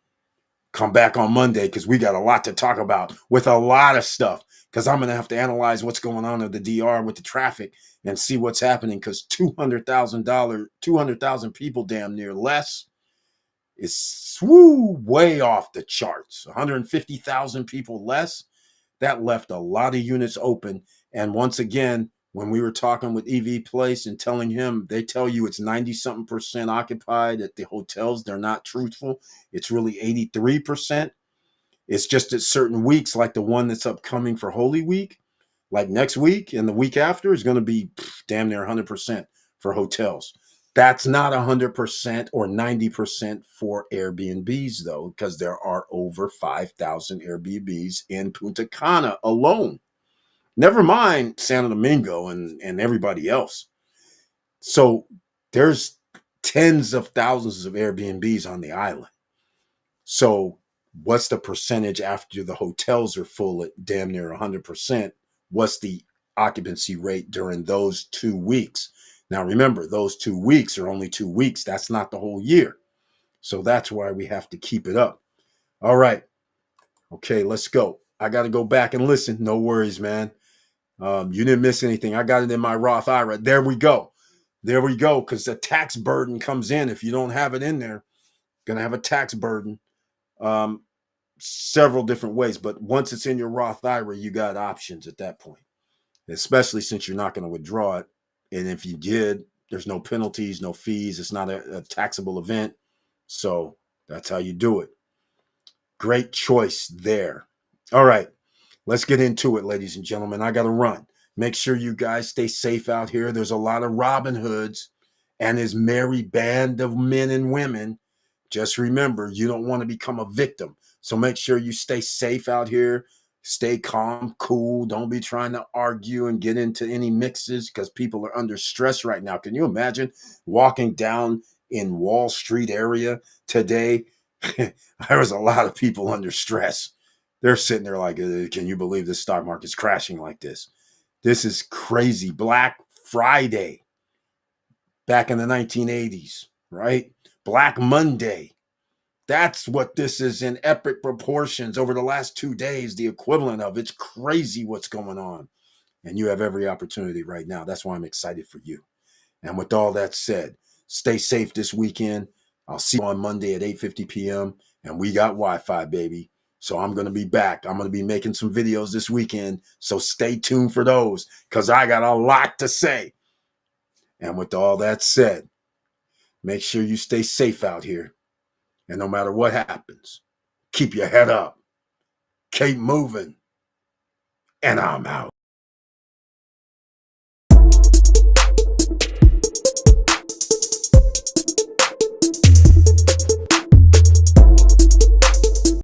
Come back on Monday because we got a lot to talk about with a lot of stuff because I'm going to have to analyze what's going on at the DR with the traffic and see what's happening because $200,000 people damn near less is way off the charts. 150,000 people less. That left a lot of units open. And once again, when we were talking with EV Place and telling him, they tell you it's 90-something percent occupied at the hotels. They're not truthful. It's really 83%. It's just at certain weeks, like the one that's upcoming for Holy Week, like next week and the week after is going to be damn near 100% for hotels. That's not 100% or 90% for Airbnbs, though, because there are over 5,000 Airbnbs in Punta Cana alone. Never mind Santo Domingo and everybody else. So there's tens of thousands of Airbnbs on the island. So what's the percentage after the hotels are full at damn near 100%? What's the occupancy rate during those 2 weeks? Now, remember, those 2 weeks are only 2 weeks. That's not the whole year. So that's why we have to keep it up. All right. Okay, let's go. I got to go back and listen. No worries, man. You didn't miss anything. I got it in my Roth IRA. There we go. There we go. Because the tax burden comes in. If you don't have it in there, going to have a tax burden. Several different ways. But once it's in your Roth IRA, you got options at that point, especially since you're not going to withdraw it. And if you did, there's no penalties, no fees. It's not a taxable event. So that's how you do it. Great choice there. All right. Let's get into it, ladies and gentlemen. I got to run. Make sure you guys stay safe out here. There's a lot of Robin Hoods and his merry band of men and women. Just remember, you don't want to become a victim. So make sure you stay safe out here. Stay calm, cool. Don't be trying to argue and get into any mixes because people are under stress right now. Can you imagine walking down in Wall Street area today? There was a lot of people under stress. They're sitting there like, can you believe the stock market's crashing like this? This is crazy. Black Friday back in the 1980s, right? Black Monday. That's what this is in epic proportions over the last 2 days, the equivalent of. It's crazy what's going on. And you have every opportunity right now. That's why I'm excited for you. And with all that said, stay safe this weekend. I'll see you on Monday at 8:50 p.m. And we got Wi-Fi, baby. So I'm going to be back. I'm going to be making some videos this weekend. So stay tuned for those because I got a lot to say. And with all that said, make sure you stay safe out here. And no matter what happens, keep your head up, keep moving, and I'm out.